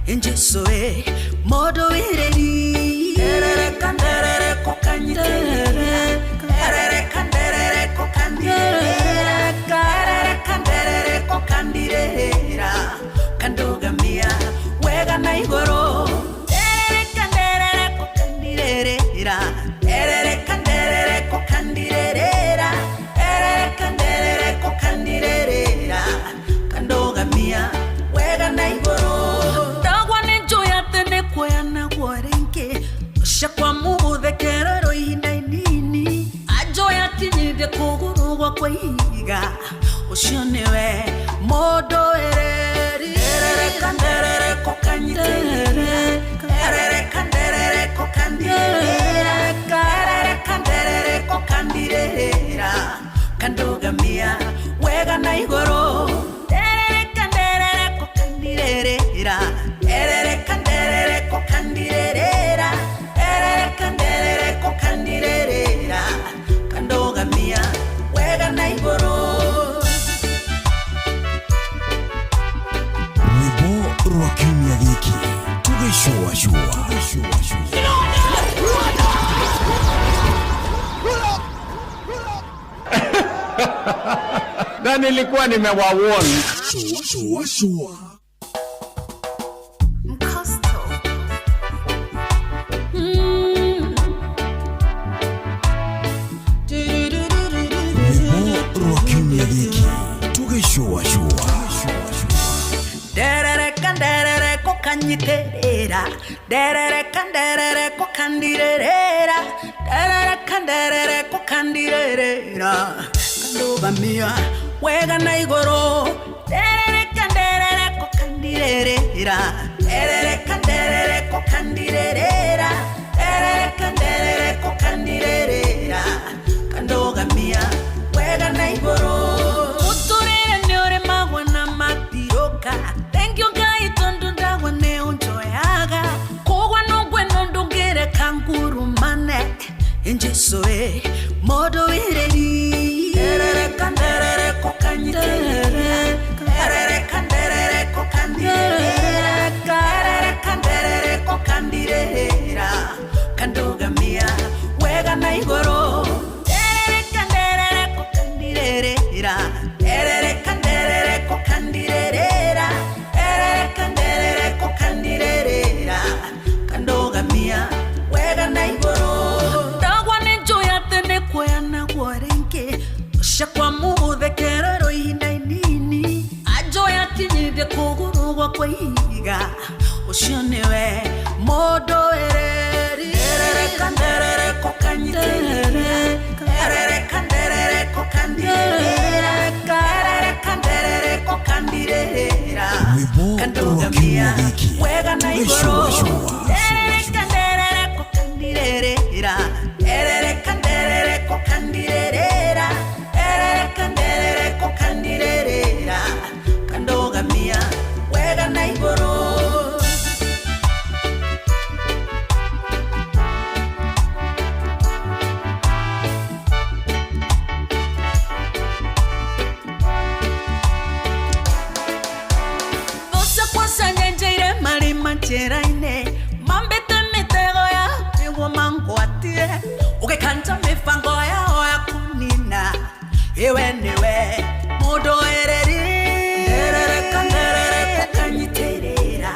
injesoe modo ireri kandere kokanyiterera kandere kokandire kandere kokandirera kandogamia wega na igoro kandere kokandirera kandere kokandirera kandere kokandirera kandogamia wega na igoro dagwane joya tene kwena gwarenke shakwa mude kerero inainini ajoya kinide kugurugwa kwiga ushonewe modo ereri kandere kokanyiterera kandere kokandire kandere kokandirera kandogamia wega na igoro kandere kokandirera kandere kokandirera kandere kokandirera kandogamia wega na igoro Rwimbo rwa kiumia giki tugĩcũa na nilikuwa nimewawarn. Shua. Rwimbo rwa kiumia giki tugĩcũa kandere kokanyiterera kandere kokandirera kandere kokandirera kandogamia wega na igoro kandere kokandirera kandere kokandirera kandere kokandirera kandogamia wega na igoro uturere nyore magwana matiroka thank you guy tondo ndagwane unjoyaga kogwa nogweno ndongere kanguru mane injesoe modo ireri kandere kokanyiterera kandere kokandirera kandere kokandirera kandogamia wega na igoro kandere kokandirera kandere kokandirera kandere kokandirera kandogamia wega na igoro dagwane joya tene kwena gwarenke shakwa mude kerero inainini ajoya kinyide kugurugwa kwiga ushonewe modo ereri kandere kokanyiterera kandere kokandirera kandere kokandirera kandogamia wega na igoro kandere kokandirera kandere kokandirera kandere kokandirera kandogamia wega na igoro Cheraine mambete mitego ya ewo mangwatie ukekanta mifango ya oya kunina ewe niwe modo ereri kandere kokanyiterera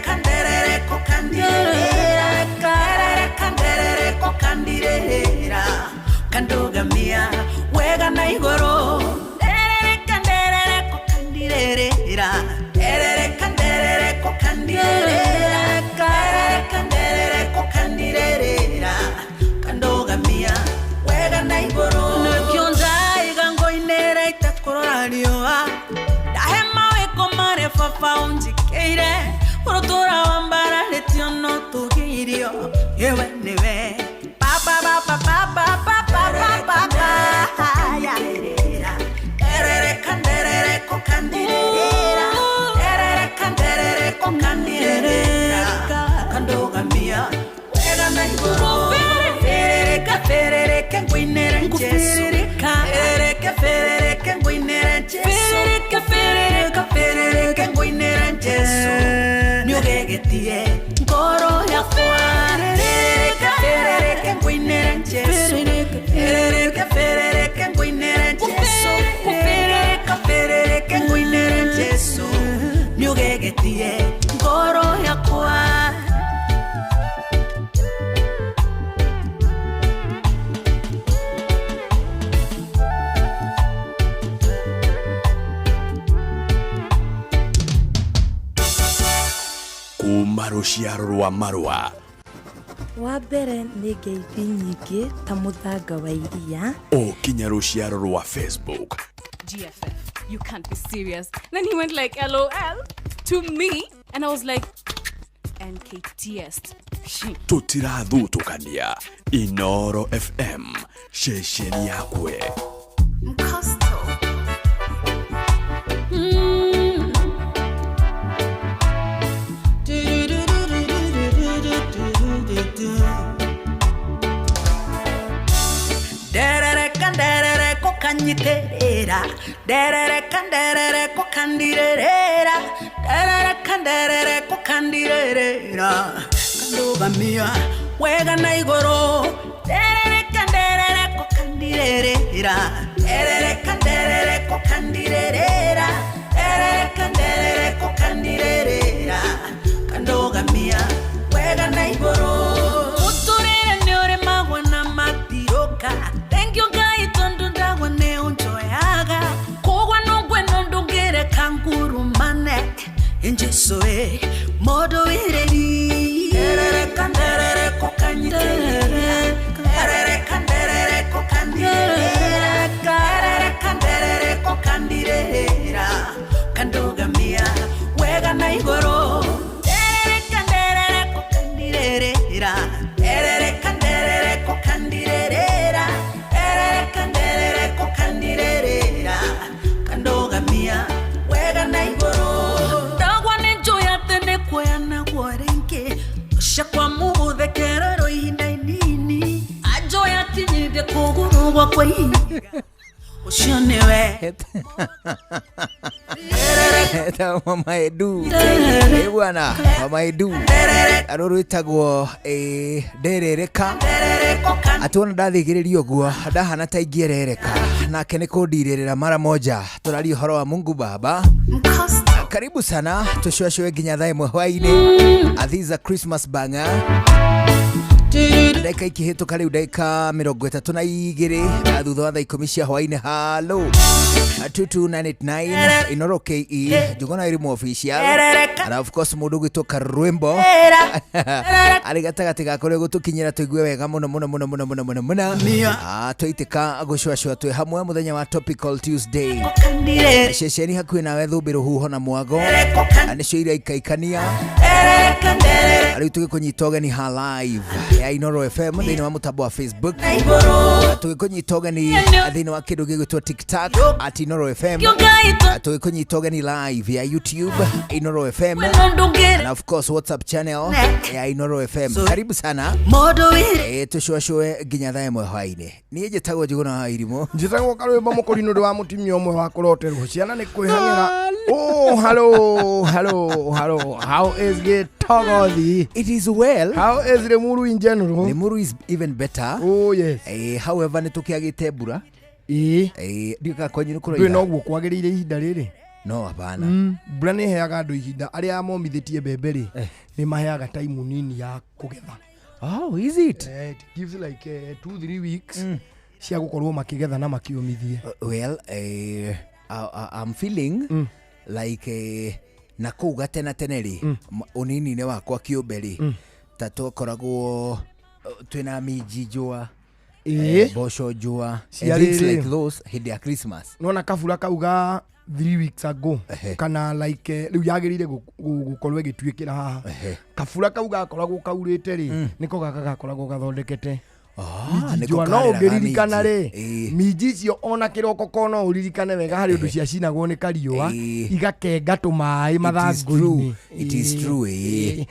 kandere kokandirera kandere kokandirera kandogamia wega na igoro kandere kokandirera kandere kokandirera kandere kokandirera kandogamia wega na igoro nokionza igango inera itakororarioa dahema weko mare fafa unjikeire urotora wambara letiono tugirio yewe niwe papa ya kandere kokandirera kandere kokandirera kandogamia wega na igoro ferere kengwinera njesu ferere kengwinera njesu ferere kengwinera njesu Nyugegetie ngoro yakwa Ferereka ngwinere Jesu Ferereka ngwinere Jesu Ferereka ngwinere Jesu Nyugegetie ngoro yakwa kuma ruciaro rwa marwa wa mbere nĩ ngeithi nyingĩ ta mũthanga wa iria ũkinya ruciaro rwa Facebook GFF, you can't be serious. Then he went like LOL to me and I was like NKTS. tũtirathutukania Inoro FM ceceni yakwe Kanyiterera derere kokandirera derere kokandirera kandogamia wega na igoro derere kokandirera derere kokandirera derere kokandirera kandogamia wega na igoro uturere nyore magwana matiroka thank you guys Enjesoe modo ireri derere kokanyiterera derere kokandirera kandogamia wega na igoro derere kokandirera derere kokandirera derere kokandirera kandogamia wega na igoro Shakwa mude kerero indainini ajoya tinyide kugurugwa kwa hii Ushonewe Eta Mama Edu bwana Mama Edu aroro itagwo nderereka atona ndathigiririo guo ndahana ta ingierereka nake ni kundirira mara moja turari horo wa Mungu Baba. Karibu sana tushwashwe nginya thaa imwe hwaini athiza Christmas banger Daika ikihituka riu daika 32 na thutha wa thaa 10 cia hwaini. Hello 22989 Inoro KE jugona iri mu official and of course mundu gwitoka Rwembo ari gatagati gakore gutukinyira tuigue wega muno tuitika gushwashwa twi hamwe muthenya wa Topical Tuesday ceceni hakuhi nawe thumbiro huho na mwago anicio iria ikaikania ari tugikunyita ugeni ha live ya Inoro FM thini wa mutambo wa Facebook tugikunyita ugeni thini wa kindu gigwitwo TikTok at Inoro FM tugikunyita ugeni live ya YouTube Inoro FM and of course WhatsApp channel ya Inoro FM. Karibu sana tushwashwe nginya thaa imwe hwaini. Nie njitagwo njuguna wa irimo njitagwo Karwemba mukorino ndi wa mutimia umwe wa kuroterwo ciana ni kwihangira. Oh hello how is it Togothi? It is well. How is Lemuru in general? Lemuru is even better. Oh yes. However nitukiagite mbura ndika kwenye nukuro ira no gwagirire ihinda riri no hapana mbura ni heaga andu ihinda aria momithitie mbembe ri ni maheaga time nini ya kugetha. Oh, is it? It gives like 2-3 weeks cia gukorwo makigetha na makiumithie. Well, I'm feeling like na kuga tena teneri unini ne wakwa kiuberi tato koragwo twina miji jua bosho jua things like those hidi ya Christmas. Nona kafura kauga 3 weeks ago kana like riu yagirire gukorwo gituikira haha kafura kauga koragwo kaurite ri niko gaka gakoragwo gathondekete Minjijua no ũngĩririkana rĩ minji icio ona kĩroko kono ũririkane wega harĩ ũndũ cia cinagwo nĩ kariũa igakenga tũmaĩ mathangũ-inĩ. It is true.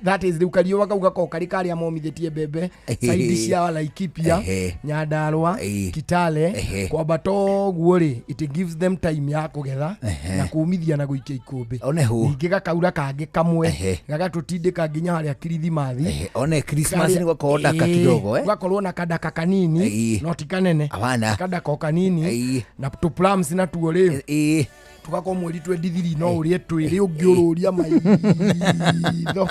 That is rĩu kariũa kau gakorwo karĩ karĩa momithĩtie mbembe saidi cia Laikipia, Nyandarua, Kitale kwamba toguo rĩ it gives them time ya kũgetha na kumithia na gũikia ikũmbĩ. Ningĩ gakaura kangĩ kamwe gagatũtindĩka nginya harĩa Kirithimathi. One Christmas nĩ gũkorwo ndaka kidogo gakorwo na kadaka kanini no ti kanene kadaka kanini na tu plums na tuo rĩu tugakorwo mweri 23 no ũrĩe twĩrĩ ũngĩũrũria maitho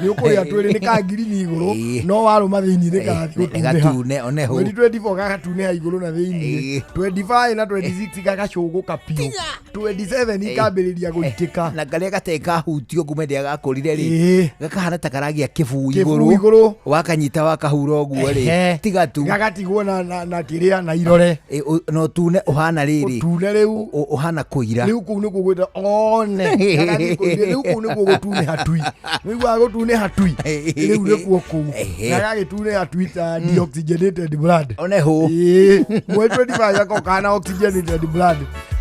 nĩ ũkũrĩa twĩrĩ nĩ kangirini igũrũ no warũma thĩinĩ nĩ gatune oneho mweri 24 gagatunĩha igũrũ na thĩinĩ 25 na 26 gagacũgũka piũ 27 ikambĩrĩria gũitĩka na karĩa gateka hutio ngumende agakũrire rĩ gakahana ta karagia kĩbuu igũrũ wakanyita wakahura ũguo rĩ tigatu gagatigwo na kĩrĩa na irore no tune ũhana rĩrĩ tune rĩu ũhana kũira rĩu kũu nĩkuo gwĩta one rĩu kũu nĩkuo gũtune hatui nĩguo gũtune hatui rĩu nĩkuo kũu na gagĩtune hatui ta deoxygenated blood oneho mweri 25 gakokana oxygenated blood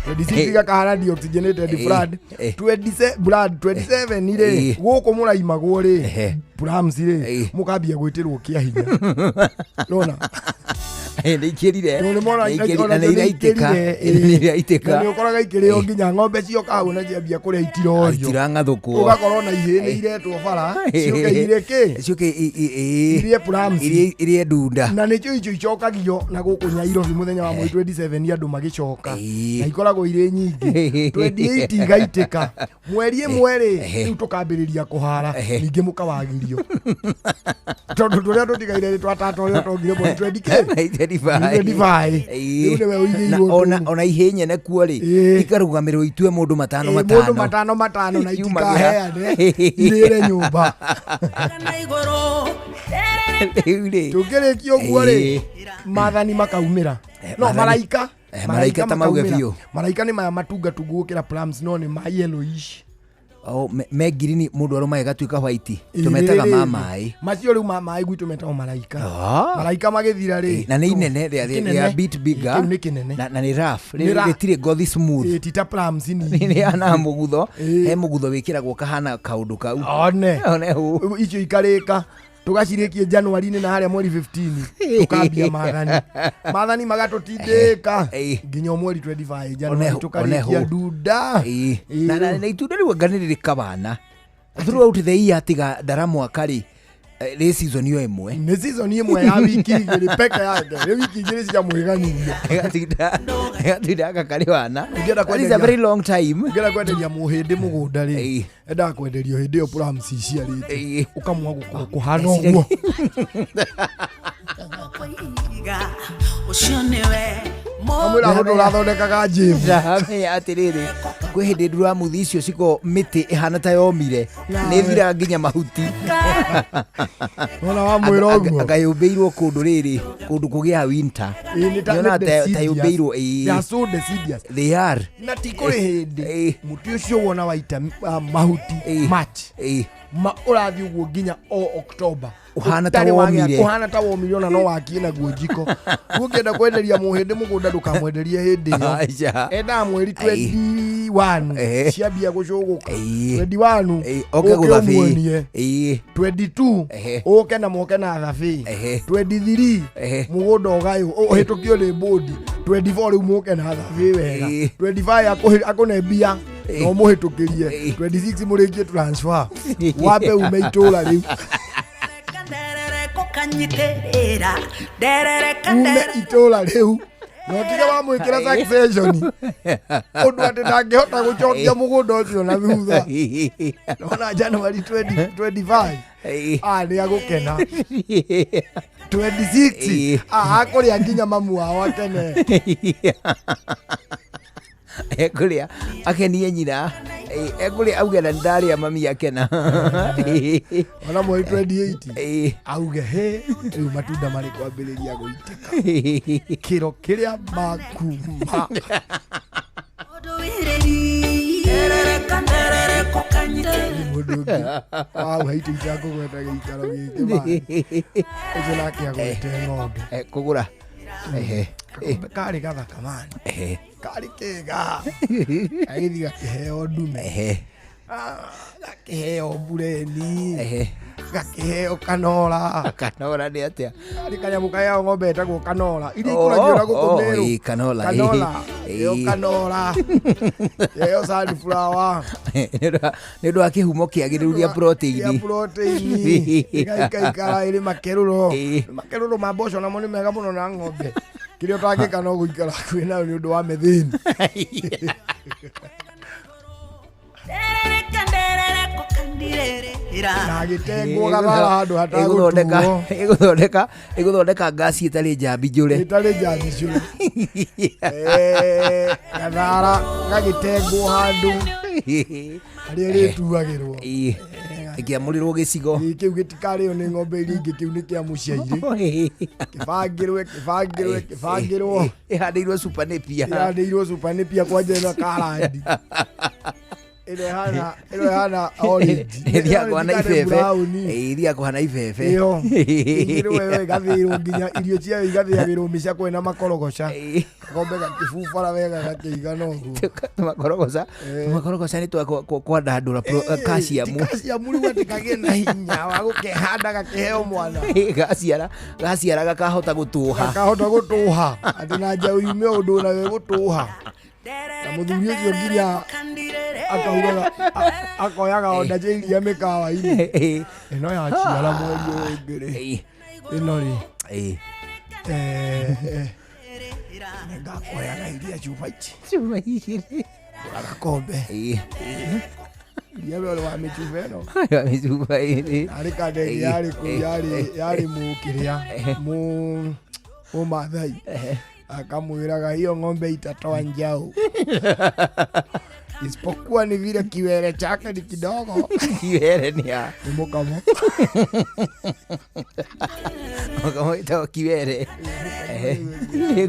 26 gakahana deoxygenated blood 27 rĩ gũkũ mũraimagwo rĩ plums rĩ mũkambia gwĩtĩrwo kĩa hinya nona nĩikĩrire nĩiraitĩka nĩ ũkoraga ikĩrĩo nginya ng'ombe cioka na ciambia kũrĩa itirorio itirang'athũkwo ũgakorwo na ihĩ nĩ iretwo bara cioke irĩe kĩ cioke irie plums irie ndunda na nĩcio icio icokagio na gũkũ Nyairobi mũthenya wa mweri 27 andũ magĩcoka na ikoragwo irĩ nyingĩ 28 igaitĩka mweri ĩmwe rĩ rĩu tũkambĩrĩria kũhara ningĩ mũkawagirio tondũ tũrĩa tũtigaire twatata ũrĩa tongire mweri 20 ona ihenya nekuo rĩ ikarũgamĩrĩrwo itue mũndũ matano na itikaheane irĩre nyũmba tũkĩrĩkia ũguo rĩ mathani makaumĩra no maraika tamauge biũ maraika nĩ maya matungatungu gũkĩra plums no nĩ ma yellowish me green mũndũ arũma gatuĩka white tũmetaga mamaĩ macio rĩu mamaĩ gwitũ metagwo maraika maraika magĩthira rĩ na nĩ inene they are bit bigger na nĩ rough rĩtirĩ ngothi smooth tita plums nĩ ana mũgutho he mũgutho wĩkĩragwo kahana kaũndũ kau one icio ikarĩka tugacirĩkie Januari-inĩ na harĩa mweri 15 tukambia mathani magatũtindĩka nginya mweri 25 Januari tukarĩkia ndunda na itunda rĩu anga nĩ rĩkabana throughout the year tiga ndaramwaka rĩ rĩ season yo ĩmwe nĩ season ĩmwe ya wiki igĩrĩ peke yake rĩ wiki igĩrĩ cia mwĩganĩria gatinda gakari wana that is a very long time ngera kwenderia mũhĩndĩ mũgũnda rĩ enda kwenderio hĩndĩ ĩyo plums iciarĩte ũkamwa kũhana ũguo ũcio nĩwe amwĩra mũndũ ũrathondekaga njĩmu atĩrĩrĩ kwĩ hĩndĩ ndura muthi icio ciko mĩtĩ ĩhana ta yomire nĩ thira nginya mahuti ona wa mwĩra ũguo agayũmbĩirwo kũndũ rĩrĩ kũndũ kũgĩa winter nĩona ta yũmbĩirwo they are na tikũrĩ hĩndĩ mũtĩ ũcio wona waita mahuti March ũrathiĩ ũguo nginya October uhana ta womire ona no wakie naguo njiko ũngĩenda kwenderia mũhĩndĩ mũgũnda ndũkamwenderie hĩndĩ ĩyo enda mweri 21 ciambia gũcũgũka 21 oke gũthabi 22 ũke na moke na thabi 23 mũgũnda ũgayũ ũhĩtũkio nĩ bodi 24 rĩu mũke na thabi wega 25 akũnembia no mũhĩtũkĩrie 26 mũrĩkie transfer wape ume itũra rĩu ume itũra rĩu no tiga wamwĩkĩra succession ũndũ atĩ ndangĩhota gũcokia mũgũnda ũcio na thutha ona January 2025 nĩ agũkena 26 akũrĩa nginya mamu wao akene ekũrĩa akenie nyina ekũrĩa auge na ndarĩa mami akena ona mweri 28 auge rĩu matunda marĩ kwambĩrĩria gũitĩka kĩro kĩrĩa makuma Mudugi. Au haiti chako kwenda gikaro giki ba. Ejo nake agwete ng'ombe. Kugura. Kari gathaka man. Kari kega. Agithiga kiheo ndume. Gakiheo bureni. Gakiheo kanora. Kanora ni atia. Ari kanyamu kaya ng'ombe etagwo kanora. Iri ikuragio na gũkũ Meru. Kanora. Kanora. Yo kanora. Yo sunflower. Nĩũndũ wa kĩhumo kĩagĩrĩru gĩa protein. Gĩa protein. Ikaikara ĩrĩ makerũro. Makerũro ma mboco namo nĩ mega mũno na ng'ombe. Kĩrĩa ũtangĩka no gũikara kwĩna nĩ ũndũ wa methane. Na gĩtengwo gathara handũ hatagũtuo. Ĩgũthondeka gasi ĩtarĩ njambi njũre. Ĩtarĩ njambi njũre. Gathara gagĩtengwo handũ harĩa rĩtuagĩrwo. Ĩkĩamũrĩrwo gĩcigo. Kĩu gĩtikarĩo nĩ ng'ombe iria ingĩ, kĩu nĩ kĩa mũciairĩ. Kĩbangĩrwo. Ĩhandĩirwo Super Napier. Ĩhandĩirwo Super Napier kwanja ĩno karandi. Ĩno hana orange. Ĩthiaga na ibebe. Ĩthiaga na ibebe. Iyo. Ĩrĩwe igathĩirwo nginya irio ciayo igathĩagĩrwo mĩcakwe na makorogoca. Ng'ombe gakĩbubara wega gakĩigana ũguo. Makorogoca nĩ twa kwandandũra calcium. Calcium rĩu atikagĩe na hinya wa gũkehanda gakĩheo mwana. Gaciara gakahota gũtũha. Atĩ na njaũ yume ũndũ nawe gũtũha. Na mũthuri ũcio nginya akaugaga akoyaga onda cia iria mĩkawa-inĩ. Ĩno yaciara mweri ũyũ ũngĩ. Ĩno rĩ. Ngakoyaga iria cuba ici. Agakombe. Iria wale wa mĩcuba ĩno. Arĩ kandegi yarĩ mũkĩrĩa. Mũmathai. Akamwĩraga hiyo ng'ombe itatoa njau. Isipokuwa ni vile kiwele chake ni kidogo. Kiwele ni ya ni mukamo. Mukamo itawa kiwele.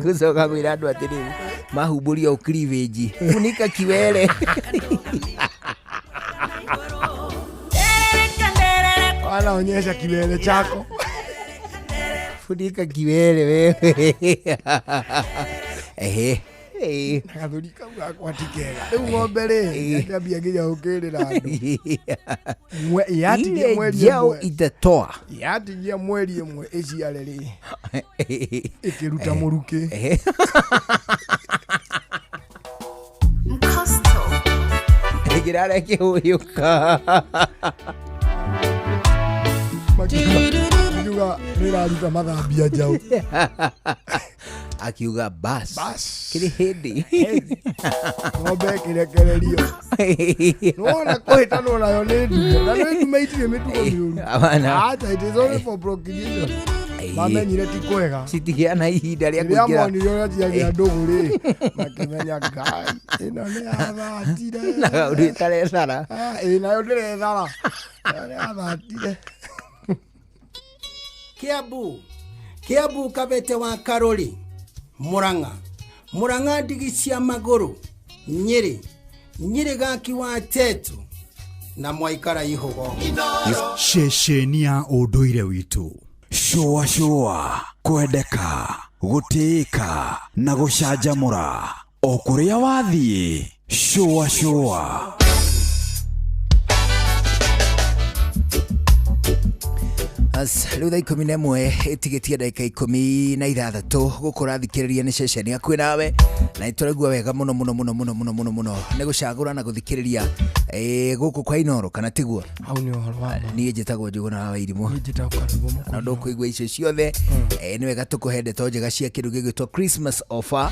Kusoka kwĩra andũ atĩrĩ mahumbũria o cleavage. Funika kiwele. Anaonyesha kiwele chako. Funika kiwele wewe. Gathuri kau gakwatikega. Rĩu ng'ombe rĩ ngambia nginya gũkĩrĩra andũ. Yatigia mweri ĩmwe itatoa. Yatigia mweri ĩmwe ĩciare rĩ. Ĩkĩruta mũrukĩ. Ĩkĩrara kĩhũyũka. Akiuga nĩraruta mathambia njaũ. Akiuga bas. Kĩrĩ hĩndĩ. Ng'ombe ĩkĩrekererio. Nũwona kũhĩtanwo nayo nĩ ndume. Na nĩ ndume itirĩ mĩtugo mĩũru. Acha, it is only for procreation. Mamenyire ti kwega. Citigĩa na ihinda rĩa kũingĩra. Rĩrĩa monire ũrĩa ciagĩa ndũgũ-rĩ, makĩmenya Ngai, ĩno nĩ yathatire. Na gaũndũ ĩtarethara. Nayo ndĩrethara. Nĩ yathatire. Kiambu Kabete wa Karori, Murang'a ndigi cia magũrũ, Nyĩrĩ gaki wa Tetu na Mwaikara Ihugo. Ceceni ya ũndũire witũ. Shua kwendeka, gũtĩĩka na gũcanjamũra. O kũrĩa wathiĩ, Shua. Rĩu thaa 11 ĩtigĩtie ndagĩka 16 gũkũra thikĩrĩria nĩ ceceni hakuhĩ nawe na nĩtũraigua wega mũno nĩ gũcagũra na gũthikĩrĩria gũkũ kwa Inooro kana tiguo. Hau nĩ ũhoro wa niĩ njĩtagwo Njũgũna wa Wairimũ na ndũkũigua icio ciothe. Nĩ wega tũkũhe ndeto njega cia kĩndũ gĩgwĩtwo Christmas offer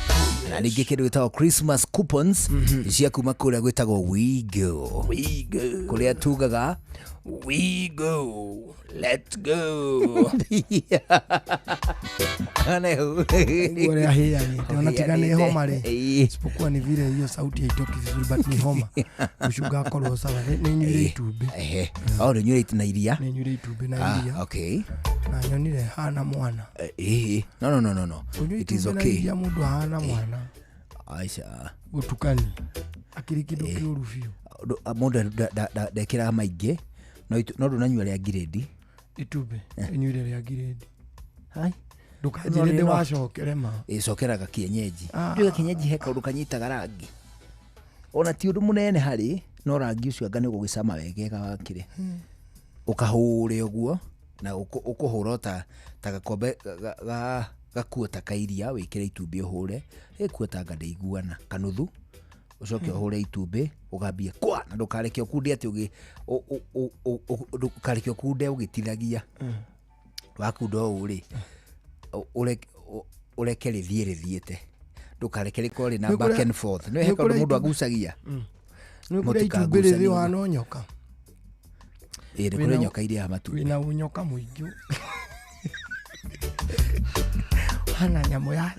na ningĩ kĩndũ gĩtagwo Christmas coupons cia kuma kũrĩa gwĩtagwo Wigo kũrĩa tugaga we go, let's go. Ngore ahia ni tunatika ni homa re. Isipokuwa ni vile hiyo sauti haitoki vizuri but ni homa. Ushuga kolo sawa ni nywele itube. Au ni nywele na iria. Ni nywele itube na iria. Okay. Na nyonire hana mwana. No. It is okay. Ya mundu hana mwana. Aisha gutukani akirikido kiuru biu mundu ndekira maingi no ndunanyua ria grade itube inyuire ria grade hai ndukajire ndi wacokere ma icokeraga kienyeji ndio kienyeji heka ndukanyitaga rangi ona ti undu munene hari no rangi ucio anga ni gugicama wegega wakire ukahuri uguo na ukuhura ta gakombe gakuota kairia wikire itumbi uhure ikuota anga ndeiguana kanuthu ucoke uhure itumbi ugambie kwa na ndukareke ukunde ati ugi ndukareke ukunde ugitithagia wakundo uri ureke rithiete ndukareke rikori na back and forth no heka mundu agucagia no kure itumbi ri wana nyoka kure nyoka iria matu ina unyoka muingi hana nyamo ya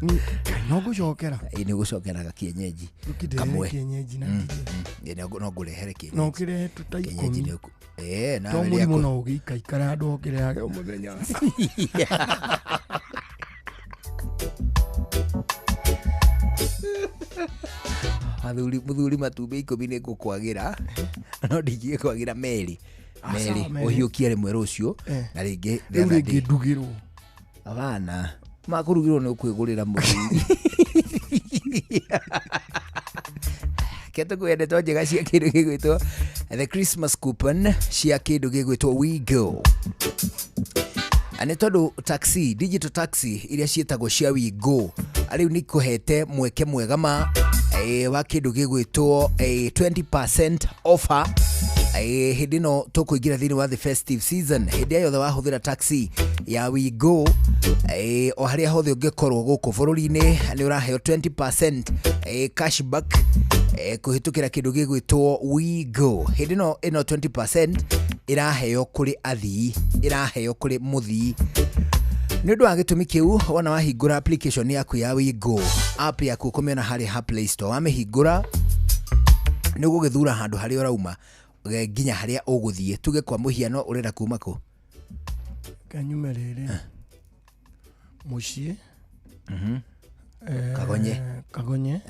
ni kanyogo cokera ni gucokera kienyeji kamwe kienyeji na ni no ngurehere kienyeji no kire tutaikomi na to muri muno ugikaikara andu okire yake umuthenya muthuri matumbi 10 ni ngukwagira no ndigie kwagira meri uhiukie rimwe rucio na ringi ndugirwo abana makurugirwo ni ukwigurira muthuri keto kwendetwo njega cia kindu gigwitwo the Christmas coupon cia kindu gigwitwo We Go ane tondu taxi digital taxi iria cietagwo cia We Go ariu ni kuhete mweke mwega ma wa kindu gigwitwo 20% offer hindi no tukuingira thini wa the festive season hindi yothe wahuthira taxi ya We Go o haria hothe ungikorwo guku bururi-ini ni uraheo 20% cashback kuhitukira kindu gigwitwo We Go hindi no ino 20% iraheo kuri athii iraheo kuri muthii ni undu wa gitumi kiu wana wahingura application yaku ya We Go app yaku kumiona hari ha Play Store wamihingura ni ugugithura handu hari urauma nginya haria uguthie tuge kwa muhiano urenda kuma ku kanyumerere mucie kagonye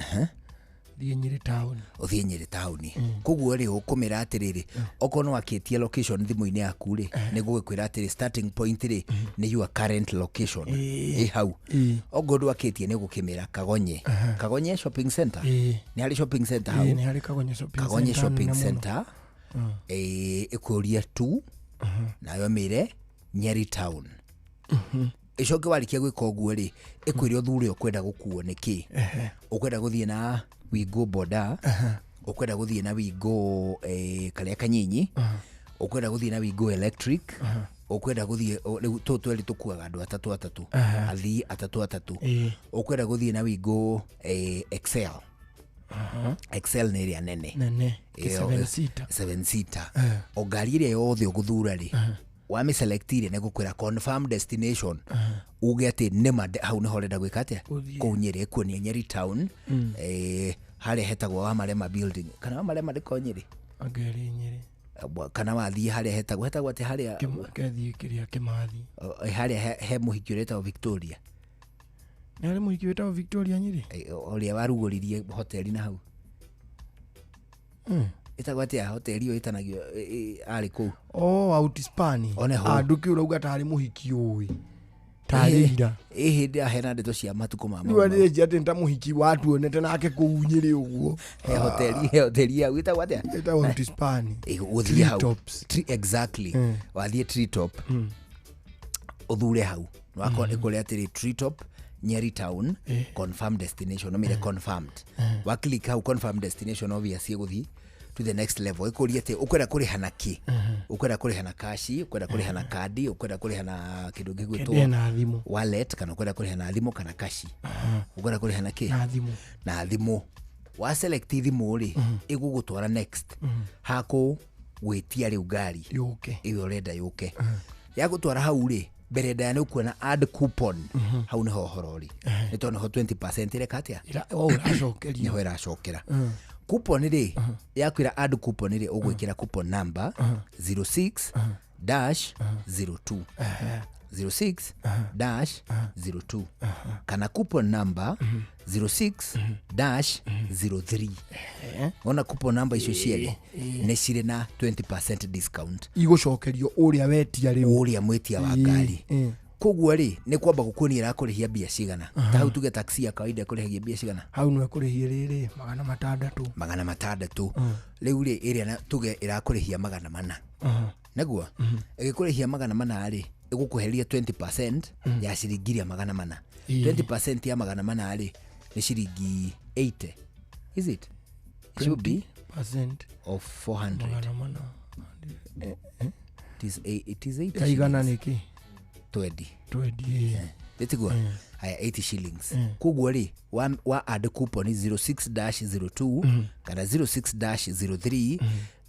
thie Nyeri town uthie Nyeri town kuguo ri ukumira atiriri okono wakitie location thimu-ini yaku ri ni gugikwira atiri starting point ri ni your current location hau ogodo wakitie ni gukimira kagonye shopping center ni hari shopping center hau ni hari kagonye shopping center ikuria tu nayo mire Nyeri town icoke warikia gwika uguo ri ikwire uthure ukwenda gukuo niki ukwenda guthie na We Go boda ukwenda guthie na We Go karia kanyinyi ukwenda guthie na We Go electric ukwenda guthie riu tweri tukuaga andu atatu athii atatu ukwenda guthie na We Go excel excel ni ria nene 7 seater o gari iria yothe uguthura ri wame selectire ne gukwira confirm destination uge ati nema hau ne horenda gwika atia kunyere kuonia Nyeri town hare hetagwo wa marema building kana wa marema ndiko Nyeri ageri Nyeri kana wathie hare hetagwo ati hare kethi kiria kimathi hare he muhikireta Victoria nare muhikireta Victoria Nyeri oria waruguririe hoteli na hau itagwatia hoteli yo itanagio ari ku out Spani anduki urauga tari muhiki uyi tarira hindi ahena ndeto cia matuko mama ni wale jate nta muhiki watu onete nake ku Nyeri uguo hoteli ya itagwatia out Spani uthie hau exactly wathie tree top uthure hau wako ikole atiri tree top Nyeri town confirmed destination no mire confirmed wa click hau confirmed destination obviously guthie to the next level ikuria te ukwenda kuriha na ki ukwenda kuriha na cash ukwenda kuriha na kadi ukwenda kuriha na kindu gigwitwo wallet kana ukwenda kuriha na thimu kana cash ukwenda kuriha na ki na thimu wa select thimu ri igugutwara next hako gwitia riu ngari yuke iyo renda yuke ya gutwara hau ri mbere ndaya ni kuona add coupon hau niho horori ni tono 20% ire katia iracokeria niho iracokera coupon ri yakwira add coupon ri ugwikira coupon number 06-02 06-02 kana coupon number 06-03. Ona coupon number icio ciere nĩ cirĩ na 20% discount igũcokerio ũrĩa wetia rĩu, ũrĩa mwetia wa ngari. Koguo rĩ nĩ kwamba gũkuonia ĩrakũrĩhia mbia cigana. Ta hau tuge taxi ya kawaida ĩkũrĩhagia mbia cigana? Hau no ĩkũrĩhia rĩrĩ 600. Rĩu rĩ ĩrĩa tuge ĩrakũrĩhia 400. Naguo ĩgĩkũrĩhia 400 rĩ ĩgũkũheria 20% ya ciringi 400. 20% ya 400 rĩ nĩ ciringi 80. Is it? It should be percent of 400. It is 80. Kaigana niki 20. Letigwa haya 80 shillings. Koguo rĩ wa add coupon 06-02 kana 06-03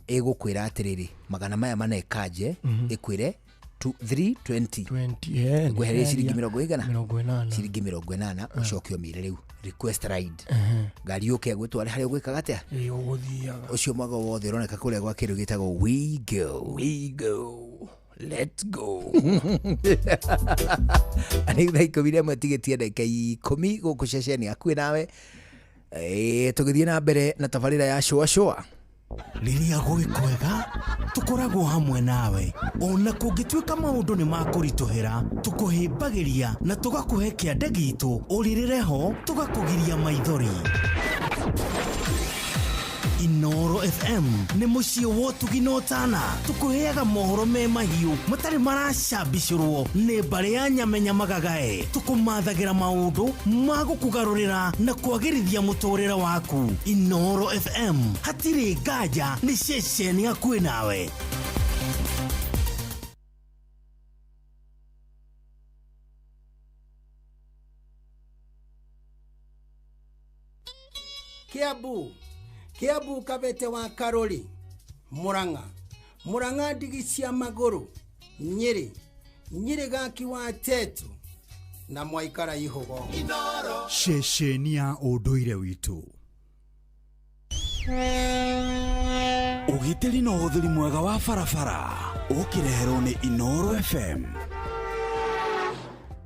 ĩgũkwĩra atĩrĩrĩ magana maya manekaje ĩkwĩre 320 ngweheria ciringi 80 ciringi 80 ũcokio mire rĩu request ride ngari yũke gwĩtware harĩa ũgwĩkaga atĩa ũgũthiaga ũcio mwago wothe ũroneka kũrĩa gwa kĩrĩu gĩtagwo we go let's go. Ani thaiko bile matigetia dakika 10 gũkũ ceceni yaku nawe tũgĩthiĩ na mbere na tabarĩra ya shoa. Rĩrĩa gwĩ kwega tũkoragwo hamwe nawe, ona kũngĩtuĩka maũndũ nĩ makũritũhĩra tũkũhĩmbagĩria na tũgakũhe kĩande gitũ ũrĩrĩre ho tũgakũgiria maithori. Inooro FM nĩ mũciĩ wotugi na ũtana, tũkũheaga mohoro me mahiũ matarĩ maracambicũrwo nĩ mbarĩ ya nyamenya magagae, tũkũmathagĩra maũndũ ma gũkũgarũrĩra na kwagĩrithia mũtũrĩre waku. Inooro FM hatirĩ nganja nĩ ceceni hakuhĩ nawe. Kiambu Kabete wa Karori, Murang'a ndigi cia magũrũ, Nyeri gaki wa Tetu na Mwaikara Ihugo. Ceceni ya ũndũire witũ. Ũgitĩri na ũhũthĩri mwega wa barabara ũkĩreherwo nĩ Inooro FM.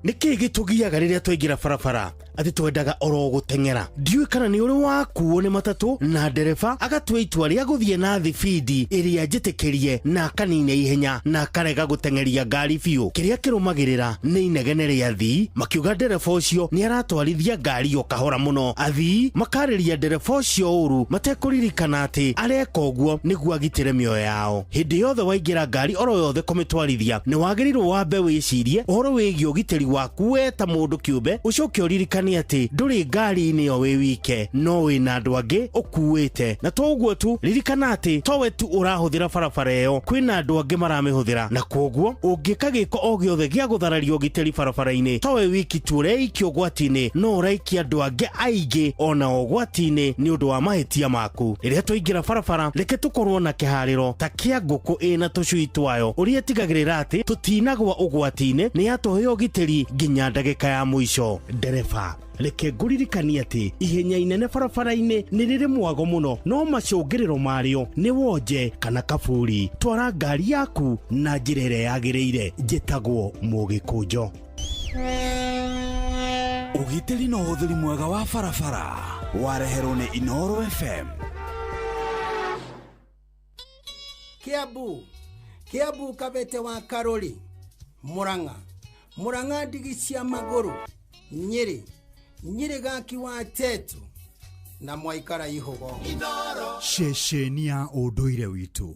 Niki gĩtũgiaga rĩrĩa twaingĩra barabara ati twendaga oro gũteng'era? Ndiũĩ kana nĩ ũrĩ wakuo nĩ matatũ na ndereba agatua itua rĩa gũthiĩ na thibidi ĩrĩa njĩtĩkĩrie na kanine ihenya na karega gũteng'eria ngari biũ. Kĩrĩa kĩrũmagĩrĩra nĩ inegene rĩa athii makiuga ndereba ũcio nĩ aratwarithia ngari o kahora mũno. Athii makarĩria ndereba ũcio ũru matekũririkana atĩ areka ũguo nĩguo agitĩre mĩoyo yao. Hĩndĩ yothe waingĩra ngari oro yothe kũmĩtwarithia nĩ wagĩrĩirwo wambe wĩcirie ũhoro wĩgiĩ ũgitĩri waku we ta mũndũ kĩũmbe, ũcoke ũririkane atĩ ndũrĩ ngari-inĩ ĩyo wĩ wike, no wĩna andũ angĩ ũkuĩte. Na to ũguo tu, ririkana atĩ towe tu ũrahũthĩra barabara ĩyo, kwĩna andũ angĩ maramĩhũthĩra, na koguo ũngĩka gĩko o gĩothe gĩa gũthararia ũgitĩri barabara-inĩ, towe wiki tu ũreikio ũgwati-inĩ, no ũraikia andũ angĩ aingĩ ona ũgwati-inĩ nĩ ũndũ wa mahĩtia maku. Rĩrĩa twaingĩra barabara, reke tũkorwo na kĩharĩro ta kĩa ngũkũ ĩna tũcui twayo, ũrĩa tigagĩrĩra atĩ tũtinagwa ũgwati-inĩ nĩ yatũhe ũgitĩri nginya ndagĩka ya mũico. Ndereba, reke ngũririkanie atĩ ihenya inene barabara-inĩ nĩ rĩrĩ mwago mũno, no macũngĩrĩro marĩo nĩ wonje kana kaburi. Twara ngari yaku na njĩra ĩrĩa yagĩrĩire. Njĩtagwo Mũgĩkũnjo. Ũgitĩri na ũhũthĩri mwega wa barabara wareherwo nĩ Inooro FM. Kiambu Kabete wa Karori, Murang'a ndigi cia magũrũ, Nyeri gaki wa Tetu na Mwaikara Ihugo. Ceceni ya ũndũire witũ.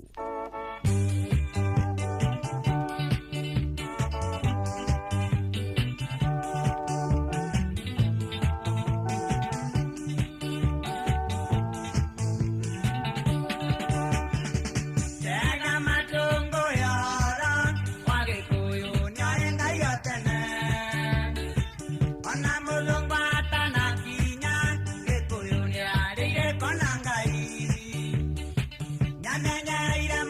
Nyanya ira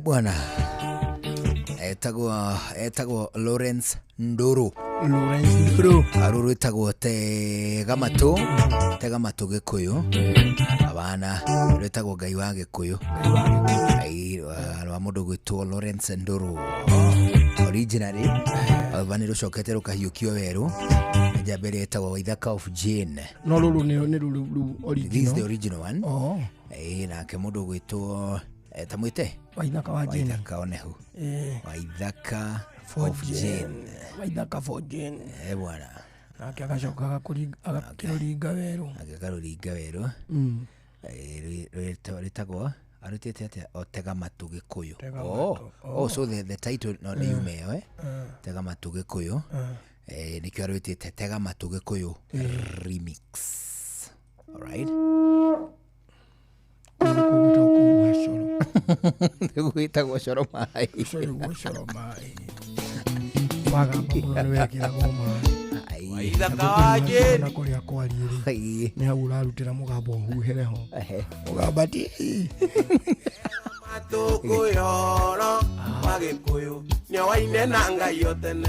Bwana etagwo Lawrence Nduru. Aruru etagwo Tega Matu Gikuyu. Abana etagwo Ngai wa Gikuyu. Wa mundu gwitwo Lawrence Nduru. Originally abana rucokete rukahiukio weru. Jabere etagwo Waithaka of Jane. No ruru ni original. This is the original one. Oh. Na ke mundu gwitwo tamwite Waithaka wa Jane. Waithaka onehu. Waithaka of Jane. Waithaka for Jane. Bwana. Nake agacoka agakiruringa weru. Ritagwo arutite atia Tega Matu Gikuyu. So the title no ni umeo Tega Matu Gikuyu. Nikyo arutite Tega Matu Gikuyu remix. All right. Gwitagwo Coro Mai. Waithaka wa Jane na kuria kwariiri ni hau urarutira mugambo huhereho mugamba ti Matuguyoro wa Gikuyu ni waine na Ngai otene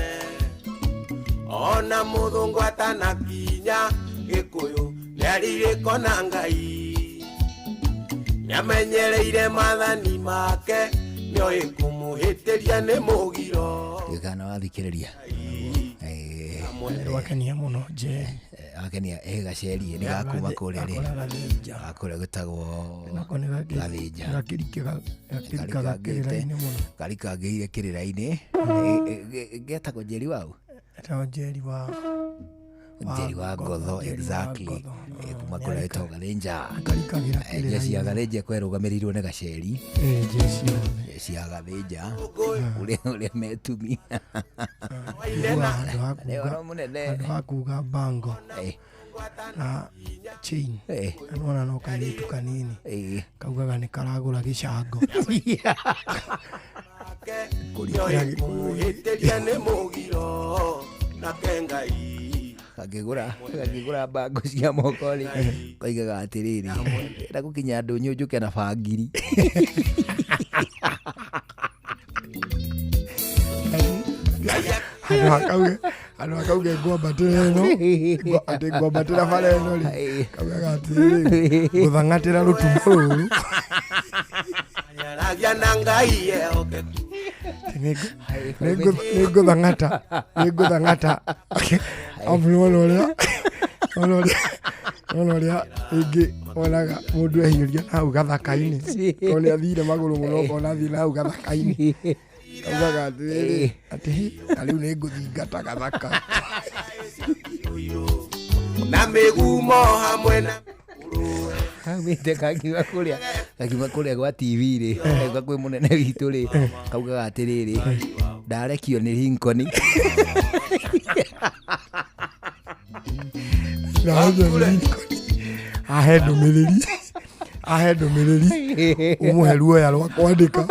ona muthungu atanakinya Gikuyu ni aririko na Ngai nyamenyereire mathani make nio ikumuhitiria ni mugiro gikana wathikiriria wakenia muno je akenia gaceri ni gakuma kuria ri akuria gutagwo Gathija gakirika-ini muno karikageire kirira-ini getagwo Njeri wau Njeri wa Ngotho exactly kuma kuria itoga Ranger jesi ya Gathija kwerugamiriro ni gaceri jesi ya Gathija uria metumi andu hakuga bango na chain anona no kairitu kanini kaugaga ni karagura gicango kuhitiria ni mugiro na Ngai akigura bango cia mokori koigaga atiriri na gukinya ndunyu njuke na bangiri ano akauge ngwambatira ino ati ngwambatira bara ino ri kaugaga atiriri guthangatira rutumo ruru aragia na Ngai ehokeku niguthangata amuonoria ingi onaga mundu ehiuria nau gathaka-ini toni athire maguru muno kona athire nau gathaka-ini kaugaga ati riu ni nguthingata gathaka na migumo hamwe na mite kakiwa kuria gwa TV ri gwa kwi munene witu ri kaugaga atiriri ndarekio ni Lincoln ahe ndumiriri umuhe ruoya rwa kwandika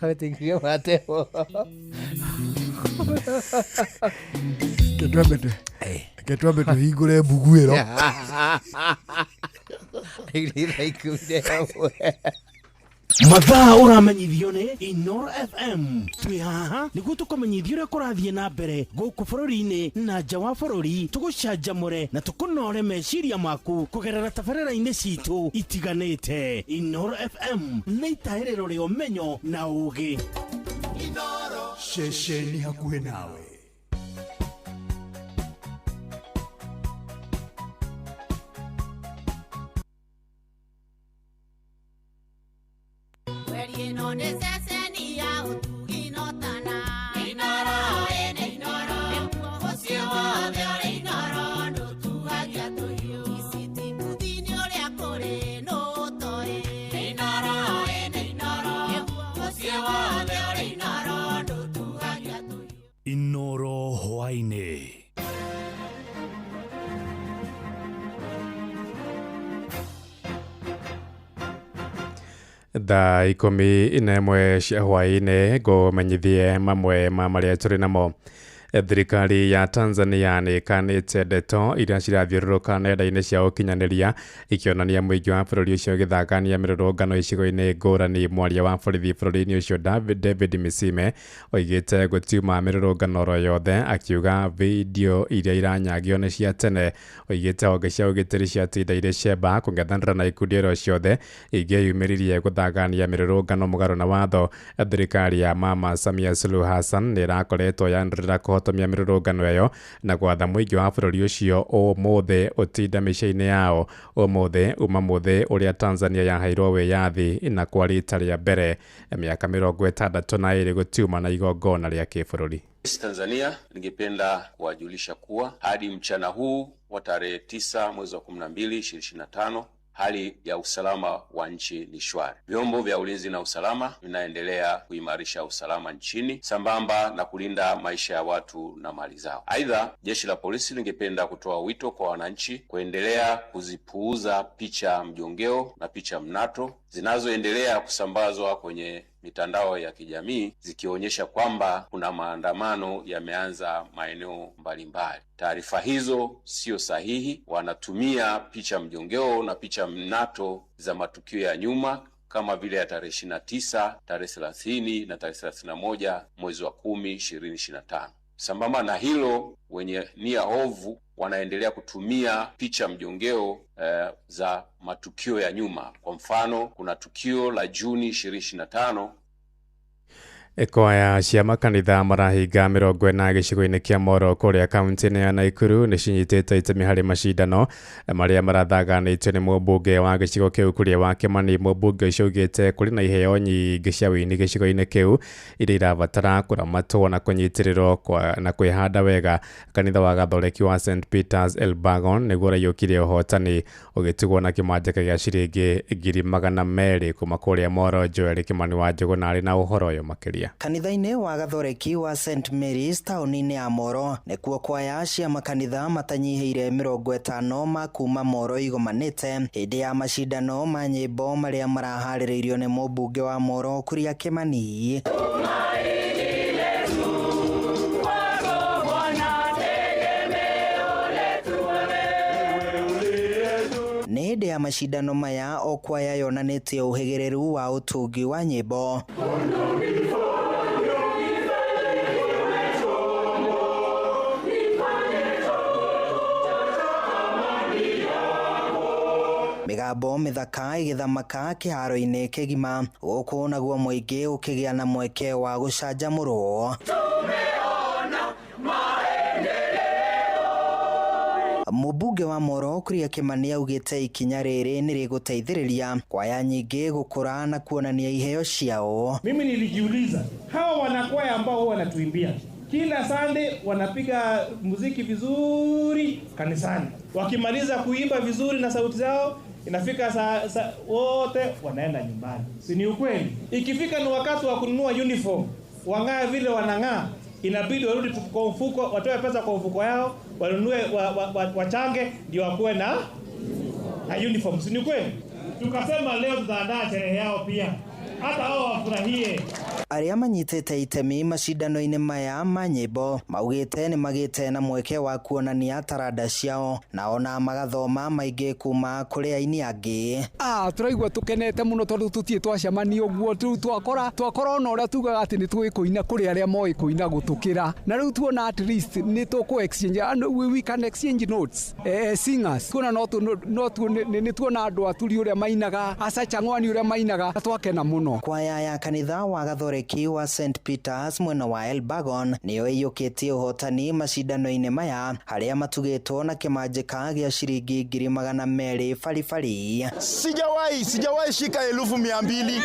atingiria mateo ketwambe tuhingure mbugu ĩro mathaa uramenyithio ni Inooro FM twi haha niguo tukumenyithia uria kurathie na mbere guku bururi-ini na nja wa bururi tugucanjamure na tukunore meciria maku kugerera tabarĩra-inĩ citu itiganĩte. Inooro FM nĩ itaĩrĩro rĩa ũmenyo na ũũgĩ. Shesheni hakuhe nawe. Inoro Hwaine. Thaa 11 cia hwaĩ-inĩ ngũmenyithie mamwe ma marĩa tũrĩ namo. Thirikari ya Tanzania nĩ ĩkanĩte ndeto iria cirathiũrũrũka nenda-inĩ cia ũkinyanĩria ikĩonania mũingĩ wa bũrũri ũcio ũgĩthangania mĩrũrũngano icigo-inĩ ngũrani. Mwaria wa borithi bũrũri-inĩ ũcio David Misime oigĩte gũtiuma mĩrũrũngano oro yothe, akiuga video iria iranyagio nĩ cia tene. Oigĩte honge cia ũgitĩri ciatinda irĩ ciemba kũng'ethanĩra na ikundi oro ciothe ingĩyumĩririe gũthangania mĩrũrũngano mũgarũ na watho. Thirikari ya Mama Samia Suluhu Hassan nĩ ĩrakoretwo yanĩrĩra kũhotomia mĩrũrũngano ĩyo na gwatha mũingĩ wa bũrũri ũcio ũmũthĩ ũtinda mĩciĩ-inĩ yao. Ũmũthĩ uma mũthĩ ũrĩa Tanzania yaheirwo wĩyathi na kwa rita rĩa mbere mĩaka 62 gũtiuma na igongona rĩa kĩbũrũri. Tanzania, ningependa kuwajulisha kuwa hadi mchana huu wa tarehe 9 mwezi wa 12 2025 hali ya usalama wa nchi ni shwari. Vyombo vya ulinzi na usalama vinaendelea kuimarisha usalama nchini sambamba na kulinda maisha ya watu na mali zao. Aidha, jeshi la polisi lingependa kutoa wito kwa wananchi kuendelea kuzipuuza picha mjongeo na picha mnato zinazoendelea kusambazwa kwenye mitandao ya kijamii zikionyesha kwamba kuna maandamano yameanza maeneo mbalimbali. Taarifa hizo sio sahihi. Wanatumia picha mjongeo na picha mnato za matukio ya nyuma kama vile ya tarehe 29, tarehe 30 na tarehe 31 mwezi wa 10 2025. Sambamba na hilo, wenye nia ovu wanaendelea kutumia picha mjongeo za matukio ya nyuma. Kwa mfano, kuna tukio la Juni 2025 Kwaya cia makanitha marahinga 40 gĩcigo-inĩ kĩa Moro kũrĩa kaunti-inĩ ya Nakuru nĩ cinyitĩte itemi harĩ macindano marĩa marathaganĩtio nĩ mũmbunge wa gĩcigo kĩu kũrĩa wa Kĩmani. Mũmbunge ũcio augĩte kũrĩ na iheo nyingĩ cia wĩini gĩcigo-inĩ kĩu iria irabatara kũramatwo na kũnyitĩrĩrwo na kwĩhanda wega. Kanitha wa Gathoreki wa St Peters Elbagon nĩguo ũraiyũkire ũhotani ũgĩtigwo na kĩmanjĩka gĩa ciringi 200,000 kuma kũrĩa Moro. Joel Kĩmani wa Njũgũna arĩ na ũhoro ũyũ makĩria. Kanitha-inĩ wa Gathoreki wa St Mary's taũni-inĩ ya Moro nĩkuo kwaya cia makanitha matanyihĩire 50 ma kuma Moro igomanĩte hĩndĩ ya macindano ma nyĩmbo marĩa maraharĩrĩirio nĩ mũmbunge wa Moro Kuria Kĩmani. Nĩ hĩndĩ ya macindano maya o kwaya yonanĩtie ũhĩgĩrĩru wa ũtungi wa nyĩmbo. Migambo mĩthaka igĩthamaka kĩharo-inĩ kĩgima, gũkũ naguo mũingĩ ũkĩgĩa na mweke wa gũcanjamũrwo. Mũmbunge wa Moro Kuria Kĩmani augĩte ikinya rĩrĩ nĩ rĩgũteithĩrĩria kwaya nyingĩ gũkũra na kuonania iheo ciao. Mimi nilijiuliza, hawa wanakwaya ambao wanatuimbia kila Sunday wanapiga muziki vizuri kanisani, wakimaliza kuimba vizuri na sauti zao inafika wote wanaenda nyumbani, si ni ukweli? Ikifika ni wakati wa kununua uniform, wang'aa vile wanang'aa, inabidi warudi kwa mfuko, watoe pesa kwa mfuko yao, wanunue wachange ndio wakuwe na uniform, si ni ukweli? Tukasema leo tutaandaa sherehe yao pia, hata hao wafurahie. Arĩa manyitĩte itemi macindano-inĩ maya ma nyĩmbo maugĩte nĩ magĩte na mweke wa kuonania taranda ciao na ona magathoma maingĩ kuma kũrĩ aini angĩ. Tũraigua tũkenete mũno tondũ tũtiĩ twacemania ũguo, twakora ona ũrĩa tugaga atĩ nĩ tũĩ kũina kũrĩ arĩa moĩ kũina gũtũkĩra, na rĩu tuona at least nĩ tũkũ exchange, we can exchange notes singers. Tuona nĩ tuona andũ aturi ũrĩa mainaga, Aca Chang'wani ũrĩa mainaga, twakena mũno. muno. Kwaya ya kanitha wa Gathoreki wa St Peters mwena wa Elbagon niyo iyukitie uhotani macindano-ini maya haria matugitwo na kimanjika gia ciringi 200,000 farifari. Sijawahi shika 200,000.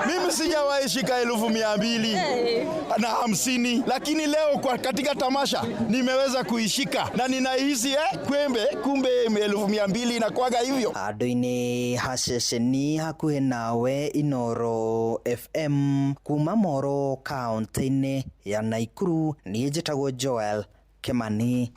Mimi sijawahi shika 250, lakini leo katika tamasha nimeweza kuishika na ninahisi kumbe 200,000 inakuwaga hivyo. Andu-ini haceceni hakuhi nawe Inoro FM kuma Moro kaunti-ini ya Naikuru. Niĩ njĩtagwo Joel Kimani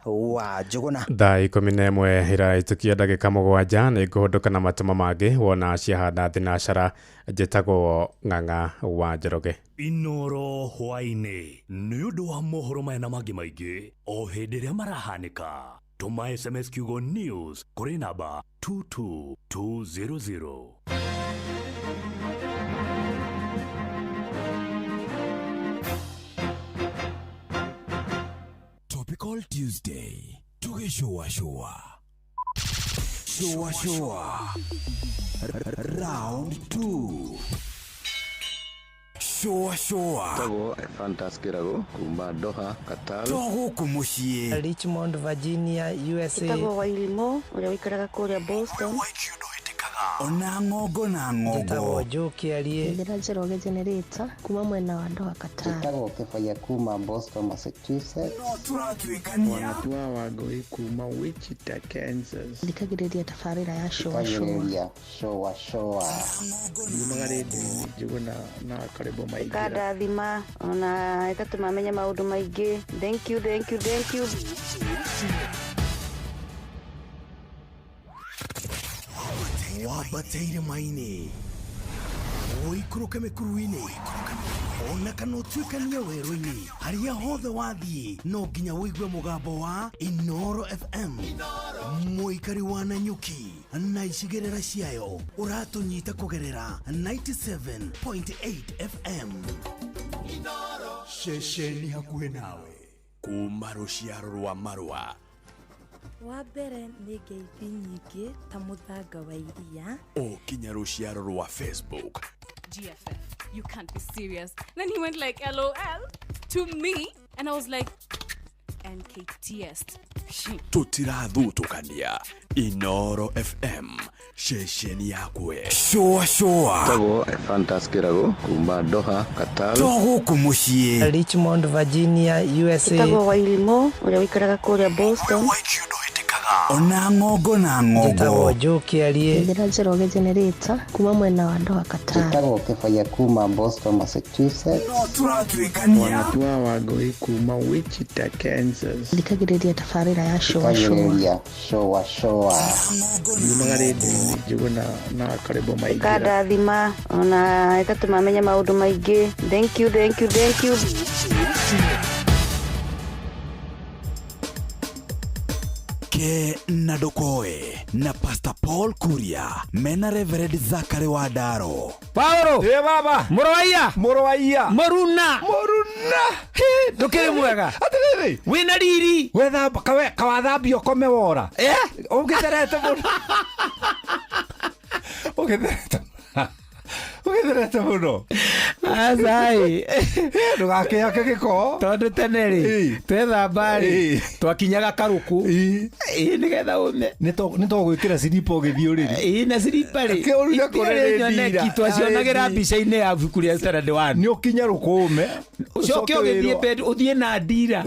wa Njuguna. Thaa 11 iraitukia ndagĩka 7 nĩ ngũhũndũka na matũma mangĩ wona ciahanda thinacara. Njĩtagwo Ng'ang'a wa Njoroge. Inoro hwainĩ nĩ ũndũ wa mohoro maya na mangĩ maingĩ o hĩndĩ ĩrĩa marahanĩka. Tuma SMS kiugo news kũrĩ namba 22200. Topical Tuesday. Showa. Round 2. Showa. Tago Fantaskirago kumba Doha Qatar. Togo kumushie. Richmond, Virginia, USA. Tago Wailimo, ule wikaraga kule Boston. Onango. Tago Joki alie. Ndiraje roge generator kuma mwena wa Doha Qatar. Tago Kefaya kuma Boston, Massachusetts. Wanatua wagoi kuma Wichita, Kansas. Ndikagiredia tafarira ya showa. Yumagaridi Njuguna na karibu maigira. Kada thima ona itatumamenya maundu maingi. Thank you. Wabateire maini oikuruke mikuruini ona kana utuikania werũ-inĩ haria hothe wathiĩ no nginya wĩigue mũgambo wa Inoro FM mũikari wa Nanyuki na icigĩrĩra ciayo ũratũnyita kũgerera 97.8 FM Inoro ceceni hakuhĩ nawe kuma rũciaro rwa Marua. Wa mbere nĩ ngeithi nyingĩ ta mũthanga wa iria. Kinya rũciaro rwa Facebook. GFF, you can't be serious. Then he went like LOL to me and I was like NKTS. Tutirathutũkania. Inoro FM ceceni yakwe. Showa. Tago Fantaskirago kumba Doha Qatar. Togo kumushie. Richmond, Virginia, USA. Tago Wailimo, ule wikaraga kule Boston. Onango. Tago Joki alie. Ndiraje roge generator kuma mwena wa Doha Qatar. Tago Kefaya kuma Boston, Massachusetts. Wanatua wagoi kuma Wichita, Kansas. Ndikagiredia tafarira ya showa. Yumagaridi Njuguna na karibu maigira. Kada thima ona itatumamenya maundu maingi. Thank you. Ke nadokoe na Pastor Paul Kuria mena Reverend Zachary Wadaro. Paulo baba Morowaia Moruna ndukiri mwega atiriri wina riri wethamba kawathambio kome wora ungiterete muno azai ndugakĩake gĩko tondũ tene-rĩ twethamba-rĩ twakinyaga karuku nĩgetha ũme nĩtũgwĩkĩra silipa ũgĩthiĩ ũrĩrĩ na silipa-rĩ itirĩ nyoneki twacionagĩra mbica-inĩ ya buku rĩa Standard 1 nĩ ũkinya rũkũme ũcoke ũthiĩ na ndira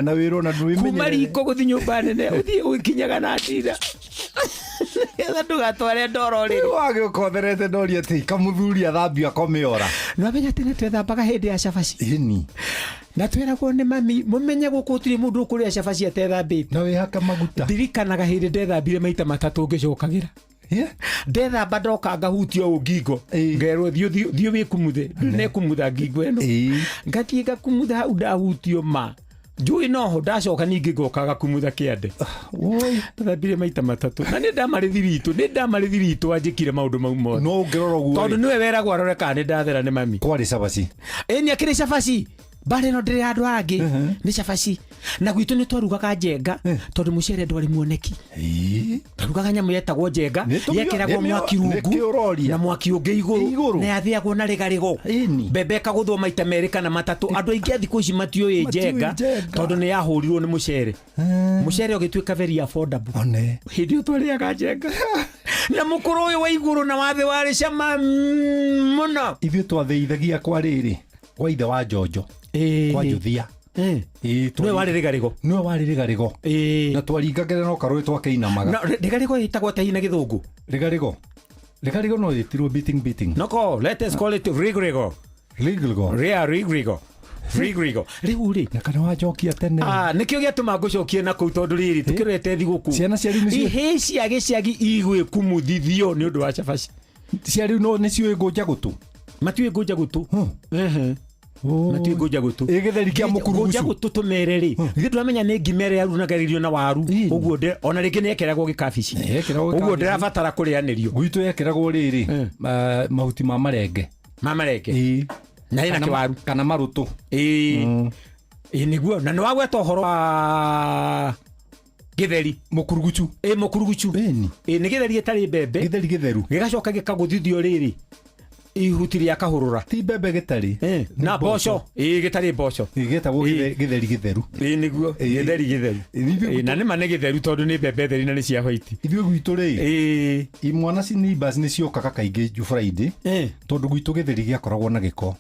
na wĩrwo na ndũĩmenye kuma riko gũthiĩ nyũmba nene ũthiĩ ũgĩkinyaga na ndira nĩgetha ndũgatware ndoro rĩrĩ wagĩũkotherete ndori atĩ kamuthuri athambio akomeora nĩwamenya tene twethambaga hĩndĩ ya cabaci ĩni na twĩragwo nĩ mami mũmenye gũkũ tũrĩ mũndũ ũkũrĩa cabaci atethambĩte na wĩhaka maguta ndirikanaga hĩndĩ ndethambire maita matatũ ngĩcokagĩra ndethamba ndoka ngahutio ngingo ngerwo thiĩ wĩkumuthe nekumutha ngingo ĩno ngathiĩ ngakumutha hau ndahutio ma njũĩ noho ndacoka ningĩ ngokaga kumutha kĩande ndathambire maita matatũ na nĩ ndamarĩthi ritũ anjĩkire maũndũ mau mothe no ũngĩrora ũguo tondũ nĩwe weragwo arore kana nĩ ndathera nĩ mami kwarĩ cabaci ĩni akĩrĩ cabaci bare no ndire andu angi ni cabaci na gwitu ni twarugaga njenga tondu mucere ndwari muoneki twarugaga nyamu yetagwo njenga yekeragwo mwaki rungu na mwaki ungi iguru na yathiagwo na rigarigo mbembe ikaguthwo maita meri kana matatu andu aingi thiku ici matioi njenga tondu ni yahurirwo ni mucere mucere ugituika very affordable hindi twariaga njenga na mukuru uyu wa iguru na wathi wari cama muno ithuĩ twathĩithagia kwa rĩrĩ kwa ithe wa Njonjo kwa Njuthia niwe warĩ rigarigo na twaringagĩra no karũĩ twakĩinamaga rigarigo ĩtagwo atahina gĩthũngũ rigarigo no ĩtirwo beating no let us call it rigrigo riu ri na kana wajokia tene nikio giatuma ngucokie na kuu tondu riri tukirete thiguku ciana cia riu ihe cia giciagi igwe kumuthithio ni undu wa cabaci cia riu no niciwe ngoja gutu matiwe ngoja gutu matiwe ngoja gutu igitheri kia mukurugucu ngoja gutu tumere ri ithu turamenya ni ngimere yarunagaririo na waru uguo de ona ringi ni ekeragwo gikabici uguo ndirabatara kurianirio gwitu yekeragwo riri mahuti ma marenge na ina kiwaru kana marutu niguo na no wagweta uhoro wa githeri mukurugucu ni githeri etari mbembe githeri githeru gigacoka gikaguthithio riri ihutiri akahurura ti mbembe gitari na boco gitari boco gitagwo githeri githeru niguo githeri githeru na ni mane githeru tondu ni mbembe theri na ni cia white ithuĩ gwitũ rĩ imwana neighbors nĩ ciokaga kaingĩ ju Friday tondu gwitũ githeri giakoragwo na giko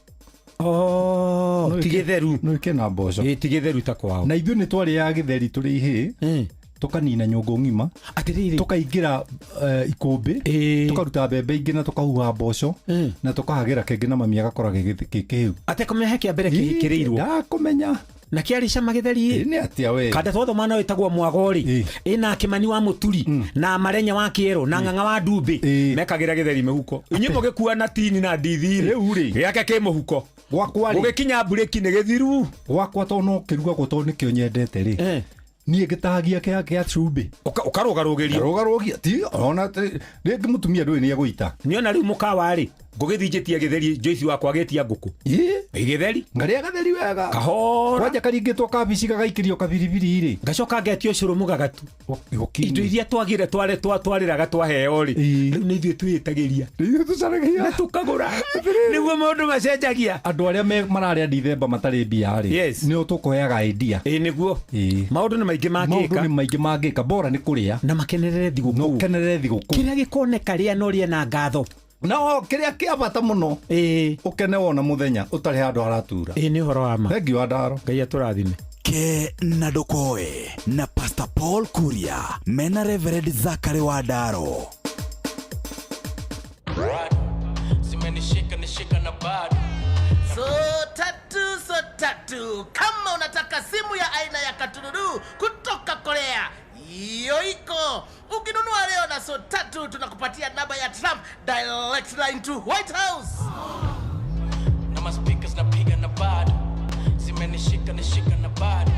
tigetheru no ikena boco tigetheru ta kwao na ithuĩ nĩ twarĩaga githeri tũrĩ ihĩ tukanina nyongo ngima atiriri tukaingira ikumbi tukaruta mbembe ingi na tukahuha mboco na tukahagira kengi na mami agakora gikihiu ate kumehe kia mbere kihikirirwo kumenya na kiari cama githeri ni atia we kada twotho mana witagwo mwagori ina kimani wa muturi na marenya wa kiero na nganga wa ndumbi mekagira githeri mehuko inyimo gikua na tini na ndithiri yake ke muhuko gwakwa ugikinya bureki ni githiru gwakwa to no kiruga gwo to nikio nyendete ri niä gä tahagia kä a cumbi ukarogarogeria ti ona rĩngĩ mũtumia ndũĩ nĩ egũita niona rĩu mũkawa-rĩ ngũgĩthinjĩtie gĩtheri Joyce wakwa agĩtia ngũkũ gĩtheri ngarĩa gatheri wega kahora kwanja karingĩtwo kabici gagaikĩrio kabiribiri-rĩ ngacoka ngetio cũrũ mũgagatu indo iria twagire twarĩraga twaheo-rĩ rĩu nĩ ithuĩ twĩtagĩria na tũkagũra nĩguo maũndũ macenjagia andũ arĩa mararĩa ndithemba matarĩ mbia-rĩ nĩo tũkũheaga idea nĩguo maũndũ nĩ maingĩ mangĩka bora nĩ kũrĩa na makenerere thigũkũ kĩrĩa gĩkoneka rĩa no rĩe na ngatho no kiria kia bata muno ukene wona muthenya utari handu haratura ni horo wa ma thengi wa ndaro ngai aturathime ke na ndokoe na Pastor Paul Kuria mena Reverend Zakari wa Ndaro simenishika na bado so tatu kama unataka simu ya aina ya katururu kutoka Korea hiyo iko ukinunua leo na so tatu tunakupatia namba ya Trump direct line to White House na maspikers napiga na bado zimenishika na bado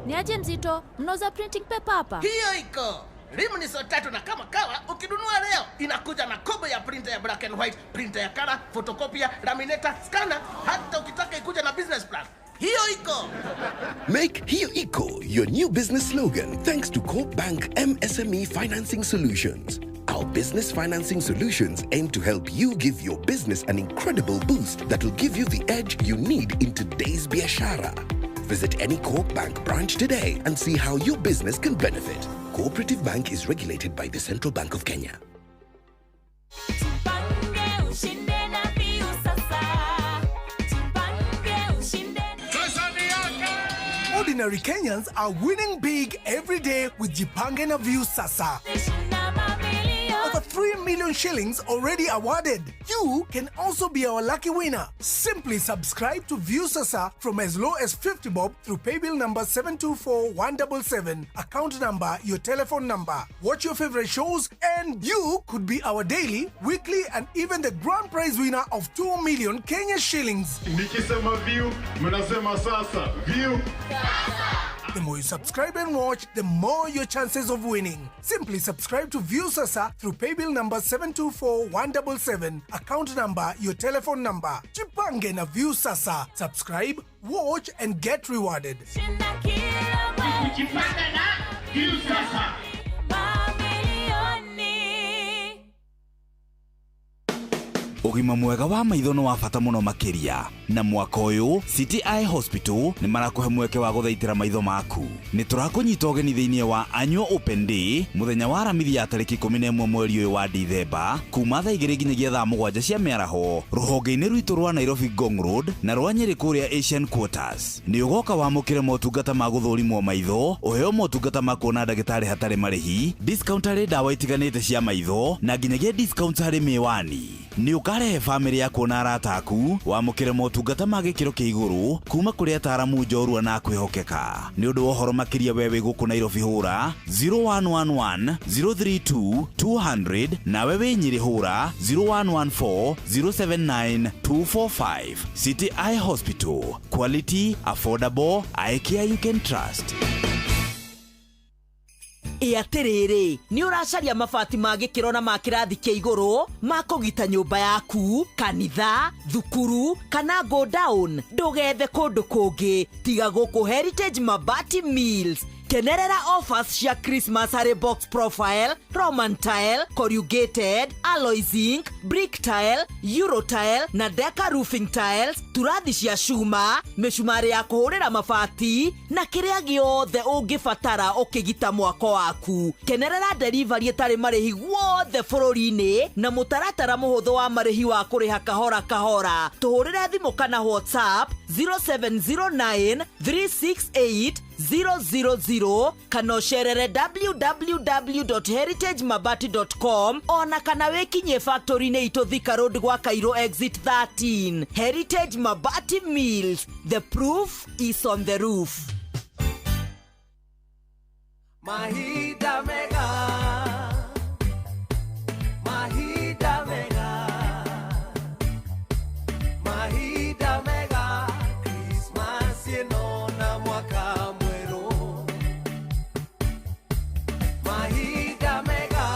ni aje mzito mnauza printing paper hapa hiyo iko rimu ni so tatu na kama kawa ukinunua leo inakuja na combo ya printer ya black and white printer ya color photocopy laminator scanner hata ukitaka ikuja na business plan hiyo iko. Make Hiyo Iko your new business slogan thanks to Coop Bank MSME Financing Solutions. Our business financing solutions aim to help you give your business an incredible boost that will give you the edge you need in today's biashara. Visit any Coop Bank branch today and see how your business can benefit. Cooperative Bank is regulated by the Central Bank of Kenya. Ordinary Kenyans are winning big every day with Jipange na View Sasa. Over 3 million shillings already awarded. You can also be our lucky winner. Simply subscribe to View Sasa from as low as 50 bob through paybill number 724177, account number, your telephone number. Watch your favorite shows and you could be our daily, weekly and even the grand prize winner of 2 million Kenya shillings. Nikisema View, mnasema sasa. View. The more you subscribe and watch, the more your chances of winning. Simply subscribe to View Sasa through paybill number 724-177, account number, your telephone number. Jipange na View Sasa. Subscribe, watch and get rewarded. Kujipanga na View Sasa. Ugima mwega wa maitho no wa bata muno makiria na mwaka uyu City Eye Hospital ni marakuhe mweke wa guthaitira maitho maku. Ni turakunyita ugeni thiini wa Annual Open Day muthenya wa Aramithi ya tariki 11 mweri uyu wa Dithemba kuma thaa 2 nginyagia thaa 7 cia miaraho ruhonge-ini rwitu rwa Nairobi Ngong Road na rwa Nyeri kuria Asian Quarters. Ni ugoka wamukire motungata ma guthurimwo maitho, uheo motungata ma kuona ndagitari hatari marihi, discount hari dawa itiganite cia maitho na nginyagia discount hari miwani. Ni ukarehe family yaku na arata aku wamukire motungata ma gikiro kia iguru kuma kuri ataramu njorua na kwihokeka. Ni undu wohoro makiria wewe guku Nairobi hura 0111 032 200 na wewe Nyeri hura 0114 079 245. City Eye Hospital, quality, affordable, eye care you can trust. Atiriri ni uracaria mabati ma gikiro na ma kirathi kia iguru ma kugita nyumba yaku, kanitha, thukuru kana go down. Ndugethe kundu kungi tiga guku Heritage Mabati Mills. Kenerera offers cia Christmas harry box profile, Roman tile, corrugated, alloy zinc, brick tile, euro tile na Deca roofing tiles, turathi cia cuma, mishumari ya kuhurira mabati na kiria giothe ungibatara ukigita mwako waku. Kenerera delivery etari marihi guothe bururi-ini na mutaratara muhuthu wa marihi wa kuriha kahora kahora. Tuhurire thimu kana WhatsApp 0709 368 000 kana sherere www.heritagemabati.com ona kana wekinye factory ne ito Thika Road gwa Cairo exit 13. Heritage Mabati Mills, the proof is on the roof. Mahida mega, Mahida mega, Mahida mega, Christmas yeno na mwaka. Mahida mega,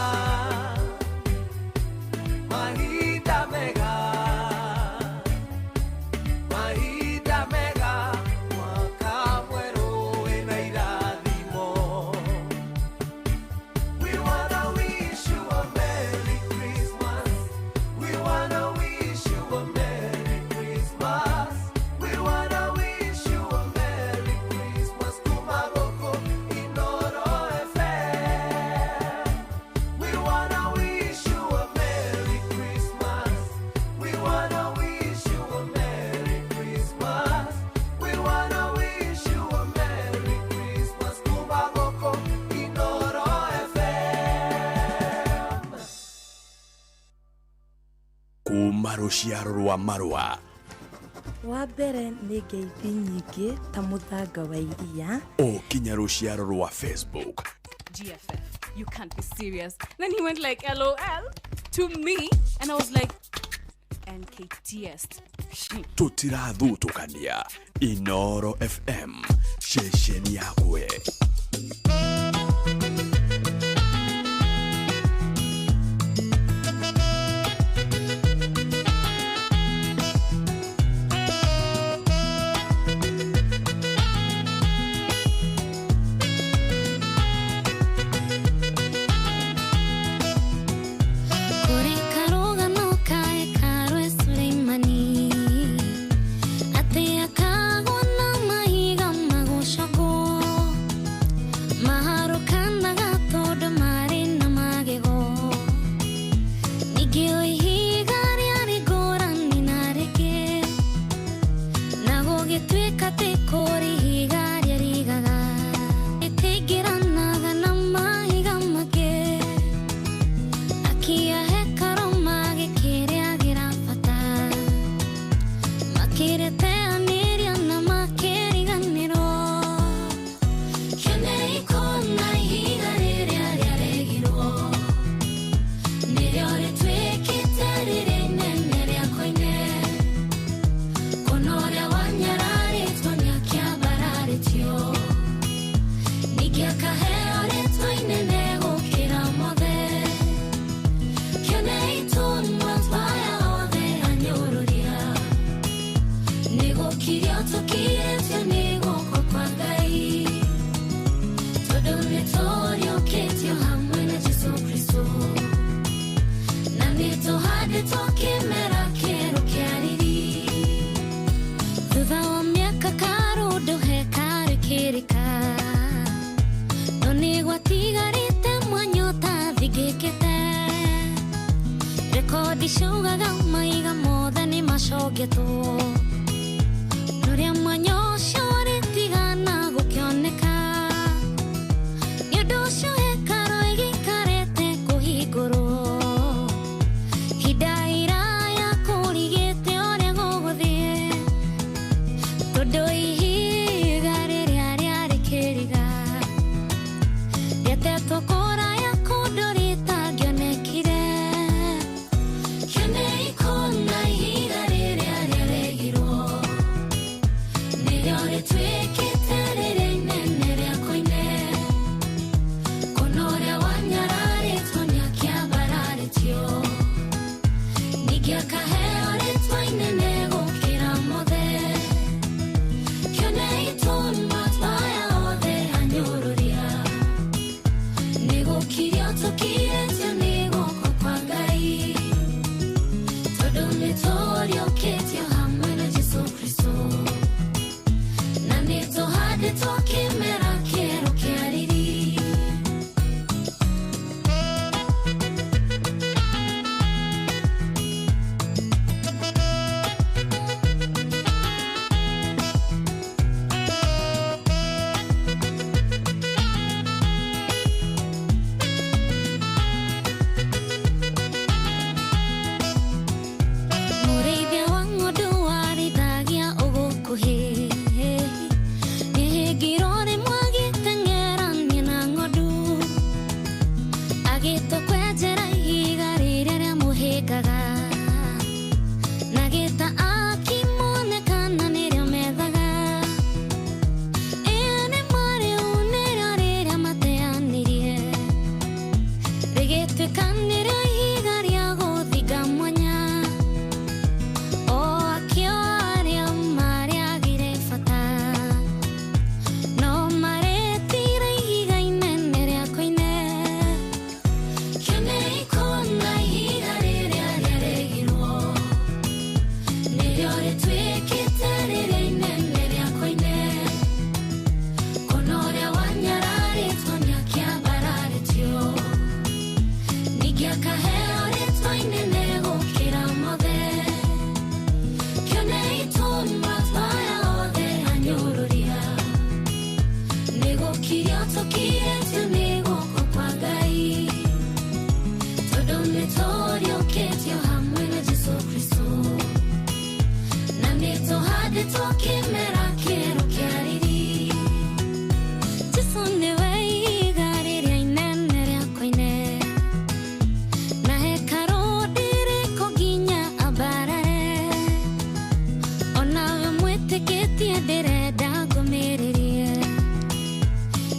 Mahida mega, Mahida mega, mwaka mweru ena irathimo. We wanna wish you a Merry Christmas. We wanna wish you a Merry Christmas. We wanna wish you a Merry Christmas. Kumagoko Inoro FM. We wanna wish you a Merry Christmas. We wanna wish you a Merry Christmas. We wanna wish you a Merry Christmas. Kumagoko Inoro FM. Kuma ruciaro rwa Marua wa mbere nĩ ngeithi nyingĩ ta mũthanga wa iria kinya ruciaro rwa Facebook. GFF, you can't be serious. Then he went like LOL to me and I was like NKTS. Tutirathutukania Inoro FM shesheni yakwe. Konoria wanyarari Icugaga maiga mothe nĩ macogetwo Nuria mwanya ũcio rĩtigana gũkĩoneka Nĩ ũndũ ũcio hekaro ĩgĩikarĩte kũhingũrwo Hinda iraya kũrigĩte ũrĩa gũgũthiĩ Tondũ ihiga rĩrĩa rĩarĩ kĩriga Rĩetetwo kũraya kũndũ rĩtangĩonekire Kĩone ikona ihiga rĩrĩa rĩarehirwo Nĩrĩo rĩtuĩkĩte rĩrĩa inene rĩa koine Kũna ũrĩa wanyararĩtwo nĩakĩambararĩtio Ningĩ akaheo rĩtwa inene gũkĩra mothe Kĩone itũma twaya othe anyũrũria Nĩgũkirio tũkirĩtio nĩ guoko kwa Ngai Tondũ nĩtũriũkĩtio hamwe na Jesũ Kristo Na nĩtũhandĩtwo kĩmera kĩerũ kĩa riri Mũrĩithia wa ng'ondu warithagia ũgũkũhĩ Nĩhĩngirwo rĩmwe agĩteng'erania na ng'ondu Agĩtwo kwenjera ihiga rĩrĩa rĩamũhĩngaga Na gĩta akĩmonekana nĩrĩo methaga Ĩyo nĩ marĩu nĩrĩo rĩrĩa mateanirie Rĩgĩtuĩka nĩrĩo ihiga rĩa gũthinga mwanya O akĩo arĩa marĩagire bata No marĩtire ihiga inene rĩa koine Kĩone ikona ihiga rĩrĩa rĩarehirwo Nĩrĩo rĩtuĩkĩte rĩrĩa inene rĩa koine Kũna ũrĩa wanyararĩtwo nĩakĩambararĩtio Ningĩ akaheo rĩtwa inene gũkĩra mothe Kĩone itũma twaya othe anyũrũria Nĩgũkirio tũkirĩtio nĩ guoko kwa Ngai Tondũ nĩtũriũkĩtio hamwe na Jesũ Kristo Na nĩtũhandĩtwo kĩmera kĩerũ kĩa riri Jesũ nĩwe ihiga rĩrĩa inene rĩa koine Na hekarũ ndĩrĩkũ nginya ambarare Onawe mwĩtĩkĩtie ndĩrenda ngũmĩrĩrie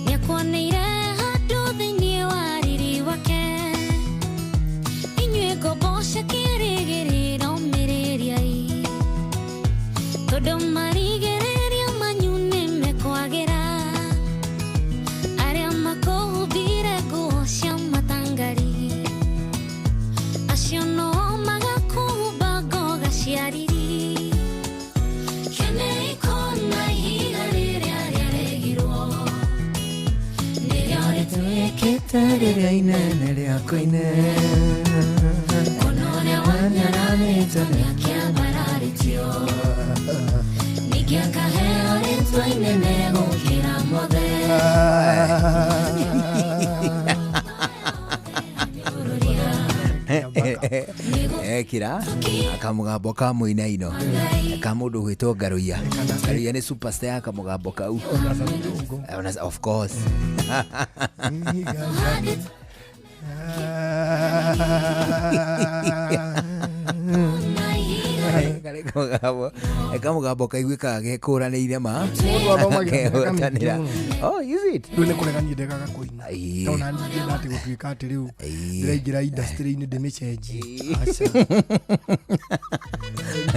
Nĩakuoneire handũ thĩinĩ wa riri wake Inyuĩ ngombo cia kĩĩrĩgĩrĩro mĩrĩriai Tondũ marigĩrĩria manyu nĩmekwagĩra Arĩa makũhumbire nguo cia matangari Acio no magakũhumba ngoga cia riri Kĩone ikona ihiga rĩrĩa rĩarehirwo Nĩrĩo rĩtuĩkĩte rĩrĩa inene rĩa koine Kũna ũrĩa wanyararĩtwo nĩakĩambararĩtio Ningĩ akaheo rĩtwa inene gũkĩra mothe ekira akamugambo ka muinaino ka mundu gwitwo Ngaruia Ngaruia ni superstar ya kamugambo kau of course kamugambo kaiguĩkaga gekũranĩire ma kehotanĩra oh is it rĩu nĩ kũregania ndegaga kũina tona ningĩ atĩ gũtuĩka atĩ rĩu ndĩraingĩra industry-inĩ ndĩmĩcenjie aca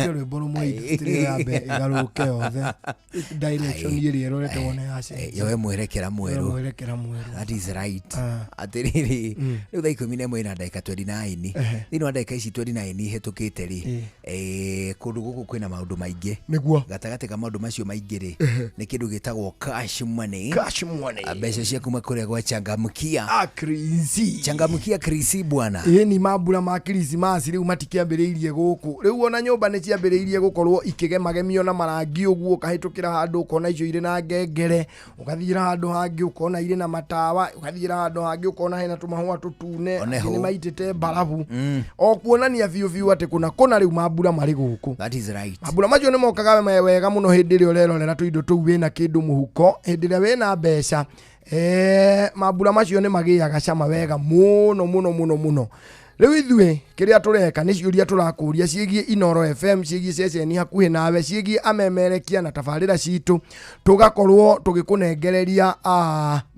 rwĩmbo rũmwe industry yambe ĩgarũrũke yothe direction ĩrĩa ĩrorete wone yacenjia yoe mwerekera mwerũ that is right atĩrĩrĩ rĩu thaa 11 na ndagĩka 29 thĩinĩ wa ndagĩka ici 29 hetũkĩte rĩ kũndũ kundu guku kwina maundu maingi niguo gatagati ka maundu macio maingi ri ni kindu gitagwo cash money mbeca cia kuma kuria gwa changamkia changamkia krisi bwana ni mambura ma Krismasi riu matikiambiriirie guku riu ona nyumba ni ciambiriirie gukorwo ikigemagemio na marangi uguo kahitukira handu ukona icio ire na ngengere ukathira handu hangi ukona ire na matawa ukathira handu hangi ukona hena tumahua tutune ni maitete barabu o kuonania biu ati kuna riu mambura mari guku. That is right. Mambura macio ni mokaga wega muno hindi ri urerorera tuindo tuu wina kindu muhuko hindi ri wina mbeca mambura macio ni magiaga cama wega muno riu ithue kiria tureka ni ciuria turakuria ciegie Inoro FM ciegie ceceni hakuhi nawe ciegie amemerekia na tabarira citu tugakorwo tugikunengereria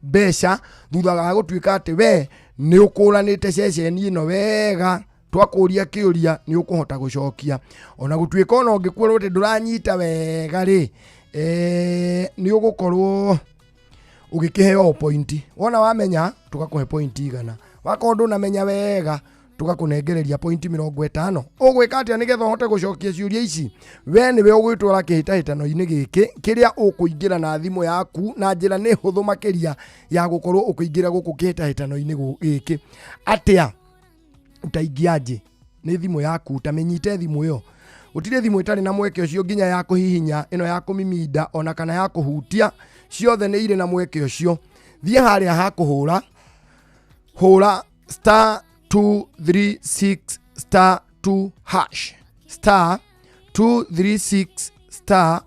mbeca thutha ga gutuika ati we ni ukuranite ceceni ino wega twakuria kiuria ni ukuhota gucokia ona gutuika ona ungikwirwo ati nduranyita wega ri ni ugukorwo ugikiheo point wona wamenya tugakuhe point igana wakorwo ndunamenya wega tugakunengereria point 50 ugwika atia nigetha uhote gucokia ciuria ici we niwe ugwitwara kihitahitano-ini giki kiria ukuingira na thimu yaku na njira ni huthu makiria ya gukorwo ukuingira guku kihitahitano-ini giki atia utaingiaje ni thimu yaku utamenyite thimu yo utire thimu itari na mweke ucio nginya ya kuhihinya ino ya kumiminda ona kana ya kuhutia ciothe ni ire na mweke ucio thie haria ha kuhura hura *236 *2 hash *236 *2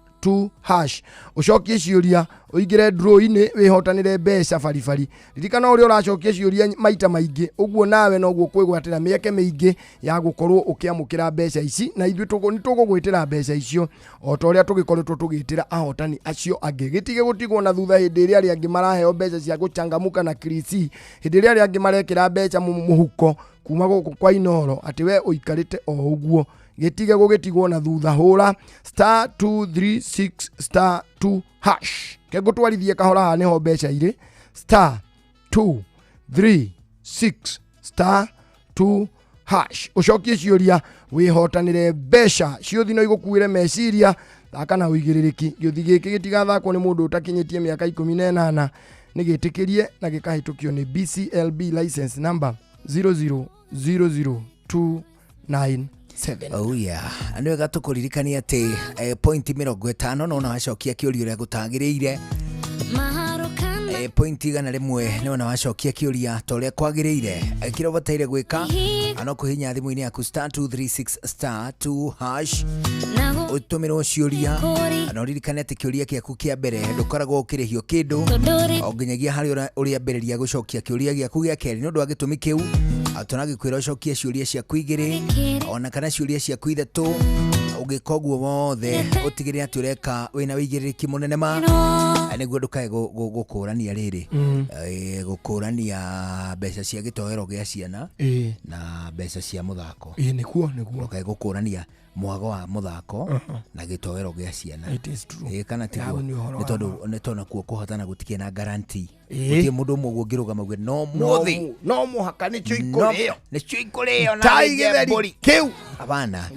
ucokie ciuria uingire draw-ini wihotanire mbeca baribari ririkana uri uracokia ciuria maita maingi uguo nawe noguo kwigwatira mieke mingi ya gukorwo ukiamukira mbeca ici na ithu nitugugwitira mbeca icio o ta uria tugikoretwo tugitira ahotani acio angi gitige gutigwo na thutha hindi iria ari angi maraheo mbeca cia guchangamuka na krisi hindi iria ari angi marekira mbeca muhuko kuma guku kwa Inoro ati we uikarite o uguo gitige gugitigwo na thutha hura *236 *2 hash kegutwarithie kahora neho mbeca ire *236 *2 hash ucokie ciuria wihotanire mbeca ciuthi no igukuire meciria akana uigiririki giuthi giki gitigathakwo ni mundu utakinyitie miaka 18 nigitikirie na gikahitukio ni BCLB license number 0000297. Oh yeah, anu gatukuririkania ati point 50 no na wacokia kiuria uria gutagiriire point igana rimwe ni wana wacokia kiuria to uria kwagiriire kira bataire gwika ano kuhinya thimu-ini yaku *236 *2 hash utumirwo ciuria ano ririkane ati kiuria giaku kia mbere ndukoragwo ukirihio kindu o nginyagia hari uria mberiria gucokia kiuria giaku gia keri no ndwa gitumi kiu tunagikwira ucokie ciuria ciaku igiri ona kana ciuria ciaku ithatu ugikoguo wothe utigire ati ureka wina wigiririki munene ma niguo ndukae gukurania riri gukurania mbeca cia gitoero gia ciana na mbeca cia muthako niguo ndukae gukurania mwago wa muthako na gitoero gia ciana kana tiguo ni tondu kuo kuhotana gutikie na guarantee utie mundu mwe ngirugama gwe no muthi no muhaka ni cio ikureo na taigitheri kiu abana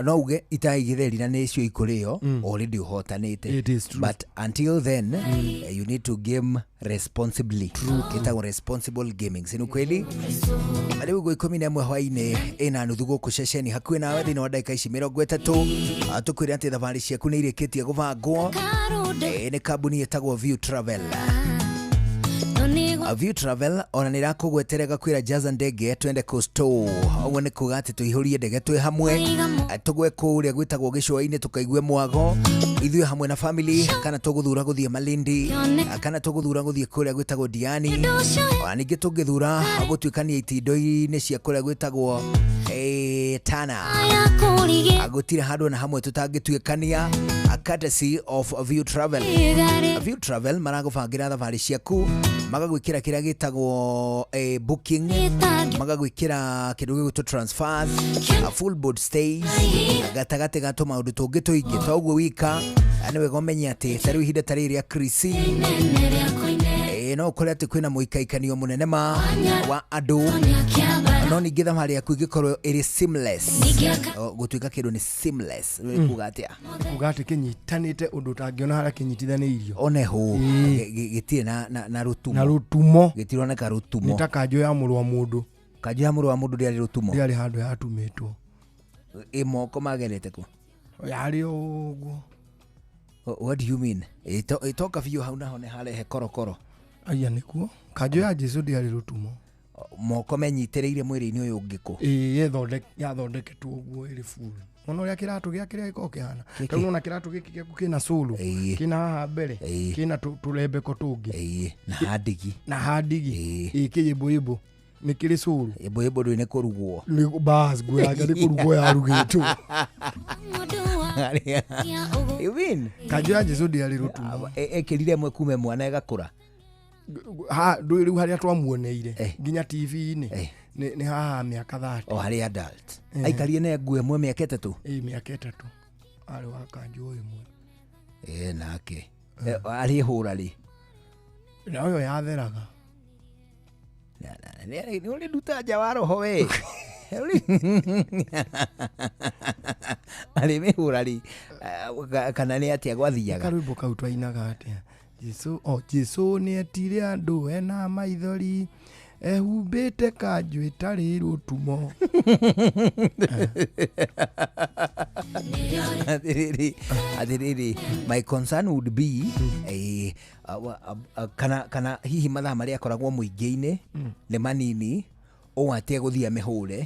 no uge itaigitheri na ni cio ikureo already uhotanite but until then you need to game responsibly kita responsible gaming sinu kweli aliwe go 11 hwaine ina nuthu guku ceceni hakuhi nawe thini wa dakika 30 atukwira ati thabari ciaku ni irikitie gubangwo ni kambuni yetagwo View Travel. View Travel ona nira kugweterega kwira jaza ndege twende Costo ogwo ni kuga ati tuihurie ndege twi hamwe tugwe kuria gwitagwo gicua-ini tukaigue mwago ithuĩ hamwe na family kana tuguthura guthie Malindi kana tuguthura guthie kuria gwitagwo Diani ningi tungithura gutuikania itindo-ini cia kuria gwitagwo Tana agutire handu na hamwe tutangituikania courtesy of View Travel. View Travel maragubangira thabari ciaku magagwikira kiria gitagwo booking magagwikira kindu gigutu transfers full board stays gatagate gato maundu tungi tuingi togwo wika ani wega umenye ati tari ihinda tari ria krisi no kore ati kwina muikaikanio munene ma wa andu no ningĩ thabarĩ yaku ĩngĩkorwo ĩrĩ seamless gũtuĩka kĩndũ nĩ seamless kuga atĩa kuga atĩ kĩnyitanĩte ũndũ ũtangĩona harĩa kĩnyitithanĩirio one hũ gĩtirĩ na rũtumo gĩtironeka rũtumo nĩ ta kanjũ ya mũrũ wa mũndũ ndĩarĩ rũtumo ndĩarĩ handũ yatumĩtwo moko magerete ku yarĩ ũguo. What do you mean? Itoka biũ hau naho nĩ harehe korokoro aya nĩkuo kanjũ ya Jesũ ndĩarĩ rũtumo moko menyitĩrĩire mwĩrĩ-inĩ ũyũ ũngĩ kũ yathondeketwo ũguo ĩrĩ full ona ũrĩa kĩratũ gĩa kĩrĩa gĩkoragwo kĩhana tondũ ona kĩratũ gĩkĩ gĩaku kĩna solo kĩna haha mbere kĩna tũrembeko tũngĩ na handigi kĩyĩmbũyĩmbũ nĩ kĩrĩ solo yĩmbũyĩmbũ ndũĩ nĩ kũrugwo bas nguo yake nĩ kũrugwo yarugĩtwo kanjũ ya Jesũ ndĩarĩ rũtumo ekĩrire mwe kume mwana ĩgakũra rĩu harĩa twamuoneire nginya TV-inĩ nĩ haha mĩaka 30 harĩ adult aikarire na nguo ĩmwe mĩaka 3 mĩaka 3 arĩ wa kanjũ ĩmwe nake arĩ hũra rĩ na ũyũ yatheraga nĩ ũrĩ nduta nja wa roho we arĩ mĩhũra rĩ kana nĩ atĩa gwathiaga karwĩmbo kau twainaga atĩa Jesũ nĩ etire andũ ena maithori ehumbĩte kanjũ ĩtarĩ rũtumo athiriri my concern would be kana hihi mathaa marĩa akoragwo mũingĩ-inĩ nĩ manini ũũ atia gũthia mĩhũre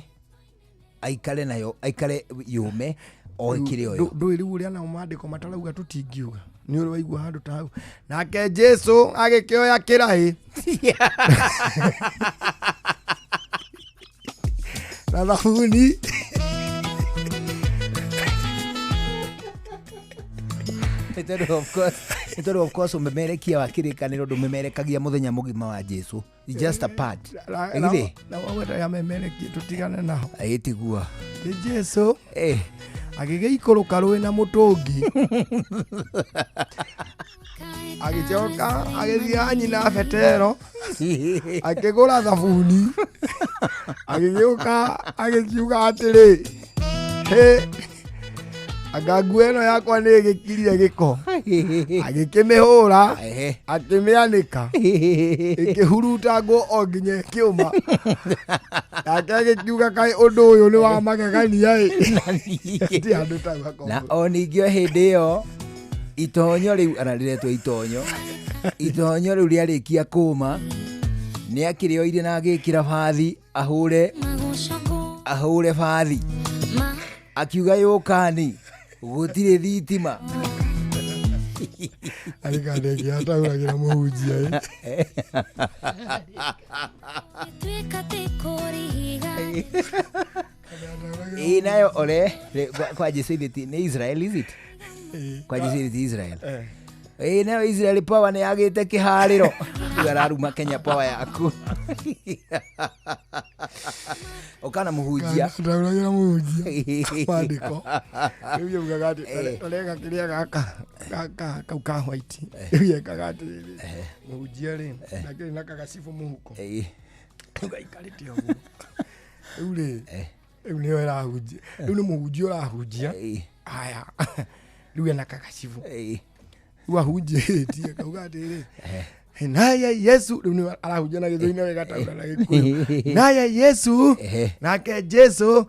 aikare nayo aikare yũme o kĩrĩ oyo ndũĩ rĩu ũrĩa nao maandĩko matarauga tũtingiuga nĩ ũrĩ waigua handũ ta hau nake Jesũ agĩkĩoya kĩraĩ na thabuni Ito of course umemerekia wa kĩrĩkanĩro ndũmemerekagia mũthenya mũgima wa Jesũ just a part egithe na waweta ya memerekia tutigane naho aĩtigua Jesũ agĩgĩikũrũka rũĩ na mũtũngi agĩcoka agĩthiĩ nyina Petero akĩgũra thabuni agĩgĩũka agĩkiuga atĩrĩ anga nguo ĩno yakwa nĩ ĩgĩkirire gĩko agĩkĩmĩhũra akĩmĩanĩka ĩkĩhurutangwo o nginya ĩkĩũma nake agĩkiuga kaĩ ũndũ ũyũ nĩ wa magegania na o ningĩ hĩndĩ ĩyo itonyo rĩu ararĩretwo itonyo rĩu rĩarĩkia kũma nĩ akĩrĩoire na agĩkĩra bathi ahũre bathi akiuga yũkani gũtirĩ thitima arĩkandĩkia atauragĩra mũhunjia nayo ole kwa Jesũ nĩ Israel is it kwa Jesũ nĩ Israel nayo Israel power nĩ agĩte kĩharĩro araruma Kenya power yaku ukana muhujia ndauragira muhujia maandiko rĩu ugaga atĩ ũrega kĩrĩa gaka kau ka white rĩu ekaga atĩ muhujia rĩ nakĩrĩ na kagacibu mũhuko ũgaikarĩte ũguo rĩu rĩ rĩu nĩyo ĩrahunjia rĩu nĩ mũhunjia ũrahunjia haya rĩu ena kagacibu rĩu ahunjĩtie kauga atĩrĩ naye Yesu rĩu nĩ arahunjia na gĩthũi-inĩ wega taura na Gĩkũyũ naye Yesu nake Jesũ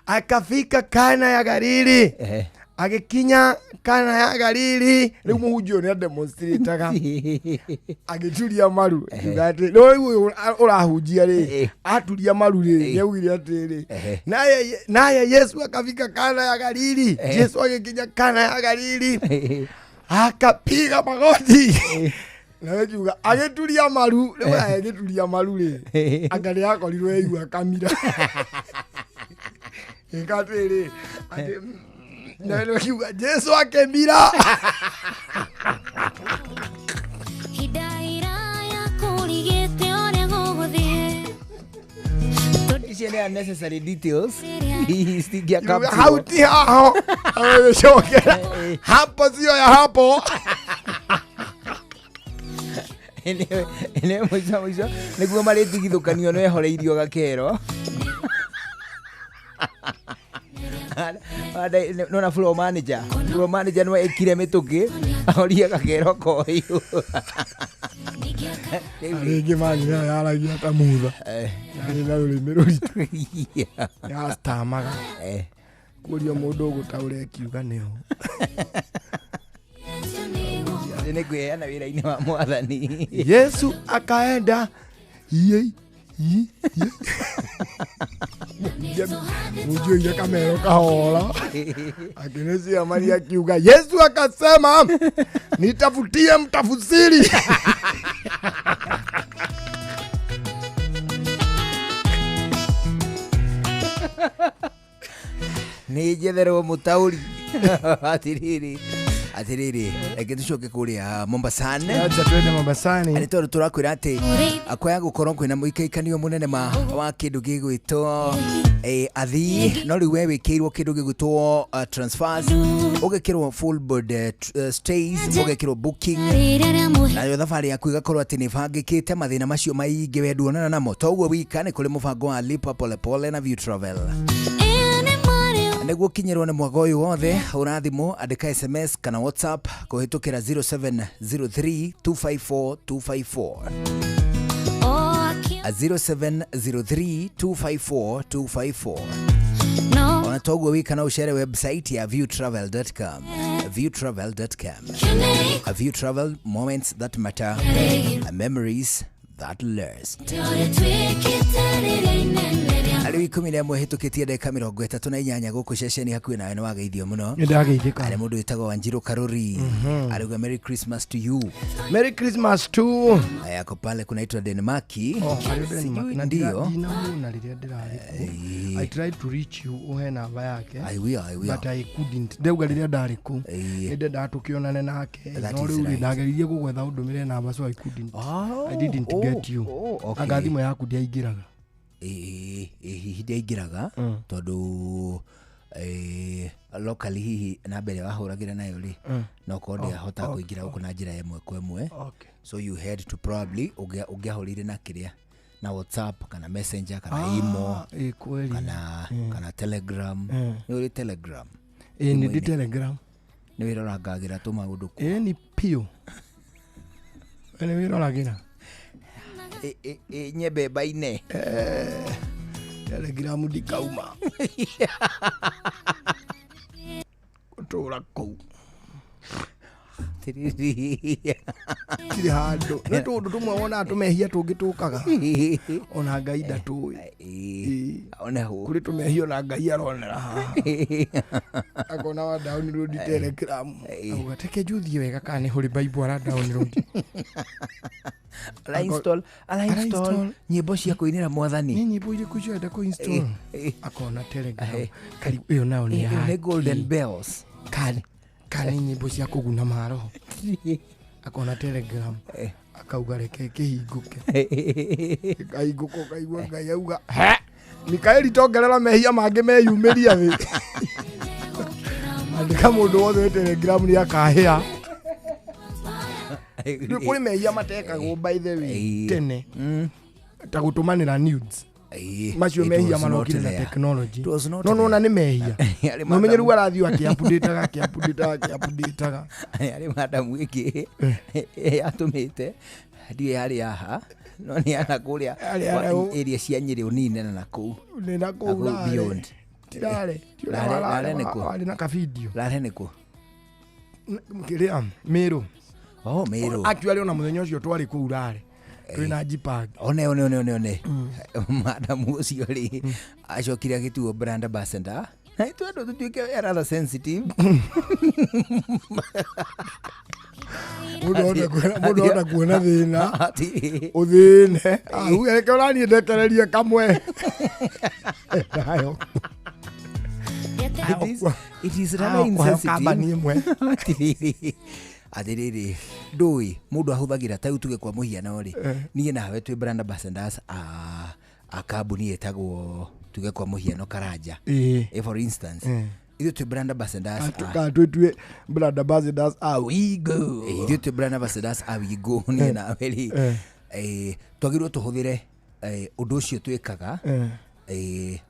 akafika Kana ya Galili agĩkinya Kana ya Galili rĩu mũhunjia ũyũ nĩ demonstrataga agĩturia maru atĩ rĩu ũrahunjia rĩ aturia maru rĩ nĩaugire atĩrĩ naye Yesu akafika Kana ya Galili Yesu agĩkinya Kana ya Galili akapiga magoti na wekiuga agĩturia maru rĩu agĩturia maru rĩ anga nĩ akorirwo eigua kamira ĩkatĩrĩ atĩ na wekiuga Jesũ akĩmira icio nĩ unnecessary details stingia capture hau ti haho agĩcokera hapo sio ya hapo ene mwizo niguo mari tigithukanio no ehoreirio gakero no na floor manager no ekire mituki ahoria gakero koyu Arĩngĩ manyi yaragia ta mutha arĩ na rũrĩmĩ rũritũ yastamaga kũria mũndũ ũgũtaũra kiuga nĩho nĩ kwĩheana wĩra-inĩ wa Mwathani. Yesu akaenda mujue kamero kahora akinisia Maria kiuga Yesu akasema nitafutie mtafsiri. Ni jetherwo mutauri atiriri eke tucoke kuria Mombasani. Acha twende Mombasani. Ani tondu turakwira ati akwaya gukorwo kwina muikaikanio munene wa kindu gigwitwo athi no riu we wikirwo kindu gigwitwo transfers ugekirwo full board stays ugekirwo booking na yo thabari yaku igakorwo ati ni bangikite mathina macio maingi wenduonana namo toguo wika ni kuri mubango wa Lipa Pole Pole na View Travel. Niguo kinyirwo ni mwago uyu wothe urathimo andika SMS kana WhatsApp kuhitukira 0703254254 0703254254 ona toguo wika na ushare website ya viewtravel.com View Travel, moments that matter, memories that last. Ari ikumi na muhitukitie ndeka 38 guku ceceni hakuhi nawe ni wageithio muno. Ndageithika. Ari mundu witagwo Wanjiru Karuri. Ari Merry Christmas to you. Merry Christmas to. Ayako pale kunaitwa Denmark. Denmark. Ndio. I tried to reach you uhe namba yake. I will. But I couldn't. Ndeuga riria ndari ku. Inde ndatukionane nake. No riu ndageririe gugwetha undumire namba so I couldn't. I didn't get you. Agathimo yaku ndiaingiraga. Hihi ndiaingiraga tondu locally hihi na mbere wahuragira nayo ri no konde ahota kuingira guku na njira ĩmwe kwa ĩmwe. So you had to probably ungiahurire na kiria na WhatsApp kana Messenger kana imo kana Telegram. Ni uri Telegram? Ni di Telegram. Ni wirorangagira tu maundu ku. Ni pio. Ni wiroragira nyebe baine Telegram dikauma kutura kou tiri handu ni tundu tumwe wona tumehia tungitukaga ona Ngai ndatuwi ona hu kuri tumehia na Ngai aronera akona wa download Telegram ugateke juthie wega kana huri Bible ara download ala install nyimbo cia kuinira Mwathani ni nyimbo ile kujoenda ku install akona Telegram karibu iyo nao ni ya Golden Bells kani nyimbo cia kuguna maroho akona Telegram akauga reke kihinguke kaiguko kaigua Ngai auga Mikaeli tongerera mehia mangi meyumiria thi andika mundu wothe Telegram ni akahia kuri mehia matekagwo by the way tene ta gutumanira nudes macio mehia marokire na technology no na ni mehia no menyeru arathio akiupdate ari madam wiki atumite ndiye ari aha no ni ana kuria area cia Nyeri unine na nakuu ni nakuu beyond tirare ari na ka video rare niko mkiria Meru Meru actually ona muthenya ucio twari ku urare twina jipag one madam ucio ri acokire agituo brand ambassador twendo tutuike rather sensitive mudo ona kuona thina uthine ugereke urani ndekereria kamwe dayo it is rather insensitive athiriri ndui mundu ahuthagira ta utuge kwa muhiano ri nie nawe twi brand ambassadors a kambuni etagwo tuge kwa muhiano Karanja for instance ithuĩ twĩ brand ambassadors twĩtue brand ambassadors a Wigo. Ithuĩ twĩ brand ambassadors a Wigo niĩ na Mary. Twagĩrĩirwo tũhũthĩre ũndũ ũcio twĩkaga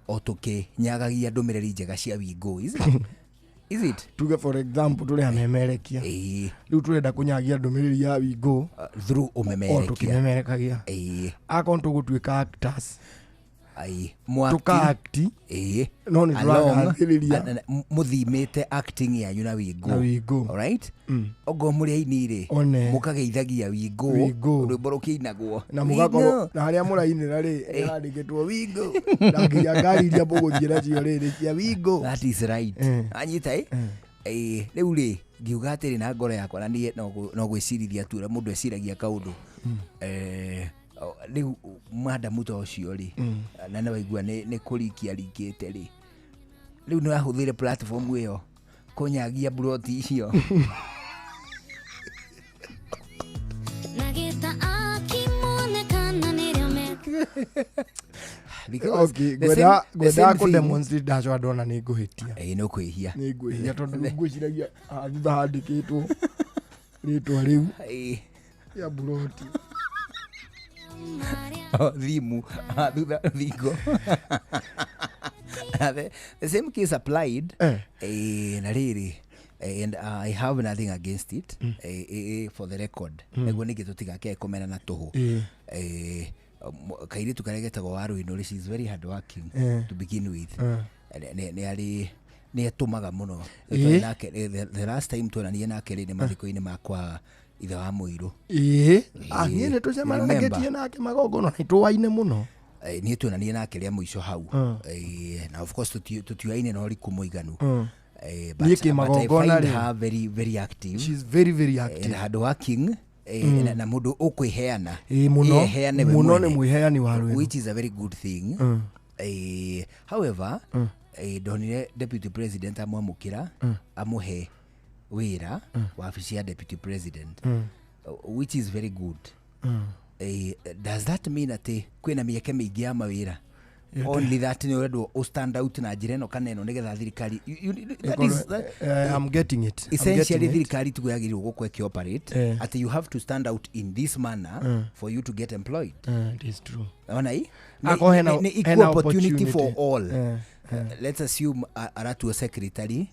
o tũkĩnyagagia ndũmĩrĩri njega cia Wigo. Is it? Tuge for example tũrĩ amemerekia. Rĩu tũrenda kũnyagia ndũmĩrĩri ya Wigo through ũmemerekia. O tũkĩmemerekagia. Akorwo tũgũtuĩka actors. Tuka-act. No nĩ tũragathĩrĩria. Mũthimĩte acting yanyu na Wigo. Alright? Ogo mũrĩ aini-rĩ mũkageithagia Wigo rwĩmbo rũkĩinagwo. Na mũgakorwo na harĩa mũrainĩra-rĩ handĩkĩtwo Wigo. Na nginya ngari iria mũgũthiĩra cio-rĩ cia Wigo. That is right. Anyita rĩu-rĩ ngiuga atĩrĩ na ngoro yakwa na niĩ no gwĩcirithia tu ũrĩa mũndũ eciragia kaũndũ. Rĩu madamu ta ũcio-rĩ na nĩwaigua nĩ kũrikia rikĩte-rĩ, rĩu nĩ wahũthĩre platform ĩyo kũnyagia buroti icio. Gwenda kũdemonstrate ndacoka ndona nĩ ngũhĩtia. Nĩ ũkwĩhia. Nĩ ngwĩhia tondũ ngwĩciragia thutha handĩkĩtwo rĩtwa rĩu ya buroti. Thimu thutha thingo. The same case applied. Na rĩrĩ and I have nothing against it for the record. Nĩguo nĩkĩ tũtigakĩe kũmena na tũhũ. Kairĩtu karĩa getagwo Waruinũ, she is very hard working to begin with. Nĩ atũmaga mũno. The last time tuonanie nake rĩ nĩ mathiko-inĩ makwa ithe wa Mũirũ. Niĩ nĩ tũcemanagetie nake magongona na nĩtũwaine mũno. Niĩ tuonanie nake rĩa mũico hau. Na of course tutiuaine na ũriku mũiganu. But I find her very very active. She's very very active and hard working. Na mũndũ ũkwĩheana. Mũno nĩ mwĩheani wa rwĩmbo, which is a very good thing. However, ndonire deputy president amwamũkĩra amũhe wĩra wa wabici ya deputy president, which is very good. Does that mean atĩ kwĩna mĩeke mĩingĩ ya mawĩra? Only that nĩ ũrendwo stand out na njĩra ĩno kana ĩno nĩgetha thirikari. I'm getting it. Essentially thirikari tu yagĩrĩirwo gũkũ ĩkĩoperate atĩ you have to stand out in this manner for you to get employed. It is true. Ona nĩ equal opportunity for all. Let's assume aratuo secretary,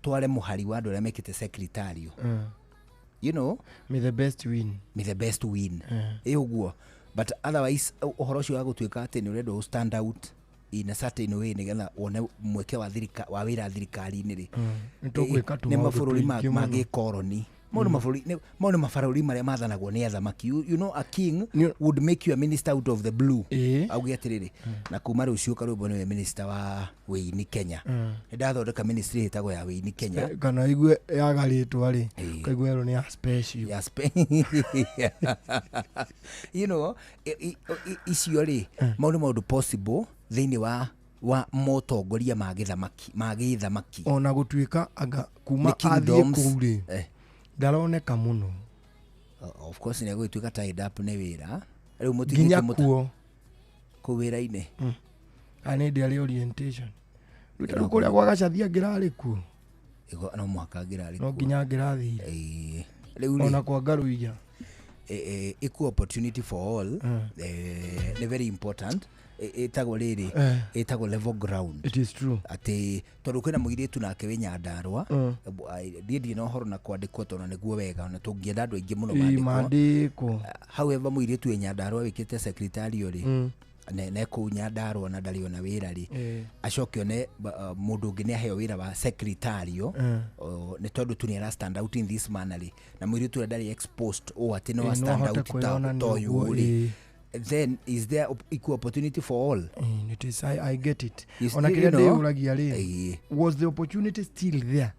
tware mũhari wa andũ arĩa mekĩte secretarial. You know, may the best win. Ũguo. But otherwise ũhoro ũcio wa gũtuĩka atĩ nĩ ũrendwo stand out in a certain way nĩgetha wone mweke wa wĩra thirikari-inĩ-rĩ, nĩ mabũrũri ma gĩkoroni. Maũndũ mabũrũri marĩa mathanagwo nĩ athamaki. You know, a king would make you a minister out of the blue. Auge atĩrĩrĩ, na kuma rũciũ Karũmbo nĩwe minister wa wĩini Kenya. Nĩndathondeka ministry ĩtagwo ya wĩini Kenya. Kana igue yagarĩtwo-rĩ, kaigua ĩyo nĩ ya special. You know, icio-rĩ maũndũ possible thĩinĩ wa motongoria ma gĩthamaki. Ona gũtuĩka anga kuma athiĩ kũu-rĩ ndaroneka mũno. Of course nĩ agũtuĩka tied up nĩ wĩra. Rĩu mũtigĩte kuo kũu wĩra-inĩ. Nĩ ndĩ orientation. Rĩu kũrĩa gwa Gacathia ngĩrarĩ kuo. No mũhaka ngĩrarĩ kuo. No nginya ngĩrathire. Ona kwa Ngaruiya. Equal opportunity for all nĩ very important. Ĩtagwo rĩrĩ, ĩtagwo level ground. It is true. Atĩ tondũ kwĩna mũirĩtu nake wĩ Nyandarũa, ndiĩ na ũhoro na kwandĩkwo tondũ nĩguo wega, na tũngĩenda andũ aingĩ mũno mandĩkwo. However, mũirĩtu wĩ Nyandarũa wĩkĩte secretarial-rĩ, na kũu Nyandarũa na ndarĩ ona wĩra-rĩ, acoke one mũndũ ũngĩ nĩ aheo wĩra wa secretarial, nĩ tondũ tu nĩ ara stand out in this manner-rĩ, na mũirĩtu ũrĩa ndarĩ exposed atĩ no stand out ta ũyũ-rĩ, then is there equal opportunity for all? It is, I get it. Ona kile ndĩũragia rĩ, was the opportunity still there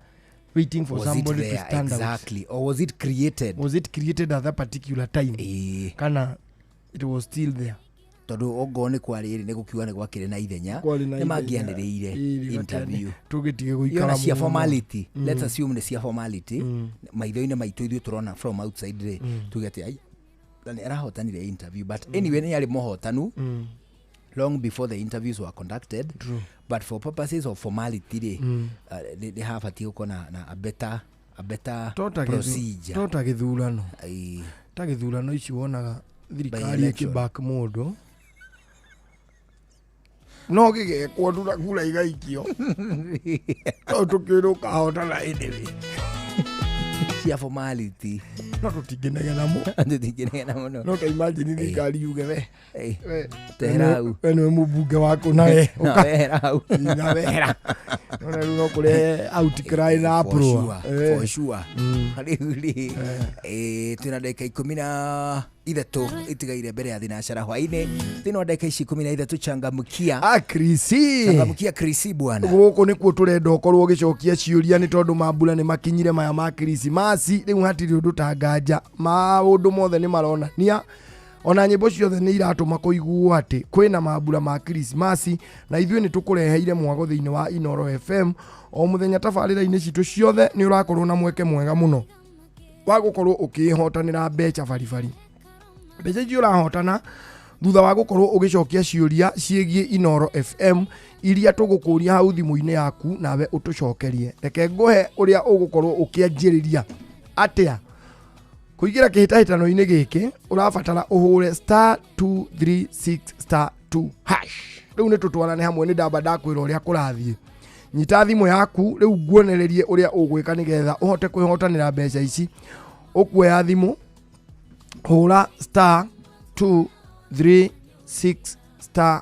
waiting for somebody to stand out? Exactly. Or was it created? Was it created at that particular time? Kana it was still there? Tondũ ongo nĩ kwarĩ nĩ gũkiuga nĩ gwakĩrĩ na ithenya nĩ mangĩanĩrĩire interview tũgĩtige gũikara mũno cia formality. Let's assume nĩ cia formality. Maitho-inĩ maitũ ithuĩ tũrona from outside rĩ, tuge atĩ nĩ arahotanire interview, but anyway nĩ yarĩ mũhotanu long before the interviews were conducted. True. But for purposes of formality, they have a better procedure. Tota githurano. Ta githurano ici wonaga thirikari ikibak mundu. No gigekwo kura igaikio. No tukiruka hotana anyway. Cia formality. No tutingenega namo. No ka imagine thirikari yuge we. Terau. We no mubunge wako nawe. Terau. Na wera. No kule outcry na approve. For sure. Hali tuna dakika 13 itigaire mbere ya thinacara hwaine thina dakika 13 changamukia Krisi bwana guku nikuo turenda ukorwo ugicokia ciuria ni tondu mambura ni makinyire maya ma Krismasi riu hatiri undu tanganja maundu mothe ni maronania ona nyimbo ciothe ni iratuma kuiguo ati kwina mambura ma Krismasi na ithuĩ ni tukureheire mwago thiini wa Inoro FM o muthenya tabarĩra-inĩ citu ciothe ni urakorwo na mweke mwega muno wa gukorwo ukihotanira mbeca baribari. Mbeca icio urahotana thutha wa gukorwo ugicokia ciuria ciegie Inoro FM iria tugukuria hau thimu-ini yaku nawe utucokerie. Reke nguhe uria ugukorwo ukianjiriria atia kuigira kihitahitano-ini giki urabatara uhure *236*2#. Riu ni tutwarane hamwe ni ndamba ndakwira uria kurathie. Nyita thimu yaku riu nguonererie uria ugwika nigetha uhote kwihotanira mbeca ici. Ukuoya thimu hura *236*2#.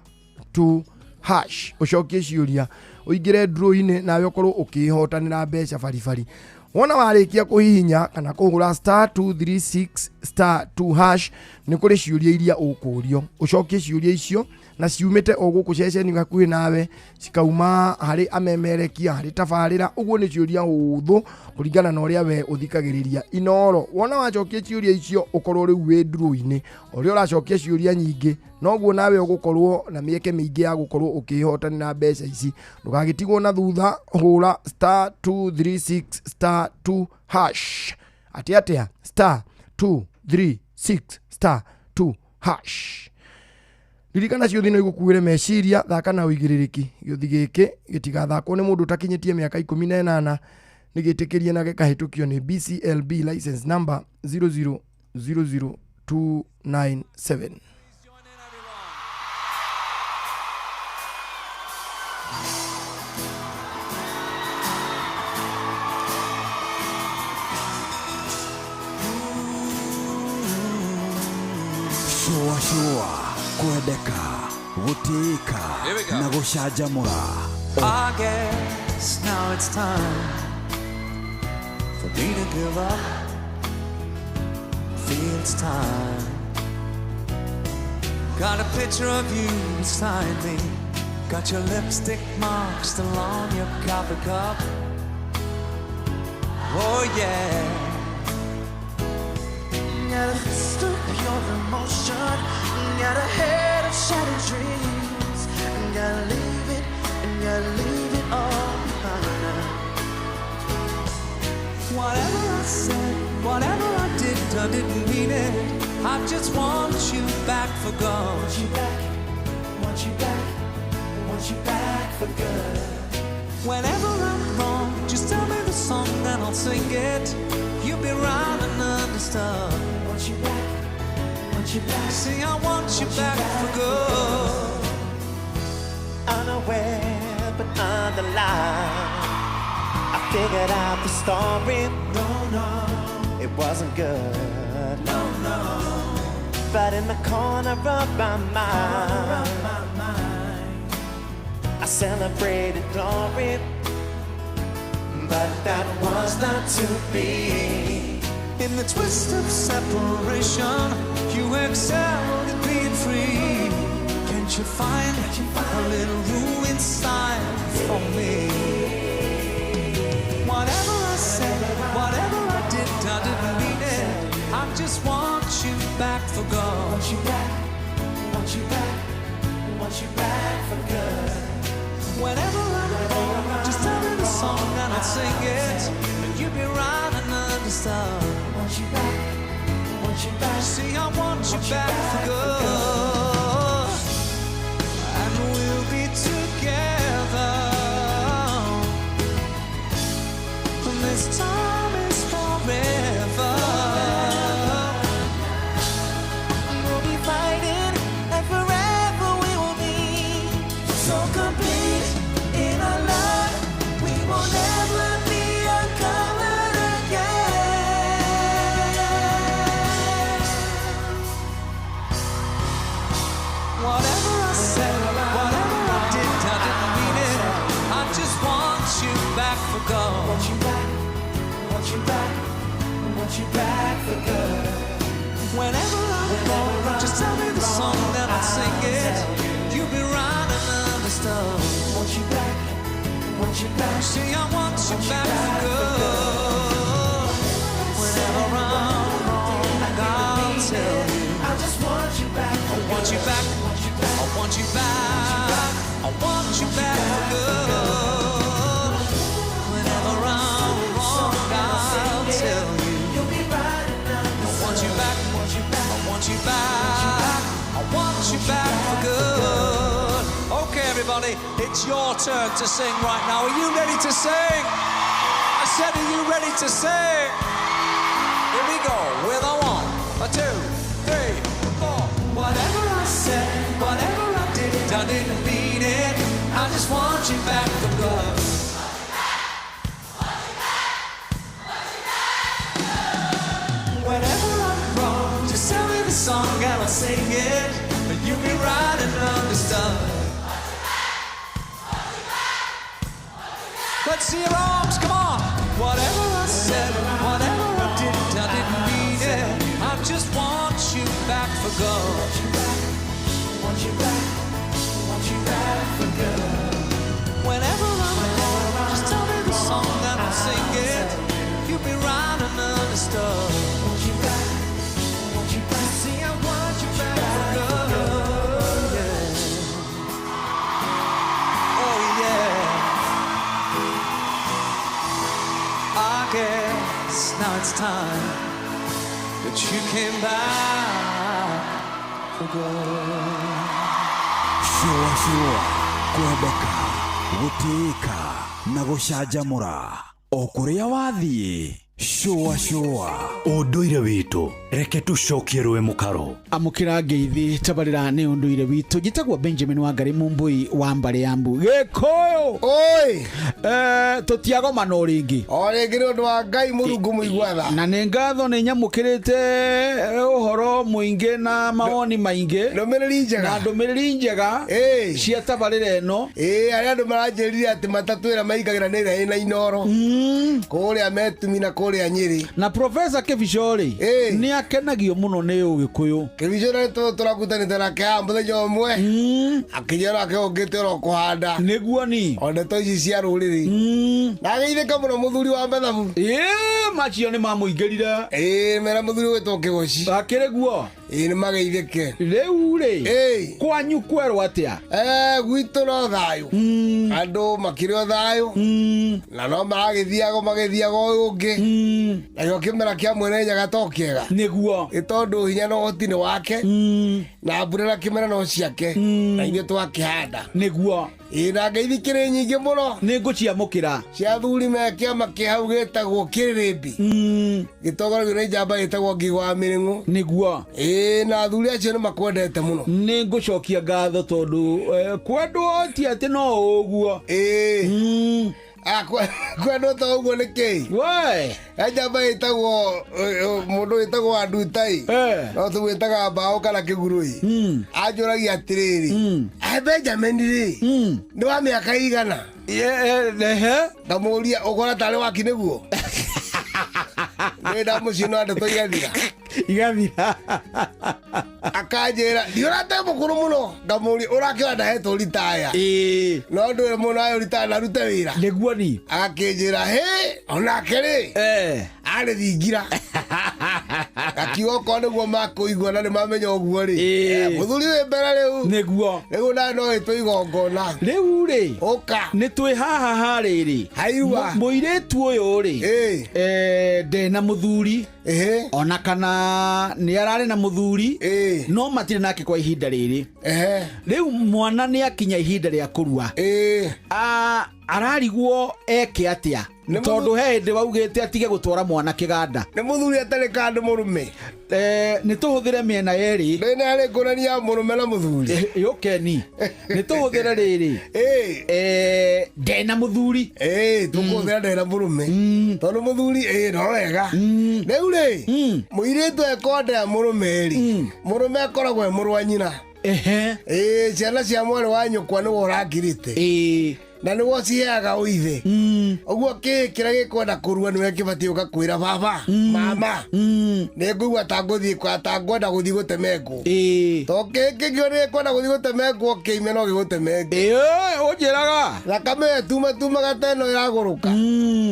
Ucokie ciuria uingire draw-ini nawe ukorwo ukihotanira mbeca baribari. Wona warikia kuhihinya kana kuhura *236*2# ni kuri ciuria iria ukurio. Ucokie ciuria icio na ciumite o guku ceceni gakuhi nawe cikauma hari amemerekia hari tabarira. Uguo ni ciuria huthu kuringana na uria we uthikagiriria Inoro. Wona wacokie ciuria icio ukorwo riu wi draw-ini uria uracokia ciuria nyingi noguo nawe ugukorwo na mieke mingi ya gukorwo ukihotanira mbeca ici. Ndugagitigwo na thutha hura *236*2#. atia *236*2#. Ririkana ciuthi no igukuire meciria thaka na uigiririki. Giuthi giki gitigathakwo ni mundu utakinyitie miaka 18 nigitikirie na gikahitukio ni BCLB license number 0000297. Shua kwendeka gutika na gucanjamura. I guess now it's time for me to give up. Feel it's time. Got a picture of you beside me. Got your lipstick mark still on your coffee cup. Oh yeah. Got a fist of pure emotion. Got a head of shattered dreams. Gotta leave it, and gotta leave it all behind. Whatever I said, whatever I didn't mean it. I just want you back for good. Want you back, want you back, want you back for good. Whenever I'm wrong, just tell me the song and I'll sing it. You'll be right and understand. Want you back, want you back. See, I want you back for good. Unaware but underlined, I figured out the story. No, it wasn't good. No. But in the corner of my mind, I celebrated glory. But that was not to be. In the twist of separation, you excelled in being free. Can't you find a little room inside for me? Whatever I said, whatever I didn't mean it. I just want you back for good. Want you back, want you back, want you back for good. Whenever I'm wrong, just tell me the song and I'll sing it. And you'll be right and understand. Want you back, want you back. See, I want you back for good. Africa. Whenever I'm wrong, just tell me the song and I'll sing it. You'll be right and understand. Want you back, want you back. See, I want you back for good. Whenever I'm wrong, I'll tell you. I just want you back. I want you back. I want you back. I want you back for good. Whenever I'm wrong, I'll tell you. You'll be right and understand. I want you back. I want you back. I want you back for good. Okay, everybody, it's your turn to sing right now. Are you ready to sing? I said, are you ready to sing? Here we go with a 1, a 2, 3, 4. Whatever I said, whatever I did, I didn't mean it. I just want you back for good. Whenever I'm wrong, just tell me the song and I'll sing it. But you'll be right and understand. Let's see your arms, come on. Whatever I said, whatever I did, I didn't mean it. I just want you back for good. Want you back, want you back for good. Whenever I'm wrong, just tell me the song and I'll sing it. You'll be right and understood. Want you back, want you back. See, I want you back for good. Yeah. Oh yeah. I guess now it's time that you came back for good. Shua kwendeka gutĩĩka na gũcanjamũra o kũrĩa wathiĩ. Shua ũndũire witũ reke tũcokie rwe mũkaro. Amũkĩra ngeithi tabarĩra nĩ ũndũire witũ. Njĩtagwo Benjamin Wangari Mumbui wa Mbare ya Mbu. Gĩkũyũ oi tũtiagoma no rĩngĩ o rĩngĩ nĩ ũndũ wa Ngai Mũrungu mũigua na nĩ ngatho nĩ nyamũkĩrĩte ũhoro mũingĩ na mawoni maingĩ na ndũmĩrĩri njega cia tabarĩra ĩno. Arĩa andũ maranjĩrire atĩ matatũ ĩrĩa maikagĩra nĩ ĩrĩa ĩna inoro kũrĩa Metumi na kũrĩa Nyĩrĩ. Na Professor Kĩbico nĩ akenagio mũno nĩ Ũgĩkũyũ. Kĩbico nĩ tũrakutanĩte nake mũthenya ũmwe akĩnjĩra akĩongete oro kũhanda nĩguo ni o ndeto ici cia rũrĩrĩ na agĩithĩka mũno mũthuri wa Mathabu. Macio nĩ mamũingĩrire mera mũthuri wĩtwo Kĩgoci akĩrĩ guo nĩ mageithĩke rĩu rĩ kwanyu kwerwo atĩa? Gwitũ no thayũ andũ makĩrĩ o thayũ na no maragĩthiaga ũyũ ũngĩ na kĩmera kĩa mwene nyaga to kĩega nĩguo tondũ hinya no ũhoti nĩ wake na mbura na kĩmera no ciake na ithuĩ twakĩhanda nĩguo na ngeithi kĩrĩ nyingĩ mũno nĩ ngũciamũkĩra cia athuri me kĩama kĩ hau gĩtagwo Kĩrĩrĩmbi gĩtongoragio nĩ njamba ĩtagwo Ngigĩ wa Mĩrĩng'ũ nĩguo na athuri acio nĩ makwendete mũno. Nĩ ngũcokia ngatho tondũ kwendwo ti atĩ no ũguo kwendwo ta ũguo nĩ kĩĩ njamba ĩtagwo mũndũ ĩtagwo Andutai no tũgwĩtaga Mbaũ kana Kĩgurũi anjũragia atĩrĩrĩ Benjamin rĩ nĩ wa mĩaka igana ngamũria ũkora tarĩ waki nĩguo nĩ ndamũciĩ no ndeto igathira akanjĩra ndiũrate mũkũrũ mũno ngamũria ũrakĩona ndahetwo ritaya no ndũĩ mũno ayo ritaya narute wĩra nĩguo ni agakĩnjĩra onake rĩ arĩ thingira gakiuga okorwo nĩguo makũigua na nĩ mamenya ũguo rĩ mũthuri wĩ mbere rĩu nĩguo nawe no ĩtwo igongona rĩu rĩ ũka nĩ twĩ haha harĩrĩ haiwa mũirĩtu ũyũ rĩ ndena mũthuri ona kana nĩ ararĩ na mũthuri no matirĩ nake kwa ihinda rĩrĩ rĩu mwana nĩ akinya ihinda rĩa kũrua ararigwo eke atĩa tondũ he hĩndĩ waugĩte atige gũtwara mwana kĩganda nĩ mũthuri atarĩ kandũ mũrũme nĩ tũhũthĩre mĩena yerĩ nĩ harĩ ngũrani ya mũrũme na mũthuri yũkeni nĩ tũhũthĩre rĩrĩ ndena mũthuri tũkũhũthĩra ndena mũrũme tondũ mũthuri no wega rĩu rĩ mũirĩtu ekondea mũrũme rĩ mũrũme akoragwo e mũrũ wa nyina ciana cia mwarĩ wa nyũkwa nĩwe ũrakirĩte na nĩguo ciheaga ũithe ũguo kĩrĩa gĩkwenda kũrua nĩwe kĩbatiĩ ũgakwĩra baba mama nĩngũigua ta ngwenda gũthiĩ gũtemengwo to kĩngĩo nĩkwenda gũthiĩ gũtemengwo kĩime no gĩgũtemenge ũnjĩraga thakame tumaga teno ĩragũrũka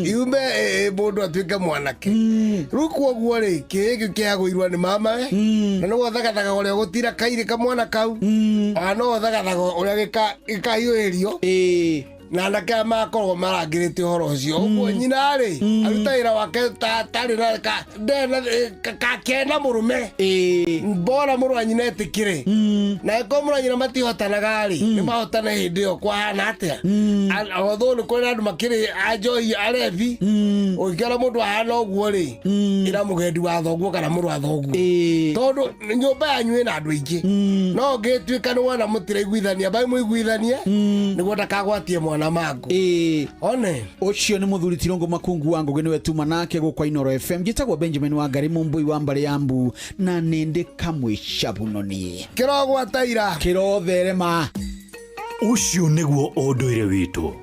iume mũndũ atuĩke mwanake rĩu kuoguo rĩ kĩgĩ kĩagũirwo nĩ mamawe na nĩguo thagathaga ũrĩa gũtira kairĩ kamwana kau ona no thagathaga ũrĩa gĩkahiũhĩrio na anake makorwo marangĩrĩte ũhoro ũcio ũguo nyina rĩ aruta wĩra wake tarĩ na kakena mũrũme mbora mũrũ wa nyina etĩkĩre na ĩkorwo mũrũ wa nyina matihotanaga rĩ nĩ mahotana hĩndĩ ĩyo kwahana atĩa although nĩ kũrĩ na andũ makĩrĩ anjoi arebi ũngĩkĩra mũndũ ahana ũguo rĩ ĩra mũgendi wa thoguo kana mũrũ wa thoguo tondũ nyũmba yanyu ĩna andũ aingĩ no ũngĩtuĩka nĩ wona mũtiraiguithania mbai mũiguithanie nĩguo ndakagwatie mwana mago one ucio ni muthuri Tirongo Makungu wa Ngugi niwe tuma nake gukwa Inoro FM gitagwo Benjamin wa Ngari Mumbui wa Mbare Yambu na ninde kamwe shabunoni kirogwa taira kirotherema ucio niguo unduire witu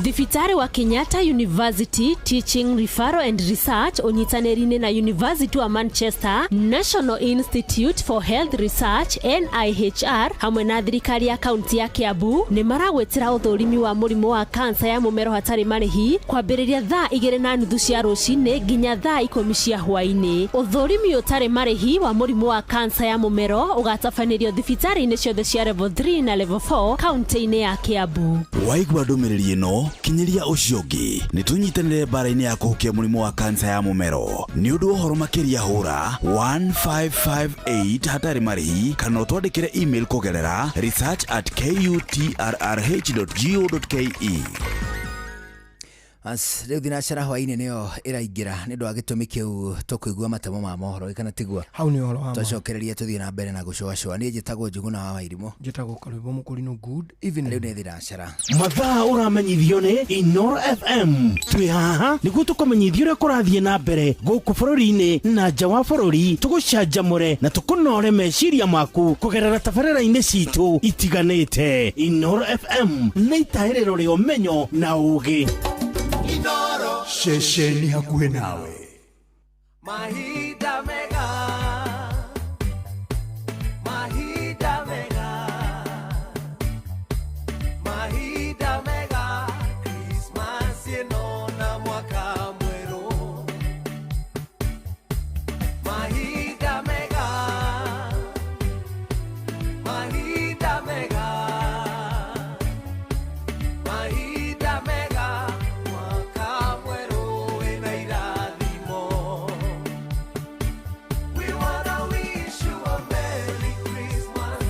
Thibitari wa Kenyatta University Teaching Referral and Research unyitanĩri-inĩ na University wa Manchester, National Institute for Health Research NIHR hamwe na thirikari ya kaunti ya Kiambu nĩ maragwetera ũthũrimi wa mũrimũ wa kansa ya mũmero hatarĩ marĩhi kwambĩrĩria thaa 2:30 cia rũcinĩ nginya thaa 10 cia hwaĩ-inĩ. Ũthũrimi ũtarĩ marĩhi wa mũrimũ wa kansa ya mũmero ũgatabanĩrio thibitari-inĩ ciothe cia level 3 na level 4 kaunti-inĩ ya Kiambu. Waigua ndũmĩrĩri ĩno kinyiria ucio ũngĩ nĩ tũnyitanĩre mbara-inĩ ya kũhukia mũrimũ wa kansa ya mũmero nĩ ũndũ ũhoro makĩria hũra 1558 hatarĩ marĩhi kana ũtwandĩkĩre email kũgerera research@kutrrh.go.ke. Rĩu thinacara hwaĩ-inĩ nĩyo ĩraingĩra nĩ ũndũ wa gĩtũmi kĩu tũkũigua matemo ma mohoro kana tiguo hau nĩ ũhoro wa tũcokererie tũthiĩ na mbere na gũcũacũa. Niĩ njĩtagwo Njuguna wa Wairimũ. Njĩtagwo Karũibo Mũkũrinũ. Good evening. Rĩu nĩ thinacara mathaa ũramenyithio nĩ Inoro FM. Twĩ haha nĩguo tũkũmenyithia ũrĩa kũrathiĩ na mbere gũkũ bũrũri-inĩ na nja wa bũrũri, tũgũcanjamũre na tũkũnore meciria maku kũgerera tabarĩra-inĩ citũ itiganĩte. Inoro FM nĩ itaĩrĩro rĩa ũmenyo na ũũgĩ. Inoro Shesheni hakuhĩ nawe. Mahida mega Mahida mega Mahida mega Christmas yeno na mwaka mweru Mahida mega Mahida mega Mahida mega mwaka mweru ena irathimo. We wanna wish you a Merry Christmas.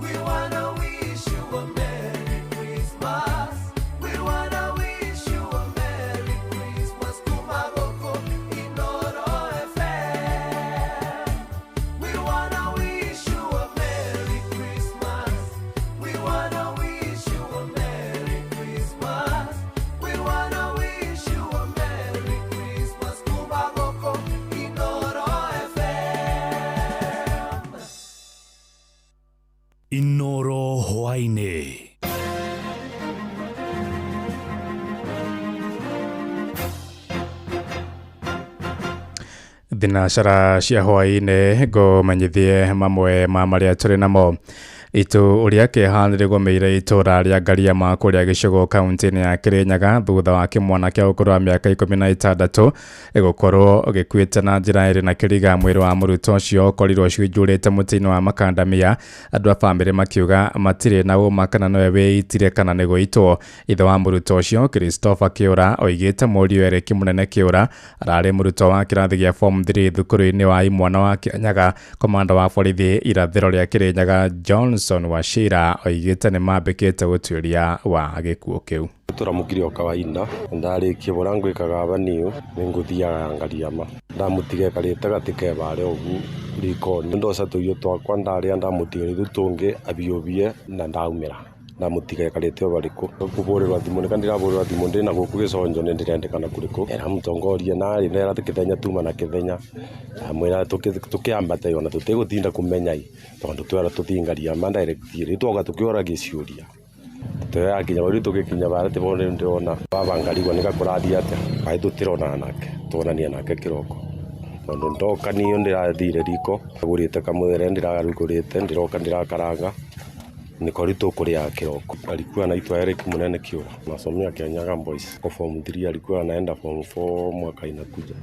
We wanna wish you a Merry Christmas. We wanna wish you a Merry Christmas. Kumagoko Inoro FM. We wanna wish you a Merry Christmas. We wanna wish you a Merry Christmas. We wanna wish you a Merry Christmas. Kumagoko Inoro FM. Inoro hwaĩ-inĩ. Thinacara cia hwaĩ-inĩ ngũmenyithie mamwe ma marĩa tũrĩ namo. Itu uria kĩhanĩrĩgomeire itũra rĩa Ngariama kũrĩa gĩcigo kaunti-inĩ ya Kirinyaga thutha wa kĩmwana kĩa ũkũrũ wa mĩaka 16 gũkorwo gĩkuĩte na njĩra ĩrĩ na kĩriga. Mwĩrĩ wa mũrutwo ũcio ũkorirwo ũcunjũrĩte mũtĩ-inĩ wa makandamia, andũ a bamĩrĩ makiuga matirĩ na ũma kana nowe wĩitire kana nĩ gũitwo. Ithe wa mũrutwo ũcio Christopher Kĩũra oigĩte mũriũ Eric Mũnene Kĩũra ararĩ mũrutwo wa kĩrathi gĩa form 3 thukuru-inĩ wa imwana wa Kirinyaga. Komanda wa borithi irathĩro rĩa Kirinyaga Johnson Wachira oigĩte nĩ mambĩkĩte ũtuĩria wa gĩkuũ kĩu. Tũramũkire o kawaida ndarĩkia bora ngwĩkaga abaniũ nĩngũthiaga Ngariama ndamũtige karĩte gatĩke bare ũgu rikoni ndoca tũiyo twakwa ndarĩa ndamũtige rĩu tũngĩ abiobie na ndaumĩra ndamutiga ekarite bariko kuburirwa thimu nika ndiraburirwa thimu ndi na guku giconjo ni ndirendekana kuriku era mutongoria na ri nera tukithenya tuma na kithenya amwira tukiambata yona tutigutinda kumenya tondu twara tuthingaria ma direct ri twoga tukiora giciuria tuya kinya wari tugikinya bara te bonde ndona babangarigwa nika kurathia ate bai tutirona nake tuonania nake kiroko tondu ndoka niyo ndirathire riko gurite kamuthere ndirarugurite ndiroka ndirakaranga niko rito kuria kiroko alikuwa anaitwa Eric Munene Kiura nasomia Kianyaga Boys kwa form 3 alikuwa anaenda form 4 mwaka inakuja.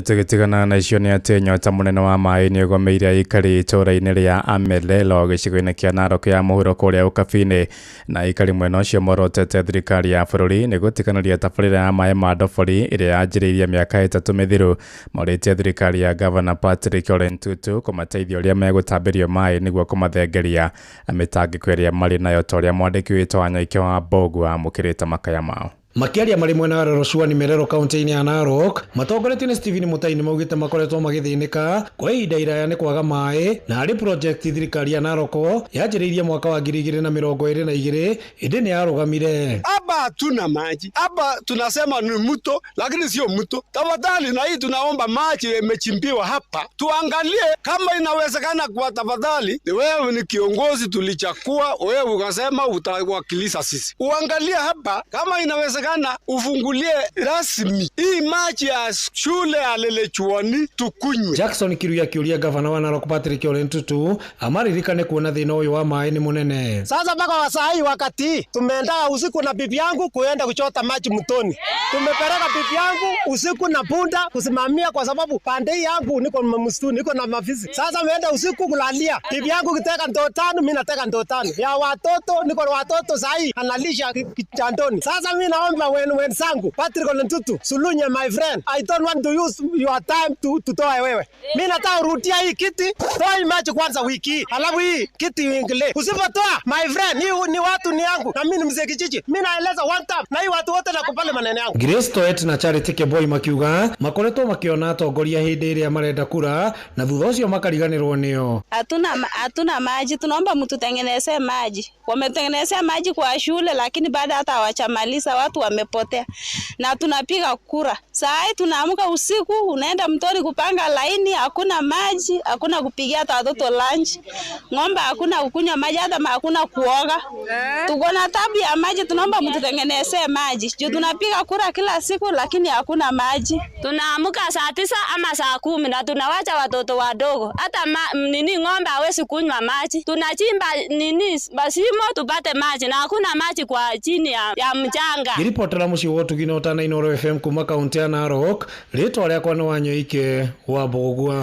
Tugitigana na icio ni ati nyota munene wa mai ni ugomeire ikari itura-ini ria Amelelo gicigo-ini kia Narok ya muhuro kuria ukabini na ikari mwena ucio morotete thirikari ya bururi ni gutikanaria tabarira ya mai ma ndobori iria yanjiriirie miaka 3 mithiru moritie thirikari ya Governor Patrick Ole Ntutu kumateithia uria megutambirio mai niguo kumathengeria mitangiko iria mari nayo toria mwandiki witwa Wanyoike wa Mbogu amukirite makaya mao. Makiaria mari mwena wa Roroshuani Merero kaunti-ini ya Narok matongoretio ni Stephen Mutaini maugite makoretwo magithinika kwa ihinda iraya ni kwaga mai na hari project thirikari ya Narok yanjiriirie mwaka wa 2022 indi ni yarugamire. Hapa hatuna maji, hapa tunasema ni mto lakini sio mto. Tafadhali na hii tunaomba maji imechimbiwa hapa, tuangalie kama inawezekana. Kwa tafadhali, wewe ni kiongozi tulichakua, wewe ukasema utawakilisha sisi, uangalie hapa kama inawezekana ufungulie rasmi hii maji ya shule ya Lelechuani tukunywe. Jackson Kiruya kiuria gavana wa Narok Patrick Ole Ntutu amaririkane kuona thina uyu wa mai ni munene. Sasa mpaka wasai wakati tumeenda usiku na bibi yangu kuenda kuchota maji mtoni. Tumepeleka bibi yangu usiku na punda kusimamia kwa sababu pande yangu niko msituni, niko na mafisi. Sasa meenda usiku kulalia. Bibi yangu kiteka ndoo 5, mimi nateka ndoo 5. Ya watoto niko na watoto sahi analisha kitandoni. Sasa mimi naomba wenzangu Patrick Ole Ntutu, Sulunye my friend, I don't want to use your time to toa wewe. Mimi nataka urudia hii kiti, toa maji kwanza wiki. Alafu hii kiti uingilie. Usipotoa my friend, ni watu ni yangu na mimi ni mzee kijiji. Mimi naeleza one time na hii watu wote nakupale maneno yangu. Grace Toet na Charity Keboi makiuga makoretwo makiona atongoria hindi iria marenda kura na thutha ucio makariganirwo nio. Hatuna maji, tunaomba mtutengenezee maji. Wametengenezea maji kwa shule lakini baada hata hawachamaliza watu wamepotea. Na tunapiga kura. Saa hii tunaamka usiku unaenda mtoni kupanga laini, hakuna maji, hakuna kupigia hata watoto lunch. Ng'ombe hakuna kukunywa maji, hata hakuna kuoga. Tuko na tabu ya maji, tunaomba mtutengenezee maji. Juu tunapiga kura kila siku lakini hakuna maji. Tunaamka saa 9 ama saa 10 na tunawacha watoto wadogo. Hata ng'ombe hawezi kunywa maji. Tunachimba basimo tupate maji na hakuna maji kwa chini ya mchanga. Giripotera muci wotu ginota na Inoro FM kuma kaunti ya Narok, ritwa riakwa ni Wanyoike wa Mbogu.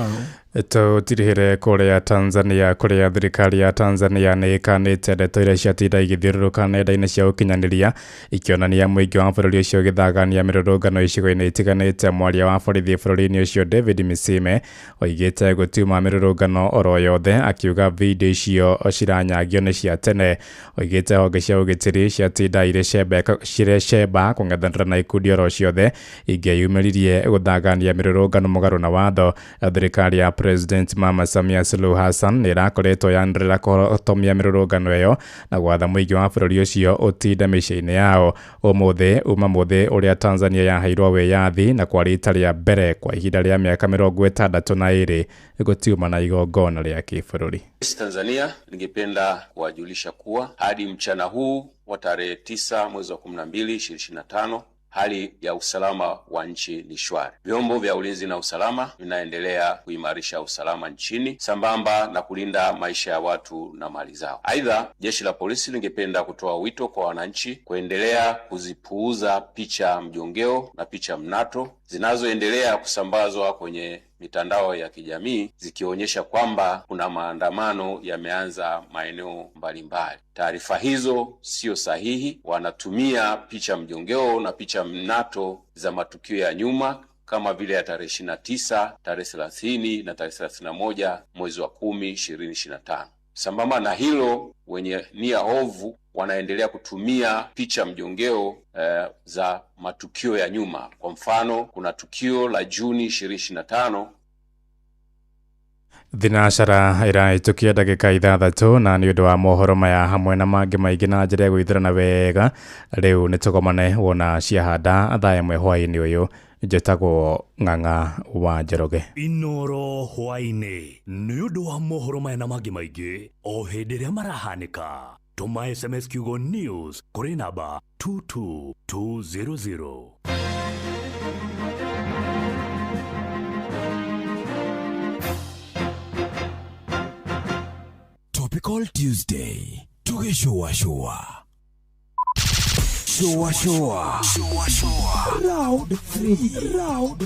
Tutirihire kuria Tanzania kuria thirikari ya Tanzania ni ikanite ndeto iria ciatinda igithiururuka nenda-ini cia ukinyaniria ikionania muingi wa bururi ucio githagania mirurungano icigo-ini itiganite. Mwaria wa borithi bururi-ini ucio David Misime oigite gutiuma mirurungano oro yothe, akiuga video icio ciranyagio ni cia tene. Oigite honge cia ugitiri ciatinda ire cemba kung'ethanira na ikundi oro ciothe ingiyumiririe guthagania mirurungano mugaru na watho. Thirikari ya President Mama Samia Suluhu Hassan nirakoretwo yanirira kuhotomia mirurungano iyo na gwatha muingi wa bururi ucio utinda miciini yao. Umuthi uria Tanzania yaheirwo wiyathi na kwa rita ria mbere kwa ihinda ria miaka 62 gutiuma na igongona ria kibururi. Tanzania ningependa kuwajulisha kuwa hadi mchana huu wa tarehe 9 mwezi wa 12 2025 hali ya usalama wa nchi ni shwari. Vyombo vya ulinzi na usalama vinaendelea kuimarisha usalama nchini sambamba na kulinda maisha ya watu na mali zao. Aidha, jeshi la polisi lingependa kutoa wito kwa wananchi kuendelea kuzipuuza picha mjongeo na picha mnato zinazoendelea kusambazwa kwenye mitandao ya kijamii zikionyesha kwamba kuna maandamano yameanza maeneo mbalimbali. Taarifa hizo sio sahihi. Wanatumia picha mjongeo na picha mnato za matukio ya nyuma kama vile ya tarehe 29, tarehe 30 na tarehe 31 mwezi wa 10 2025. Sambamba na hilo, wenye nia ovu wanaendelea kutumia picha mjongeo za matukio ya nyuma. Kwa mfano, kuna tukio la Juni 2025 Thinacara iraitukia ndagika 6 na ni undu wa mohoro maya hamwe na mangi maingi na njira ya gwithirana wega riu ni tugomane wona ciahanda thaya mwe hwaini uyu njitagwo Ng'ang'a wa Njoroge. Inoro hwaini ni undu wa mohoro maya na mangi maingi o hindi ria marahanika. Tuma SMS kiugo news kuri namba 22200. Topical Tuesday. Showa. Round 3.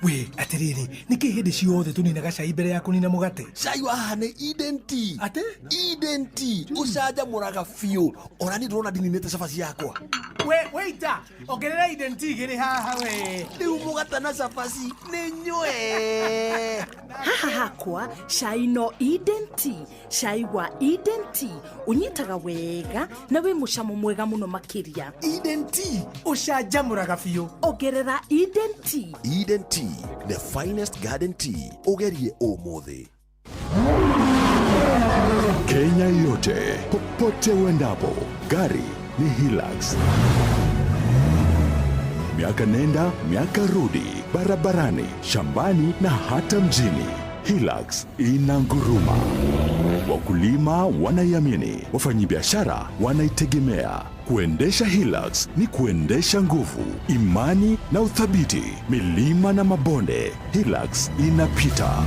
We, atiriri, niki hindi ciothe tuninaga cai mbere ya kunina mugate? Cai wa ni Eden Tea. Ate? Eden Tea. Ucaja muraga fiu. Ona ni ndona ndininete cabaci yakwa. We, waita. Ongerera Eden Tea giri haha we. Riu mugate na cabaci ni nywe. Haha hakwa cai no Eden Tea. Cai wa Eden Tea unyitaga wega na wi mucamo mwega muno makiria. Eden Tea ucaja muraga fiu. Ongerera Eden Tea. Eden Tea, the finest garden tea. Ugerie umuthi. Kenya yote, popote uendapo, gari ni Hilux. Miaka nenda, miaka rudi, barabarani, shambani na hata mjini. Hilux inanguruma. Wakulima wanaiamini, wafanyabiashara wanaitegemea. Kuendesha Hilux ni kuendesha nguvu, imani na uthabiti. Milima na mabonde, Hilux inapita.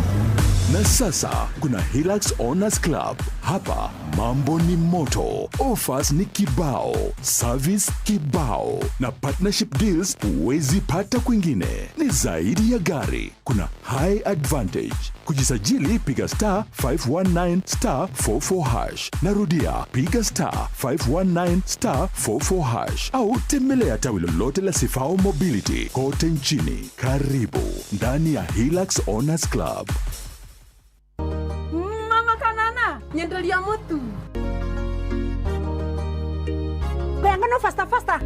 Na sasa kuna Hilux Owners Club. Hapa mambo ni moto, offers ni kibao, service kibao na partnership deals huwezi pata kwingine. Ni zaidi ya gari, kuna high advantage. Kujisajili piga *519*44#. Narudia piga *519*44# au tembelea tawi lolote la Sifao Mobility kote nchini. Karibu ndani ya Hilux Owners Club. Mama Kanana, nyendelia mutu. Kayangano faster.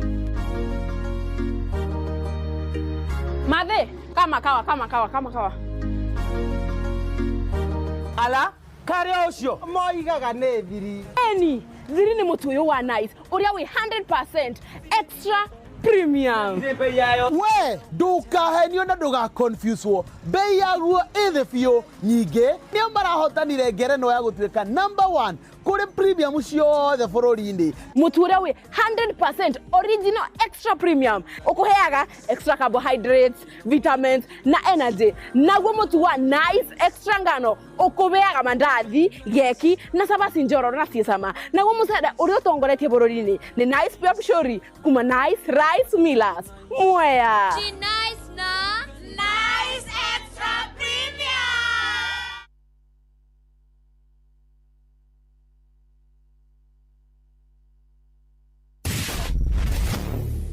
Mathe, kama kawa. Ala, kare ucio moigaga nĩ thiri. Eni, thiri ni mutu uyu wa nice. Uria wi 100% extra premium. We, ndukahenio na nduga confuse wo. Bei yaguo ĩthĩ biũ. Nyingĩ nĩo marahotanire ngerenwa ya gũtuĩka number 1 kuri premium ciothe bũrũri-inĩ. Mutu uria wi 100% original extra premium. Ukuheaga extra carbohydrates, vitamins na energy. Naguo mutu wa nice extra ngano ukubeaga mandathi, geki na cabaci njoro na ciecama. Naguo mucere uria utongoretie bũrũri-inĩ ni nice pure pishori kuma nice rice millers. Mwea. Nice na nice extra premium.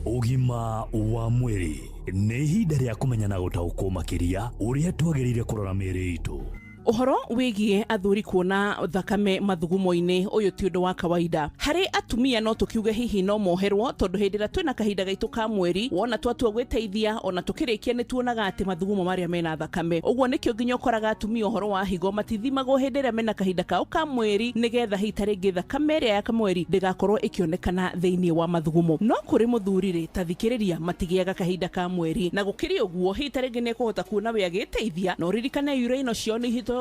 Ugima wa mwiri nĩ ihinda rĩa kũmenya na gũtaũkwo makĩria ũrĩa twagĩrĩire kũrora mĩĩrĩ itũ. Uhoro wigie athuri kuona thakame mathugumo-ini uyu ti undu wa kawaida. Hari atumia no tukiuge hihi no moherwo tondu hindira twina kahinda gaitu ka mweri wona twatua gwiteithia ona tukirikia ni tuonaga ati mathugumo maria mena thakame. Uguo nikio nginya ukoraga atumia uhoro wa higo matithimagwo hindira mena kahinda kao ka mweri nigetha hita ringi thakame iria ya kamweri ndigakorwo ikionekana thiini wa mathugumo. No kuri muthuri ri tathikiriria matigiaga kahinda ka mweri na gukiri uguo hita ringi ni kuhota kuona we agiteithia no ririkane uraino cio ni hito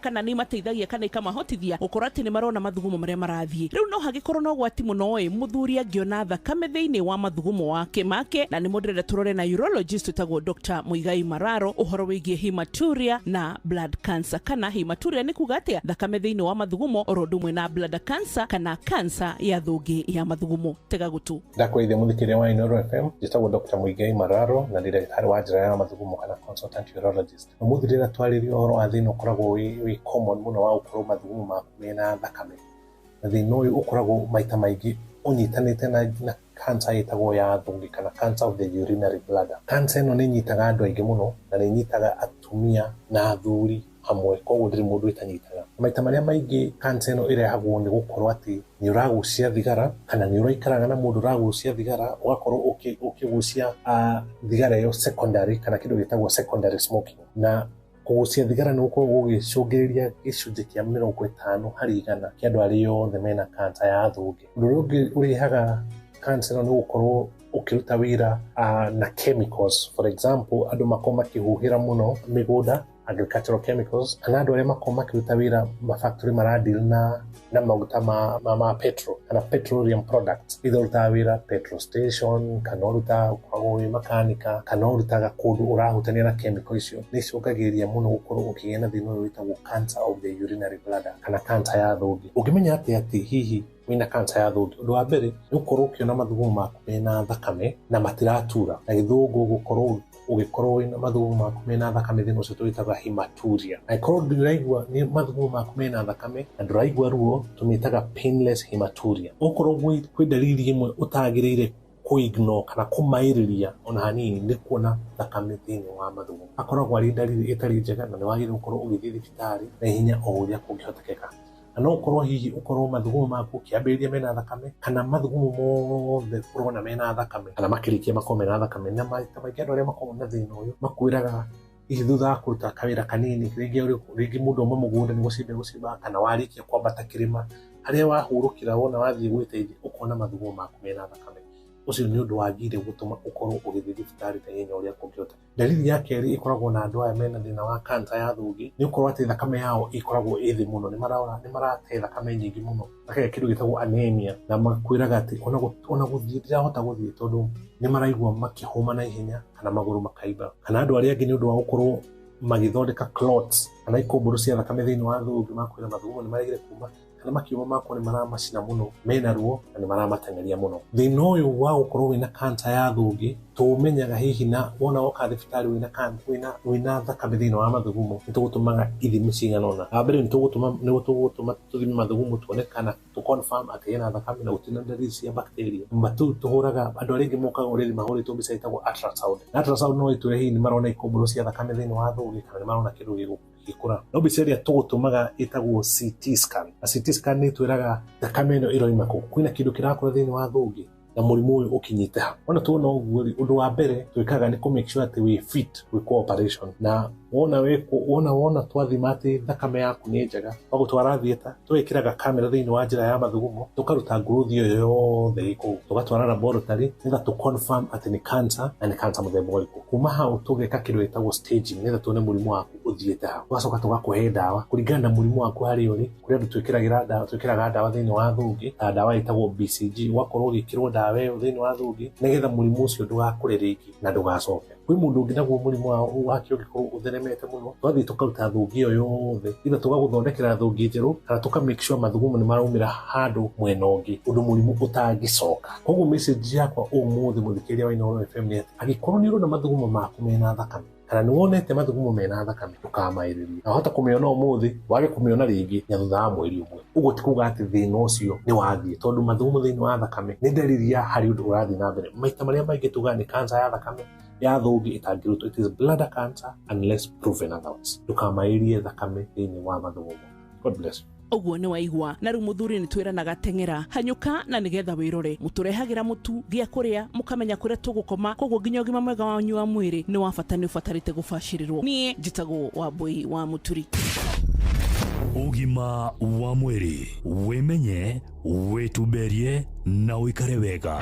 kana ni mateithagia kana ikamahotithia gukora ati ni marona mathugumo maria marathie. Riu no hagikorwo no gwati muno muthuri angiona thakame thiini wa mathugumo wake make na ni mudrere turore na urologist tagwo Dr. Muigai Mararo uhoro wigie hematuria na blood cancer. Kana hematuria ni kuga atia thakame thiini wa mathugumo orodumwe na blood cancer kana cancer ya thungi ya mathugumo. Tega gutu ndakweithia muthikiria wa Inoro FM jitagwo Dr. Muigai Mararo na ndagĩtarĩ wa njĩra ya mathugumo kana consultant urologist. Muthirira twaririo uhoro wa thĩna ukoragwo wi common muno wa ukorwo mathugumo maku mena thakame. Thĩna ũyũ ukoragwo maita maingĩ unyitanĩte na cancer yetagwo ya thungi kana cancer of the urinary bladder. Cancer ĩno nĩ nyitaga andũ aingĩ muno na nĩ nyitaga atumia na athuri hamwe, koguo ndĩrĩ mũndũ itanyitaga. Maita marĩa maingĩ cancer ĩno ĩrehagwo nĩ gũkorwo atĩ nĩ ũragucia thigara kana nĩ ũraikaraga na mũndũ ũragucia thigara ũgakorwo ũkĩgucia thigara ĩyo secondary kana kĩndũ gĩtagwo secondary smoking. Na kugucia thigara ni gukorwo gugicungiria gicunji kia 50 harĩ igana kia andu aria othe mena cancer ya thungi. Undu uria urihaga cancer no gukorwo ukiruta wira na chemicals. For example, andu makoma makihuhira muno migunda, agricultural chemicals, kana andu aria makoma makiruta wira factory maradil na maguta ma petrol kana petroleum products. Either uruta wira petrol station, kana uruta ukoragwo makanika, kana urutaga kundu urahutania na chemical icio, nicungagiria muno gukorwo ukigena thina uyu witagwo cancer of the urinary bladder kana cancer ya thungi. Ungimenya ati hihi wina cancer ya thungi, undu wa mbere ni gukorwo ukiona mathugumo maku mena thakame na matiratura, na githungu gukorwo ugikorwo wina mathugumo maku mena thakame thina ucio twitaga hematuria. Na ikorwo ndiraigua ni mathugumo maku mena thakame na ndiraigua ruo, tumitaga painless hematuria. Ukorwo kwi dalili imwe utagiriire kuignore kana kumairiria ona hanini ni kuona thakame thini wa mathugumo, akoragwo ari dalili itari njega na ni wagire gukorwo ugithii thibitari na hinya o uria kungihotekeka. No ukorwo hihi ukorwo mathugumo maku kiambiriria mena thakame kana mathugumo mothe urona mena thakame kana makirikia makorwo mena thakame, na maita maingi andu aria makorwo na thina uyu makwiraga hihi thutha wa kuruta kawira kanini ringi mundu umwe mugunda ni gucimba kana warikia kwambata kirima haria wahurukira wona wathie gwiteithia ukona mathugumo maku mena thakame. Ucio ni undu wagire gutuma ukorwo ugithii thibitari na hinya uria kungiota. Dalili ya keri ikoragwo na andu aya mena thina wa cancer ya thungi ni ukorwo ati thakame yao ikoragwo ithi muno, ni marate thakame nyingi muno, na kindu gitagwo anemia, na makwiraga ati ona guthii ndirahota guthii tondu ni maraigua makihuma na ihenya kana maguru makaiba. Kana andu aria angi ni undu wa gukorwo magithondeka clots kana ikumburu cia thakame thiini wa thungi makwira mathugumo ni maragire kuma kana makiuma makwo ni maramacina muno, mena ruo na ni maramatengeria muno. Thina uyu wa gukorwo wina cancer ya thungi tumenyaga hihi na wona woka thibitari wina thakame thiini wa mathugumo ni tugutumaga ithimi cigana ona. Abere ni tugutuma tuthime mathugumo tuone kana tu confirm ati yana thakame na gutina dalili cia bacteria. Mbatu tuhuraga andu aria mokaga already mahuritwo mbica itagwo ultrasound. Ultrasound no iture hihi ni marona ikumburu cia thakame thiini wa thungi kana ni marona kindu gikura. No mbica iria tugutumaga itagwo CT scan. A CT scan ni twiraga thakame ino iroima ku kwina kindu kirakura thiini wa thungi na murimu uyu ukinyite ha. Ona tuona uguo undu wa mbere twikaga ni ku make sure ati we fit we cooperation, na wona twathima ati thakame yaku ni njega twagutwara thieta twikiraga kamera thiini wa njira ya mathugumo tukaruta growth iyo yothe iku tugatwara laboratory nitha tu confirm ati ni cancer na ni cancer muthemba uriku. Kuma hau tugeka kindu gitagwo staging nitha tuone murimu waku uthiete ha, tugacoka tugakuhe dawa kuringana na murimu waku hari uri kuria andu twikiraga dawa thiini wa thungi, ta dawa itagwo BCG wakorwo ugikirwo dawa iyo thiini wa thungi nigetha murimu ucio ndugakure ringi na ndugacoke. Kwi mundu ungi naguo murimu wake ugikorwo utheremete muno, twathii tukaruta thungi iyo yothe ina tugaguthondekera thungi njeru kana tuka make sure mathugumo ni maraumira handu mwena ungi undu murimu utangicoka. Koguo message yakwa umuthi muthikiria wa Inooro FM ni ati agikorwo ni urona mathugumo maku mena thakame kana ni wonete mathugumo mena thakame tukamairiria na hota kumiona umuthi wage kumiona ringi nya thutha wa mweri umwe. Uguo ti kuga ati thina ucio ni wathie tondu mathugumo thiini wa thakame ni dalili ya hari undu urathii na mbere. Maita maria maingi tuga ni cancer ya thakame ya thungi itangirutwo, it is bladder cancer unless proven otherwise. Tukamairie thakame thiini wa mathugumo. God bless you. Uguo ni waigua na riu muthuri ni twiranaga tengera hanyuka na nigetha wirore muturehagira mutu gia kuria mukamenya kuria tugukoma, koguo nginya ugima mwega wanyu wa mwiri ni wa bata ni ubatarite gubashirirwo. Nie njitagwo Wambui wa Muturi. Ugima wa mwiri wimenye wituberie na uikare wega.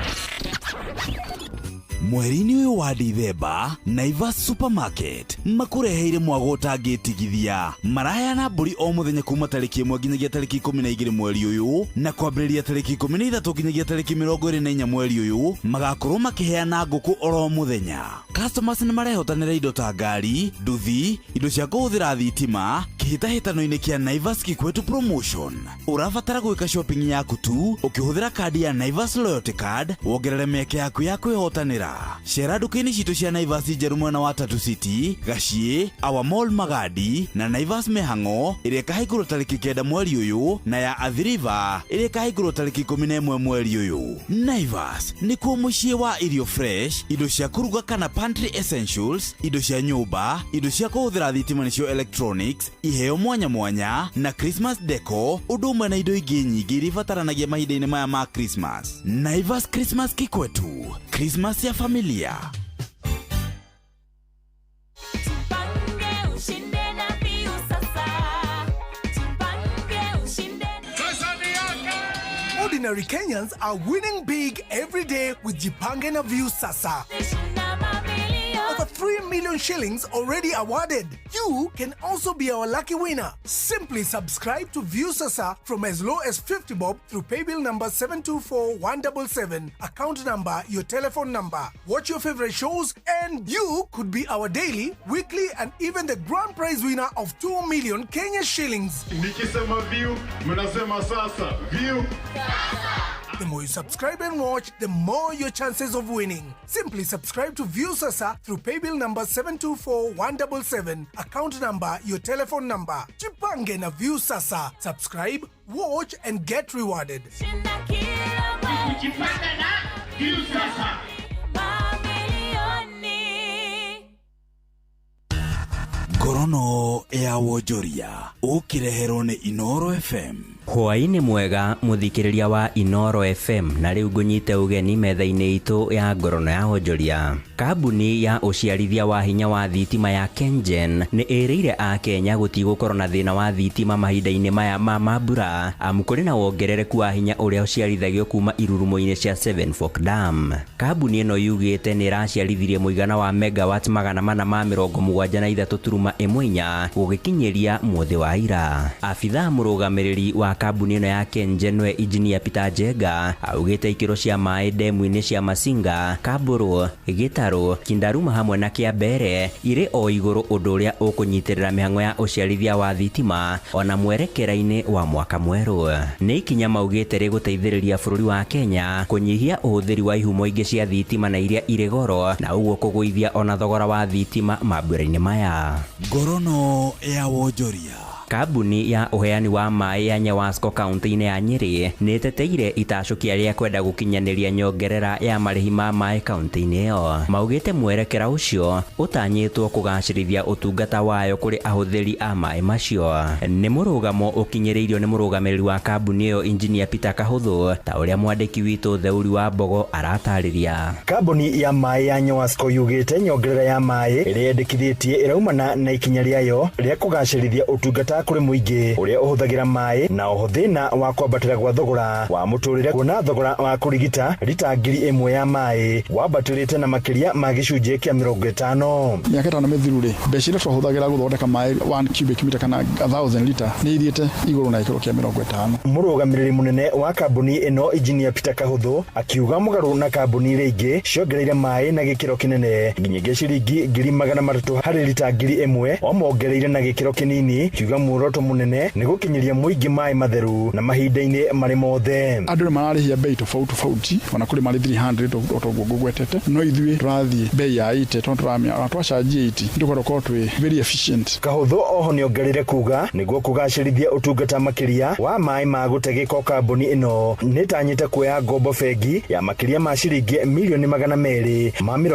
Mweri-ini uyu wa Dithemba, Naivas Supermarket makureheire mwago utangitigithia. Maraheyana mburi o muthenya kuma tariki 1 nginyagia tariki 12 mweri uyu, na kwambiriria tariki 13 nginyagia tariki 24 mweri uyu magakorwo makiheana nguku oro muthenya. Customers ni marehotanira indo ta ngari, nduthi, indo cia kuhuthira thitima, kihitahitano-ini kia Naivas Kikwetu Promotion. Urabatara gwika shopping yaku tu ukihuthira kadi ya Naivas Loyalty Card, wongerere mieke yaku ya kwihotanira. Shera duka-ini citu cia Naivas njeru mwena wa Tatu City, Gashie, Our Mall Magadi na Naivas Mehang'o iria kahingurwo tariki 9 mweri uyu, na ya Athi River iria kahingurwo tariki 11 mweri uyu. Naivas ni kuo muciĩ wa irio fresh, indo cia kuruga kana pantry essentials, indo cia nyumba, indo cia kuhuthira thitima nicio electronics, iheo mwanya mwanya na Christmas deco, undu umwe na indo ingi nyingi iria ibataranagia mahinda-ini maya ma Christmas. Naivas Christmas Kikwetu, Christmas ya familia. Tupange ushinde na ordinary Kenyans are winning big every day with Jipange na View Sasa. Over 3 million shillings already awarded. You can also be our lucky winner. Simply subscribe to View Sasa from as low as 50 bob through paybill number 724177, account number, your telephone number. Watch your favorite shows and you could be our daily, weekly and even the grand prize winner of 2 million Kenya shillings. Nikisema View, mnasema sasa. View Sasa. The more you subscribe and watch, the more your chances of winning. Simply subscribe to View Sasa through paybill number 724177, account number, your telephone number. Jipange na View Sasa. Subscribe, watch and get rewarded. Jipange na View Sasa. Ngorono ya wonjoria ukireherwo ni Inoro FM. Hwaini mwega muthikiriria wa Inoro FM, na riu ngunyite ugeni metha-ini itu ya ngorono ya wonjoria. Kambuni ya uciarithia wa hinya wa thitima ya KenGen ni iriire a Kenya gutigukorwo na thina wa thitima mahinda-ini maya ma mambura, kuri na wongerereku wa hinya uria uciarithagio kuma irurumo-ini cia Seven Fork Dam. Kambuni ino yugite ni iraciarithirie muigana wa megawatt 473.14 gugikinyiria muthi wa ira. Afitha murugamiriri wa kambuni ino ya KenGen we engineer Peter Jenga augite ikiro cia mai demu-ini cia Masinga, Kaburu, Gitaru, Kindaruma hamwe na Kiambere ire o iguru undu uria ukunyitirira mihango ya uciarithia wa thitima ona mwerekera-ini wa mwaka mweru. Ni ikinya maugite riguteithiriria bururi wa Kenya kunyihia uhuthiri wa ihumo ingi cia thitima na iria ire goro, na uguo kuguithia ona thogora wa thitima mambura-ini maya. Ngorono ya wonjoria. Kambuni ya uheani wa mai ya Nyawasco kaunti-ini ya Nyeri ni teteire itacukia ria kwenda gukinyaniria nyongerera ya marihi ma mai kaunti-ini iyo. Maugite mwerekera ucio utanyitwo kugacirithia utungata wayo kuri ahuthiri a mai macio. Ni murugamo ukinyiriirio ni murugamiriri wa kambuni iyo engineer Peter Kahuthu, ta uria mwandiki witu Theuri wa Mbogo aratariria. Kambuni ya mai ya Nyawasco yugite nyongerera ya mai irendekithitie iraumana na ikinya riayo ria kugacirithia utungata kuri muingi uria uhuthagira mai na uhuthina wa kwambatira gwa thogora wa muturire, kuona thogora wa kurigita lita 1,000 ya mai wambatirite na makiria ma gicunje kia 50. miaka 5 mithiru ri mbeca iria twahuthagira guthondeka mai 1 cubic meter kana 1000 liter ni ithiite iguru na ikiro kia 50. Murugamiriri munene wa kambuni ino engineer Peter Kahuthu akiuga mugaru na kambuni iria ingi ciongereire mai na gikiro kinene nginyagia ciringi 300 hari lita 1,000 omongereire na gikiro kinini, kiuga muoroto munene ni gukinyiria muingi mai matheru na mahinda-ini mari mothe. Andu ni mararihia bei tofauti ona kuri mari 300 otoguo ngugwetete, no ithui turathie bei ya 80 tondu twachanjia 80 ndukorwo ko twi very efficient. Kahuthu oho ni ongerire kuga niguo kugacirithia utungata makiria wa mai ma gutegeka kambuni ino ni tanyite kuoya ngombo bengi ya makiria ma ciringi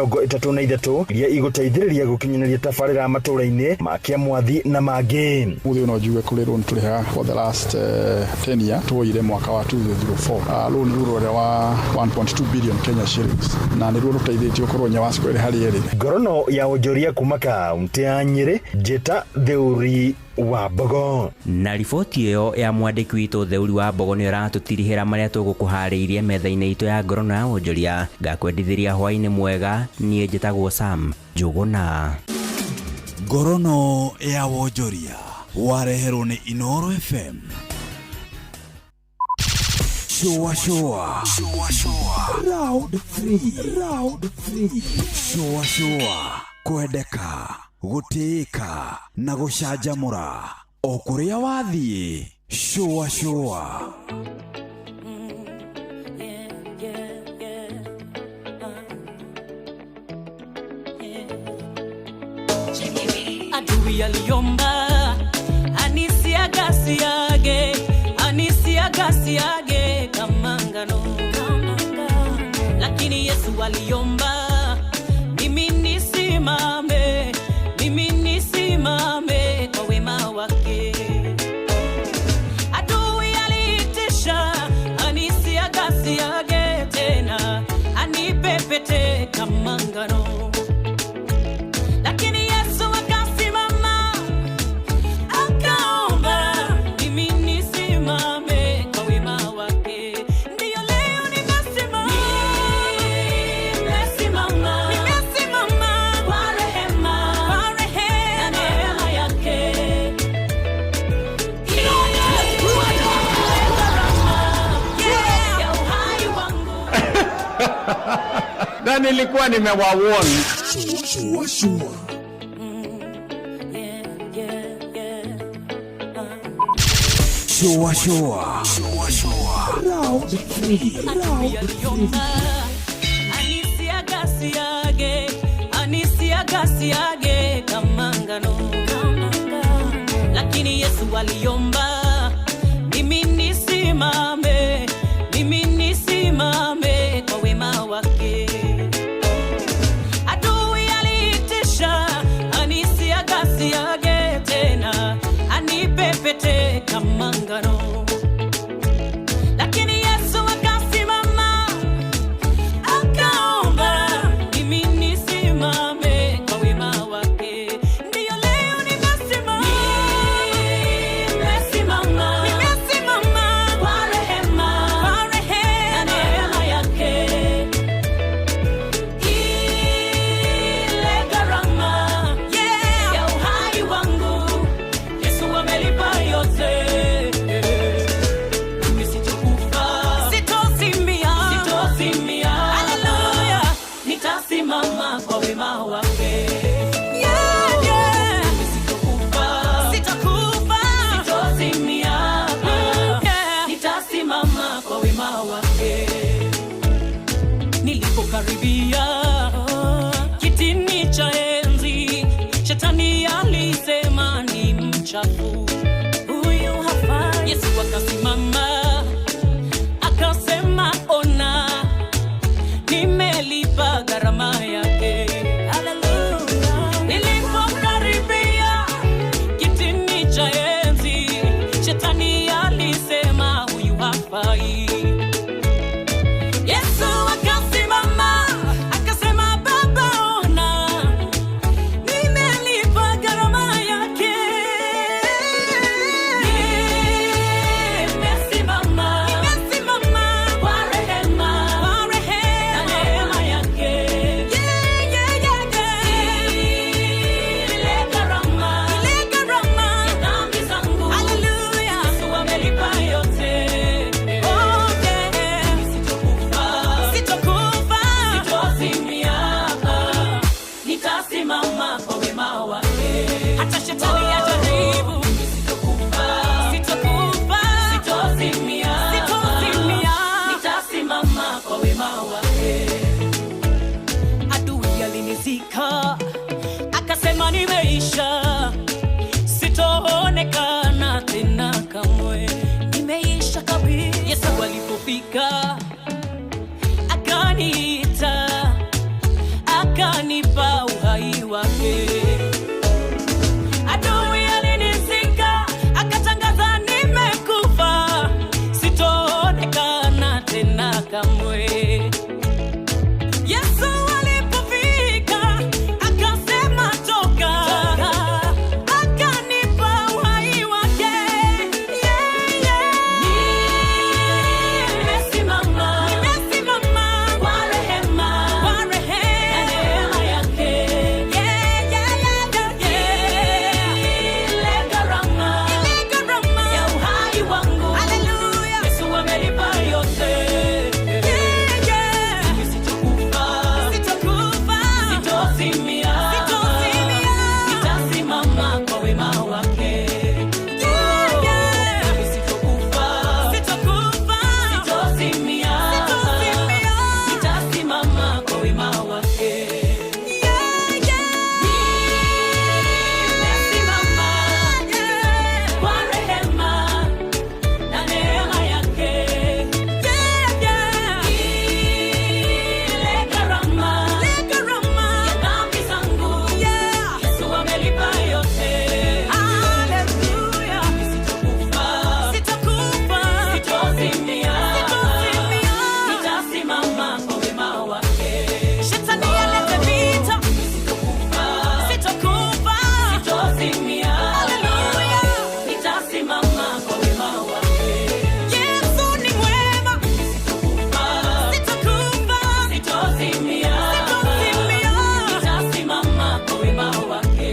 233 iria iguteithiriria gukinyaniria tabarira matura-ini ma Kiamwathi na mangi. Muthe no juwe kuri loan tuliha for the last 10 years tuoire mwaka wa 2004 loan rurore wa 1.2 billion Kenya shillings na ni ruo ruteithitio korwo Nyawasco iri hari iri. Ngorono ya wonjoria kuma kaunti ya Nyeri, Njeta Theuri wa Mbogo. Na riboti iyo ya mwandiki witu Theuri wa Mbogo ni ratutirihira maria tugukuhariirie metha-ini itu ya ngorono ya wonjoria. Ngakwendithiria hwaini mwega, nie njitagwo Sam Njuguna. Ngorono ya wonjoria wareherwo ni Inoro FM. Showa Round 3 Showa kwendeka gutiika na gucanjamura o kuria wathie. Showa adui aliomba anisiagasiage kama ngano, lakini Yesu aliomba mimi nisimame kwa wema wake. Adui aliitisha anisiagasiage tena anipepete kama ngano, lakini Yesu akasimama akaomba mimi nisimame kwa wema wake. na nilikuwa nimewawarn. Showa. Anisiagasiage kamangano, lakini Yesu aliomba mimi nisimame kwa wema wake. Adui aliitisha anisiagasiage tena, anipepete kamangano, lakini Yesu akasimama akaomba mimi nisimame kwa wema wake. Ndiyo leo nimesimama kwa rehema na neema yake. Ile gharama ya uhai wangu Yesu amelipa yote. Mimi sitokufa, sitozimia. Haleluya, nitasimama kwa wema wake. Mimi sitokufa, sitozimia. Nitasimama kwa wema wake. Nilipokaribia kitini cha enzi, shetani alisema ni mchafu, huyu hafai. Yesu akasimama akasema, ona, nimelipa gharama yake. Haleluya. Nilipokaribia kitini cha enzi, shetani alisema huyu hafai. Yesu akasimama akasema, Baba, ona, nimelipa gharama yake. Nimesimama kwa rehema na neema yake. Ile gharama ya dhambi zangu Yesu amelipa yote. Sitokufa, sitozimia. Nitasimama kwa wema wake. Hata shetani ajaribu. Sitokufa, sitozimia. Nitasimama kwa wema wake. Adui alinizika akasema nimeisha, sitoonekana tena kamwe, nimeisha kabisa. Yesu alipofika akaniita, akanipa uhai wake. Adui alinizika akatangaza nimekufa, sitoonekana tena kamwe. Yesu alipofika akasema toka, akanipa uhai wake. Nimesimama kwa rehema na neema yake. Ile gharama ya uhai wangu Yesu amelipa yote. Sitokufa, sitozimia. Nitasimama kwa wema wake. Sitokufa, sitozimia. Nitasimama kwa wema wake. Nimesimama kwa rehema na neema yake. Ile gharama ya dhambi zangu Yesu amelipa yote. Haleluya. Sitokufa, sitozimia. Nitasimama kwa wema wake. Shetani alete vita. Sitokufa, sitozimia. Haleluya. Nitasimama kwa wema wake. Yesu ni mwema. Sitokufa, sitozimia. Nitasimama kwa wema wake.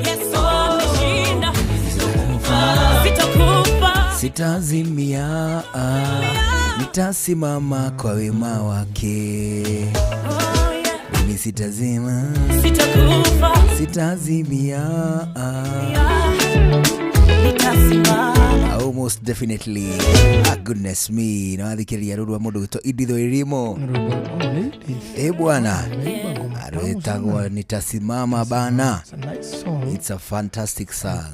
Yesu ameshinda. Sitokufa, Sitazimia, nitasimama kwa wema wake. sitazima, sitakufa, sitazimia, nitasimama. oh, most definitely. Goodness me, nawathikĩrĩria rũrwa mũndũ gwĩtwo Iditho Irimo. Bwana arwetagwo nitasimama bana. It's a fantastic song.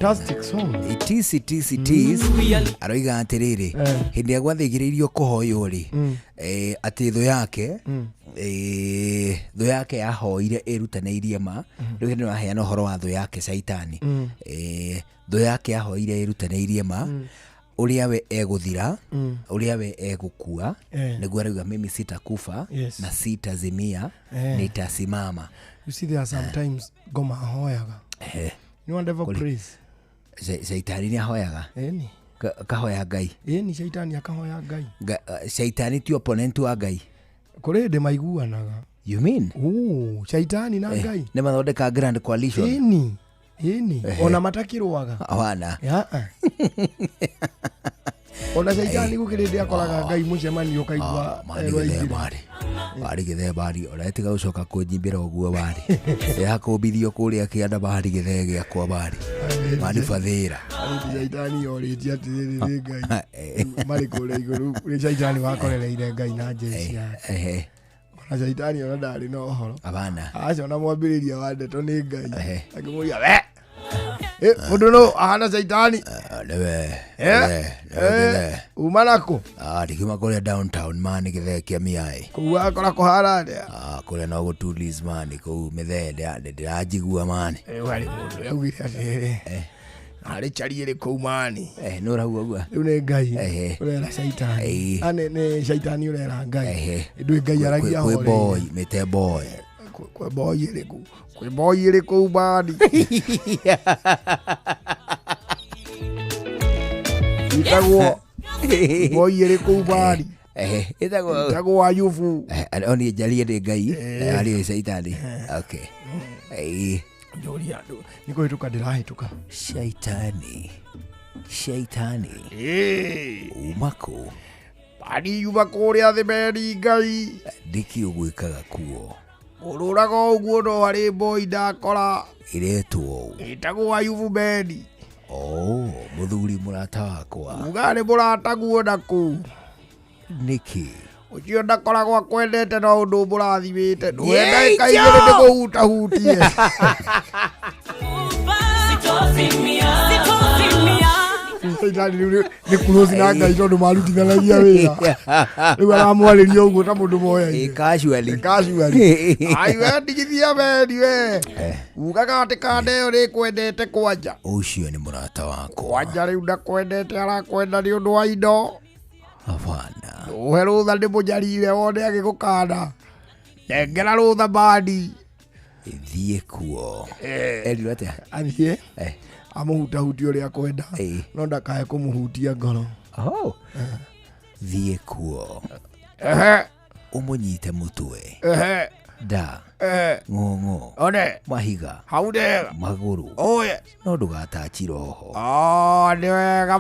It is. Aroiga atiriri hindi ya gwathigiririo kuhoyo ri ati thũ yake thũ yake yahoire irutanĩirie ma rĩu hindi waheana ũhoro wa thũ yake Shaitani. Thũ yake yahoire irutanĩirie ma uria we eguthira uria we egukua niguo arauga mimi sitakufa na sitazimia nitasimama. You see, there are sometimes goma hoyaga. You want ever praise? Shaitani ni ahoyaga. Eni. Kahoya Ngai. Eni Shaitani akahoya Ngai. Shaitani ti opponent wa Ngai. Kore de maiguanaga. You mean? Shaitani na Ngai. Ne mathondeka grand coalition. Eni. Ona matakirwaga. Awana. Ona Shaitani gukirinde akoraga Ngai mucemanio kaigwa bari githebari oretiga ucoka kunyimbira uguo bari yakubithio kuria kianda bari githe giakwa bari mani fathira Shaitani oritie atiriri Ngai mari kure iguru ri Shaitani wakorereire Ngai na jeshi yake. Ona Shaitani ona ndari no horo abana acio na mwambiriria wa ndeto ni Ngai akimuria we mundu no ahana Shaitani newe umanako ndikima kuria downtown man githe kia miai kuwa akora kuhara ndia kuria no gutulis man ku mithende ndirajigua man wari mundu yaugire atiri ari chariere kuumani no raugwa riu ni Ngai urera Shaitani ane ne Shaitani urera Ngai ndu Ngai aragia hore kwe boy mete boy kwe boy iriku kwe boy iriku badi itagwo boy iriku badi itagwo ayufu oni jalie de Ngai ari Shaitani. Okay. Joria ndo niko hituka dirahituka Shaitani umako bari yuba kuria thiberi Ngai ndiki ugwikaga kuo ururaga uguo no ari boy ndakora iretwo itagwo ayufu bedi muthuri murata wakwa ugari murata guo naku niki ucio ndakoragwo kwendete no undu murathimite ndwenda ikaigire ndikuhutahutie ni kurosi na Ngai tondu marutithanagia wira riu aramwariria uguo ta mundu moya casually ai we ndigithia bendi we ugaga ati kandeo ri kwendete kwanja ucio ni murata wakwa kwanja riu ndakwendete arakwenda ni undu wa indo avana uhe rutha ndi mujarire wone agigukanda nengera rutha bandi thie kuo eri atia athie amuhutahutia uria kwenda no ndakae kumuhutia ngoro thie kuo umunyite mutwe da ng'ong'o one mahiga haudega maguru no ndugatachi roho ni wega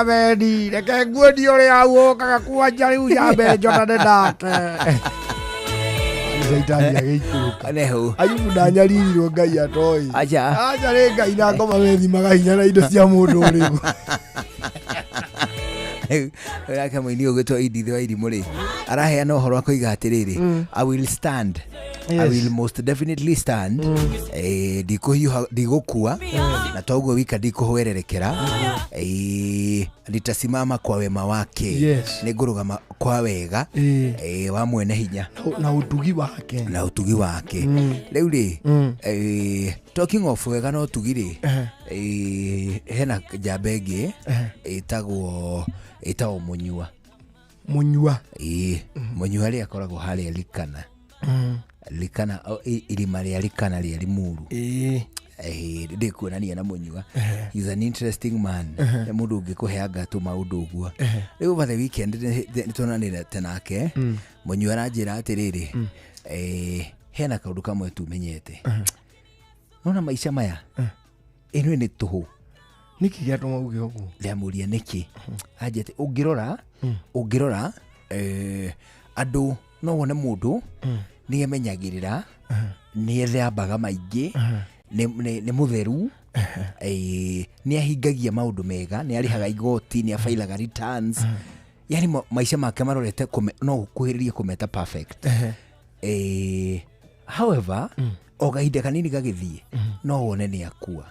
bendi reke nguoni uria aukaga kwanja riu yambe njotane nake Shaitani agĩikũrũka Ayubu ndanyaririrwo Ngai atoi acha rĩ Ngai na ngoma wethimaga hinya na indo cia mũndũ ũrĩgu rake mũini ũgĩtwo Iditho wa Irimũ rĩ araheana ũhoro akoiga atĩrĩrĩ I will stand I will most definitely stand ndigũkua na toguo wika ndikũhwererekera nitasimama kwa wema wake nĩngũrũgama kwa wega wa mwene hinya na ũtugi wake rĩu rĩ talking of wega no ũtugi rĩ hena njamba ĩngĩ ĩtagwo Munyua Munyua rĩ akoragwo harĩa Likana irima rĩa Likana rĩa Limuru ndikuonania na Munyua he's an interesting man nĩ mũndũ ũngĩkũheanga tu maũndũ ũguo rĩu over the weekend nĩtwonanĩte nake Munyua aranjĩra atĩrĩrĩ hena kaũndũ kamwe tumenyete nona maica maya ĩno nĩ tũhũ niki gĩatũma uge ũguo ndĩamũria niki anjĩte ũngĩrora andũ no wone mũndũ nĩ emenyagĩrĩra nĩ ethambaga maingĩ nĩ mũtheru nĩ ahingagia maũndũ mega, nĩ arĩhaga igoti, nĩ abailaga returns, yani maica make marorete no kuhĩrĩria kũmeta perfect. However, o gahinda kanini gagĩthiĩ no wone nĩ akua.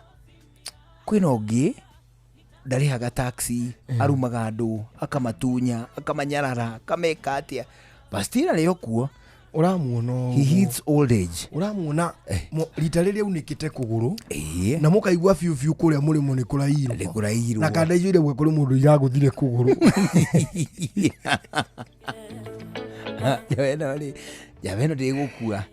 Kwĩna ũngĩ ndarĩhaga taxi, arumaga andũ, akamatunya, akamanyarara, akameka atĩa, bastina rĩo kuo. Uramuona he hits old age. Uramuona rita rĩrĩa unikite kuguru na mukaigua fiu fiu kuria murimo ni kurairwo na kada ijire gwe kuri mundu iraguthire kuguru. Yaveno ndigukua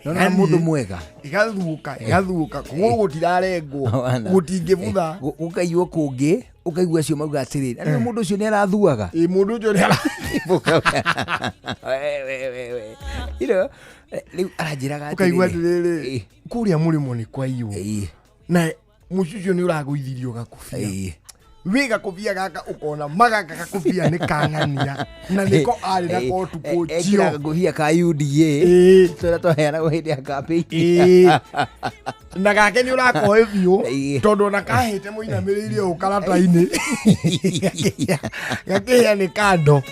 nona mundu mwega igathuka kuguru gutirarengwo gutingibutha ukaigua kungi ukaigua cio mauga atiriri ani mundu ucio ni arathuaga mundu ucio ni iro riu aranjiraga ukaigua atiriri kuria murimo ni kwaiywo na mucucio ni uraguithirio gakubia wiga kubia gaka ukona magaka gakubia ni kangania na niko ari na kotu kochio ekira gubia ka UDA tora toheana guhindi ya campaign na gake ni urakoe biu tondu na kahete muinamiririe ukarata-ini gake ni kando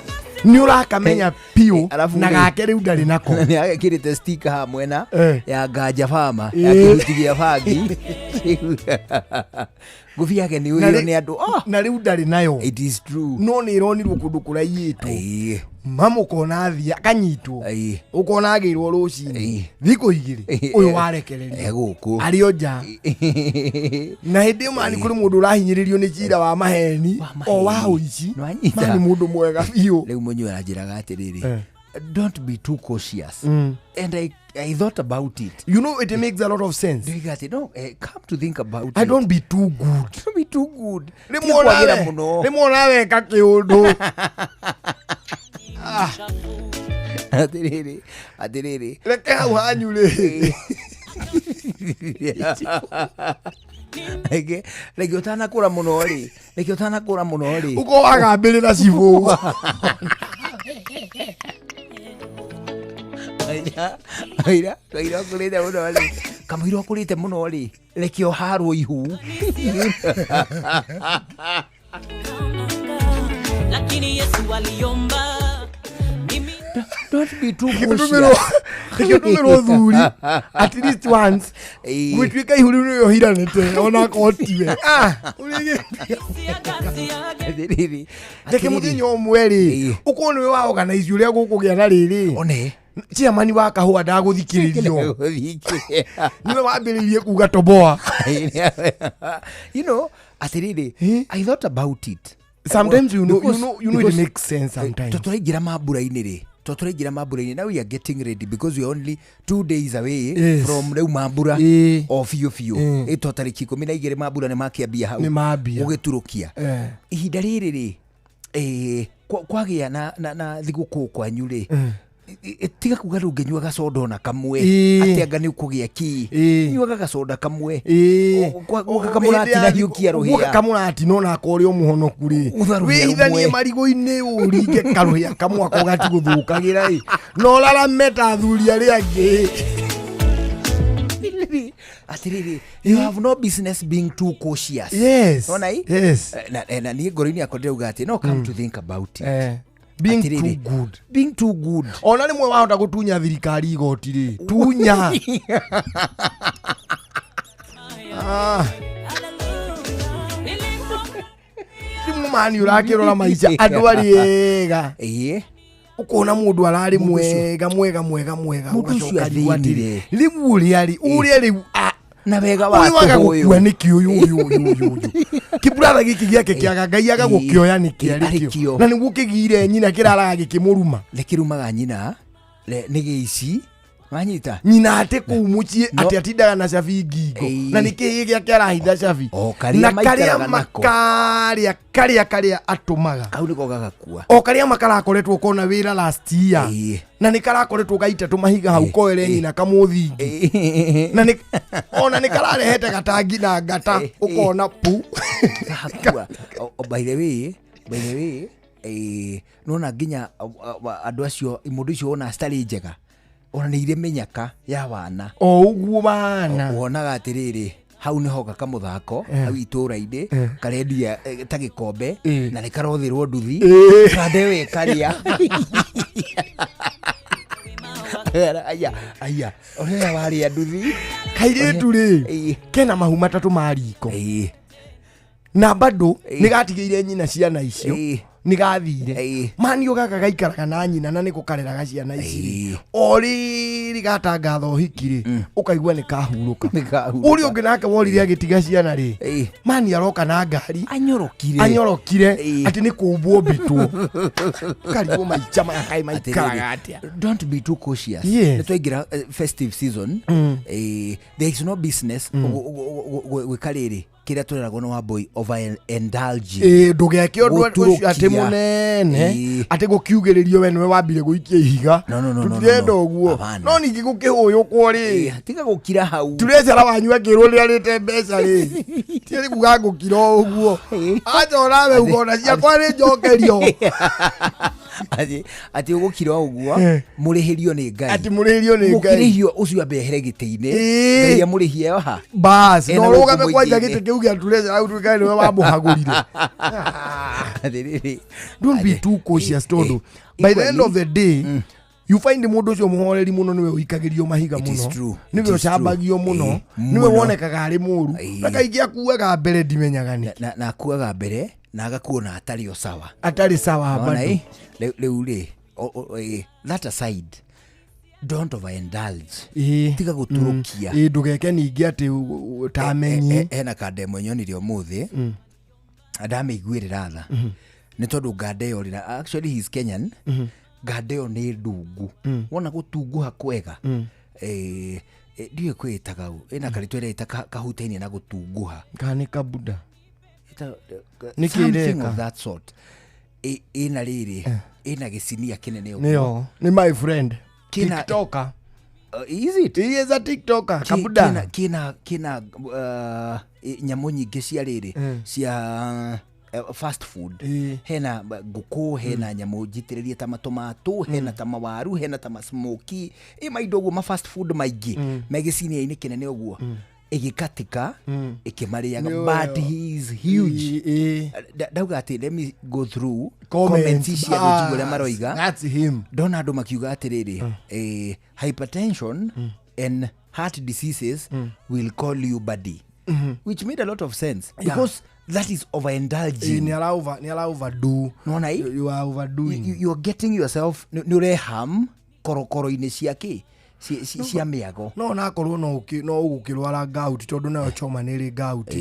ni urakamenya piu na gake riu ndari nako ni agekirite sticker ha mwena ya Ganja Farmer ya kihutigia bangi gubi yake ni uyo ni andu na riu ndari nayo. It is true. No ni ironirwo kundu kuraiyitwo mamu kona thia kanyitwo ukona agirwo rucini thiko igiri uyu warekereria guku ario nja na hindi mani kuri mundu urahinyiririo ni cira wa maheni o wa uici mani mundu mwega biu riu munyu aranjiraga atiriri don't be too cautious. And I thought about it. You know, it makes a lot of sense. No, come to think about it. I don't be too good. Don't be too good. Rimona weka kiundu. Atiriri. Reke hau hanyure. Reke utanakura muno ri. Reke utanakura muno ri. Uko wagambirira cibu. Kaira kulite muno ri. Kamwiro kulite muno ri. Reke oharwo ihu. Lakini Yesu aliomba. Don't be too cautious. Kitumiro thuri at least once. Gwitwika ihuri no yohiranete ona kotiwe. Atiriri. Teke muthinyo omweri. Uko niwe wa organize uria gukugia na riri. One. Chairman wa kahua ndaguthikiririo. Niwe wambiririe kuga toboa. You know, atiriri. I thought about it. Sometimes you know it makes sense sometimes. Toturaingira mambura-ini ri. Toturaingira mambura-ini. Now we are getting ready because we are only 2 days away from reu mambura of fiu. Ito tariki 12 mambura ni makiambia hau. Ni mambia. Ugiturukia. Ihinda riri ri kwagia na thiguku kwanyu ri. Tiga kuga rungenywa gacoda na kamwe ati anga ni ukugia ki nyuaga gacoda kamwe ugakamurati na hiukia ruhia ugakamurati no na akori omuhonoku ri withanie marigo-ini uringe karuhia kamwe akogati guthukagira ri no rara meta thuria ri angi atiriri. You have no business being too cautious. Yes. Ona yes. Na ni ngoro-ini akonde ugati no come to think about it. Being too good. Ona rimwe wahota gutunya thirikari igoti ri tunya. Rimu mani urakirora maica andu ari ega. Ukona mundu arari mwega ugacoka riwatire riu uria ri na wega wake huyu nikio yu kibrother giki giake kiaga ngai agagukioya nikio na niguo kigire nyina kiraraga gikimuruma lekirumaga nyina ni giici wanyita nyina ate kumuchie ati atindaga na cabi ngingo na niki giake arahitha cabi na karia atumaga kau niko gagakua o karia makarakoretwo kona wira last year na nikarakoretwo gaita tumahiga hau koere nyina kamuthingi na ni ona nikararehete gatangi na ngata ukona pu by the way nona nginya andu acio mundu ucio ona stari njega ona nĩ irĩ mĩnyaka ya wana o ũguo bana wonaga atĩrĩrĩ hau nĩ hoka kamuthako hau itũra-inĩ karendia ta gĩkombe na nĩ karothĩrwo nduthi kande we karia aya ũrĩa warĩa nduthi kairĩtu rĩ kena mahu matatũ ma riko na bado nĩ gatigĩire nyina ciana icio nĩ gathire manio gaka gaikaraga na nyina na nĩ gũkareraga ciana ici o rĩrĩ gatangatha ũhiki-rĩ ũkaigua nĩ kahurũka ũrĩa ũngĩ nake worire agĩtiga ciana rĩ mani aroka na ngari anyorokire atĩ nĩ kũmbwo mbĩtwo karigwo maica maya kaĩ maikaraga atĩa. Don't be too cautious. Nĩ twaingĩra festive season there is no business gwĩka rĩrĩ kĩrĩa tũreragwo nĩ Wambui over indulging ndũgeke ũndũ ũcio atĩ mũnene atĩ gũkiugĩrĩrio we nĩwe wambire gũikia ihiga tũtirenda ũguo no ningĩ gũkĩhũyũkwo rĩ tiga gũkira hau turecera wanyu akĩrwo nĩ arĩte mbeca rĩ tiĩ kuga gũkira ũguo aca onawe ugona ciakwa nĩ njokerio atĩ ũgũkira ũguo mũrĩhĩrio nĩ Ngai atĩ mũrĩhĩrio nĩ Ngai mũkĩrĩhio ũcio ambe ehere gĩtĩ-inĩ Ngai amũrĩhie haha bas no rũgame kwanja gĩtĩ kĩu gĩa turecera au tukae nĩwe wamũhagũrire. Don't be too cautious tondu by the end of the day you find mũndũ ũcio mũhoreri mũno nĩwe ũikagĩrio mahiga mũno nĩwe ũcambagio mũno nĩwe wonekaga arĩ mũru na kaingĩ akuaga mbere ndimenyaga nĩkĩ na akuaga mbere na agakuona atarĩ o sawa atarĩ sawa bado rĩu rĩ that aside don't overindulge tiga gũtũrũkia ndũgeke ningĩ atĩ tamenyi hena kandemo nyonire ũmũthĩ ndamĩiguĩrĩra tha nĩ tondũ nganda ĩyo rĩra actually he's Kenyan nganda ĩyo nĩ ndungu wona gũtunguha kwega ndiũĩ kwĩtaga ĩna karĩtwa ĩreta kahutainie na gũtunguha kana nĩ kabuda something of that sort ĩna rĩrĩ ĩna gĩcinia kĩnene ũguo nĩ my friend TikToker. Is it? He is a TikToker. Kabuda. Kina nyamũ nyingĩ cia rĩrĩ cia fast food. Hena ngũkũ, hena nyamũ njitĩrĩrie ta matomato, hena ta mawaru, hena ta smoky. Maindo ũguo ma fast food maingĩ. Megĩcinia-inĩ kĩnene ũguo. Igikatika ikimarĩaga but he is huge. Ndauga atĩ let me go through comments cia gũtigwo ũrĩa maroiga. That's him. Ndona andũ makiuga atĩrĩrĩ hypertension and heart diseases will call you buddy, which made a lot of sense because that is overindulging. Ni overdo. Nona you are overdoing. You are getting yourself nĩ ũreham korokoro-inĩ ciake cia mĩago no nakorwo no ũgũkĩrwara gout tondũ nayo choma nĩ ĩrĩ gout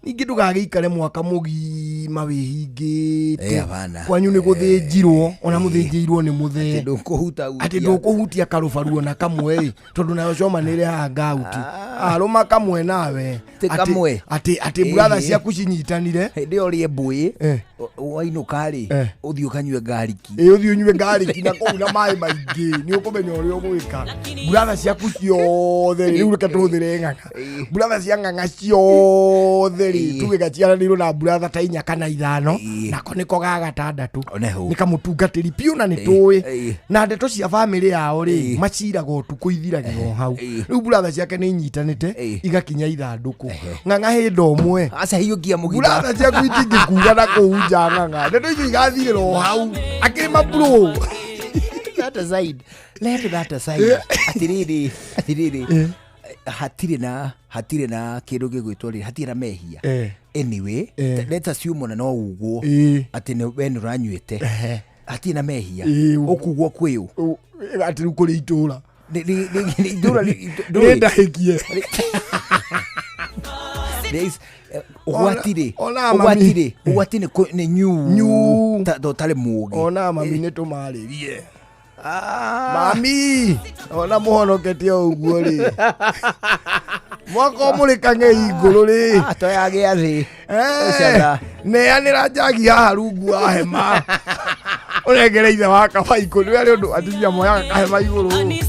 ningĩ ndũgagĩikare mwaka mũgima wĩhingĩte kwanyu nĩ gũthĩnjirwo ona mũthĩnjĩirwo nĩ mũthee atĩ ndũkũhutia karũbaruo na kamwe tondũ nayo choma nĩ ĩrehaga gout arũma kamwe nawe atĩ brother ciaku cinyitanire hĩndĩ ĩyo rĩe mbũĩ wainũka rĩ ũthiĩ ũkanyue ngariki ũthiĩ ũnyue ngariki na kũu na maĩ maingĩ nĩ ũkũmenya ũrĩa ũgwĩka brother ciaku ciothe rĩu reke tũhũthĩre ng'ang'a brother cia ng'ang'a ciothe rĩ tuge gaciaranĩirwo na brother ta 4 kana 5 nako nĩko gagatandatũ nĩ kamũtungatĩri piũ na nĩ tũĩ na ndeto cia bamĩrĩ yao rĩ maciraga ũtukũ ithiragĩrwo hau rĩu brother ciake nĩ inyitanĩte igakinya ithandũkũ ng'ang'a hĩndĩ ũmwe acahiyũkia mũgitha brother ciaku itingĩkuga na kũu nja ng'ang'a ndeto icio igathirĩrwo hau akĩma bro that aside atiriri hatirĩ na kĩndũ gĩgwĩtwo rĩ hatirĩ na mehia anyway let us assume no ũguo atĩ we nĩ ũranyuĩte hatirĩ na mehia ũkugwo kwĩũ atĩ rĩu kũrĩ itũra ndahĩkie ũgwati nĩ nyu ũtarĩ mũgĩ ona mami nĩ tũmarĩrie mami ona mũhonoketie ũguo rĩ mwaka ũmũrĩ kang'e igũrũ rĩ toyagĩa thĩ neanĩra njagi haha rungu wa hema ũrengere ithe wa kabaikũ nĩ arĩ ũndũ atumia moyaga kahema igũrũ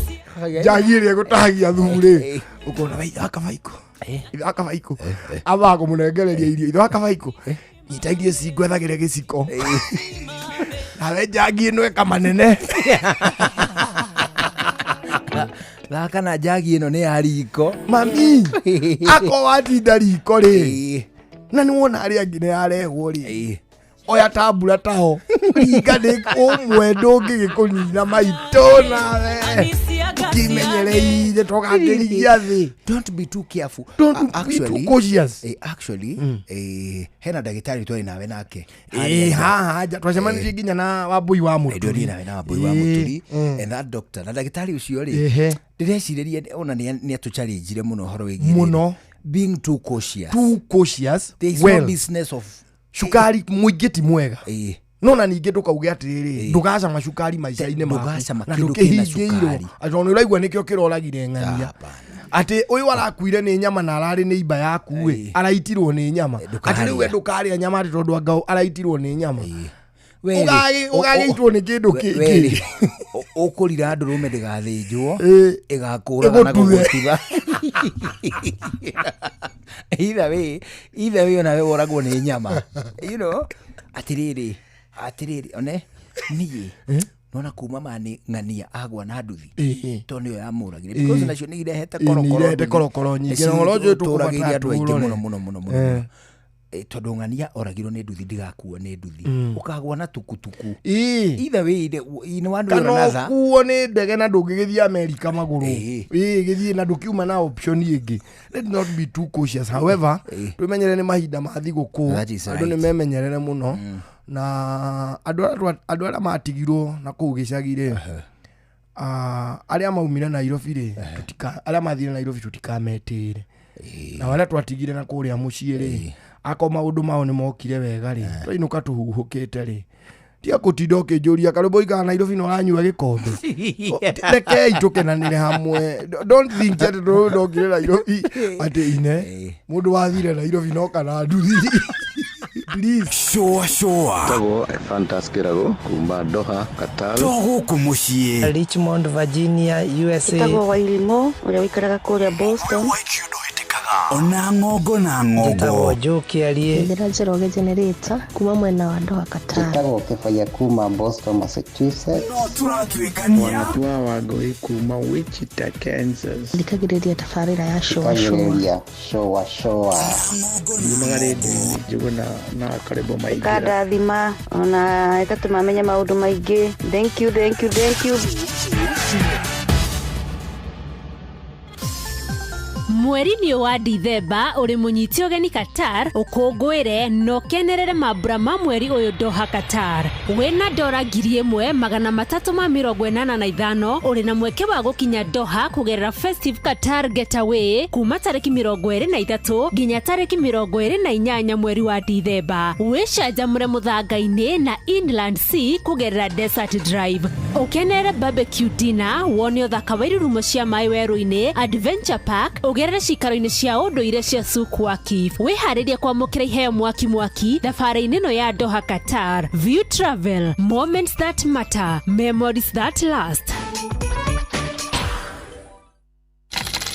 njagi ĩrĩa ĩgũtahagia thumu rĩ ũkona ithe wa kabaikũ ithe wa kabaikũ ambaga kũmũnengereria irio ithe wa kabaikũ nyita irio cingwethagĩre gĩciko nawe njagi ĩno eka manene Thaka na njagi ĩno nĩ ya riko. Mami, ako watinda riko rĩ. Na nĩ wona arĩa angĩ nĩ arehwo rĩ. Oya tambura tao. Ringa nĩ ũmwe ndũngĩgĩkũnina maitũ nawe. Kimenyereire tũgangĩrigia thĩ. Don't be too careful. Don't be too cautious. Actually, hena ndagĩtarĩ twari nawe nake. Haha twacemanirie nginya na Wambui wa Mũturi. Nawe na Wambui wa Mũturi. And that doctor, na ndagĩtarĩ ũcio rĩ. Ndĩrecirĩria ona nĩ atũchallenge mũno horo wĩgiĩ. Mũno. Being too cautious. Too cautious. There is no business of cukari mũingĩ ti mwega. No na ningĩ ndũkauge atĩrĩrĩ ndũgacama cukari maica-inĩ maku na ndũkĩhingĩirwo atĩ ona ũraigua nĩkĩo kĩroragire ng'ania atĩ ũyũ arakuire nĩ nyama na ararĩ nĩ iba yaku araitirwo nĩ nyama atĩ rĩu ndũkarĩa nyama atĩ tondũ anga araitirwo nĩ nyama ũgagĩitwo nĩ kĩndũ kĩngĩ ũkũrira ndũrũme ndĩgathĩnjwo ĩgakũraga na gũgũtiga either way ona we woragwo nĩ nyama you know atiriri one niĩ nona kuma mani ng'ania agwa na nduthi to nĩyo yamũragire because nacio nĩ irehete korokoro nyingĩ ng'oro njũĩ tũkũbatara andũ aingĩ mũno tondũ ng'ania oragirwo nĩ nduthi ndigakuo nĩ nduthi ũkagwa na tukutuku either way in one way or another kana kuo nĩ ndege na ndũngĩgĩthiĩ America magũrũ gĩthiĩ na ndũkiuma na option ingĩ. Let not be too cautious. However twĩmenyere nĩ mahinda ma thigũkũ andũ nĩ memenyerere mũno na andũ arĩa matigirwo na kũu gĩcagi-rĩ arĩa maumire Nairobi rĩ arĩa mathire Nairobi tutikametĩre na wala twatigire na kũrĩa mũciĩ rĩ ako maũndũ mao nĩ mokire wega rĩ twainũka tũhuhũkĩte rĩ tia gũtinda ũkĩnjũria karũbũ ikara Nairobi no ranyua gĩkombe rekei tũkenanĩre hamwe. Don't think that ndokire Nairobi atĩ ine mũndũ wathire Nairobi no kana nduthi. Please showa tago fantaskirago kumba Doha Qatar togo kumushie Richmond Virginia USA tago wailimo ule wikaraga kule Boston ona ngogo na ngogo tago joki alie ndira jeroge generator kuma mwena wa Doha Qatar tago kefaya kuma Boston Massachusetts no turatwikania wanatua wagoi kuma Wichita Kansas ndikagiriria tafarira ya showa magaredi juguna na karibu maigi kada thima ona itatumamenya maundu maigi. Thank you mweri nĩ wa Dithemba uri munyiti ogeni Qatar ukungwire no kenerere mambura ma mweri uyu Doha Qatar wena $385 uri na mweke wa gukinya Doha kugerera Festive Qatar Getaway kuma tariki 23 nginya tariki 28 mweri wa Dithemba. Wicanjamũre mũthanga-inĩ na Inland Sea kugerera Desert Drive ukenere barbecue dinner wone uthaka wa irurumo cia maĩ werũ-inĩ Adventure Park ugerere cikaro-inĩ cia ũndũire cia Souq Waqif. Wĩharĩrie kwamũkĩra iheo mwaki thabarĩ-inĩ ĩno ya Doha Qatar. View Travel, moments that matter, memories that last.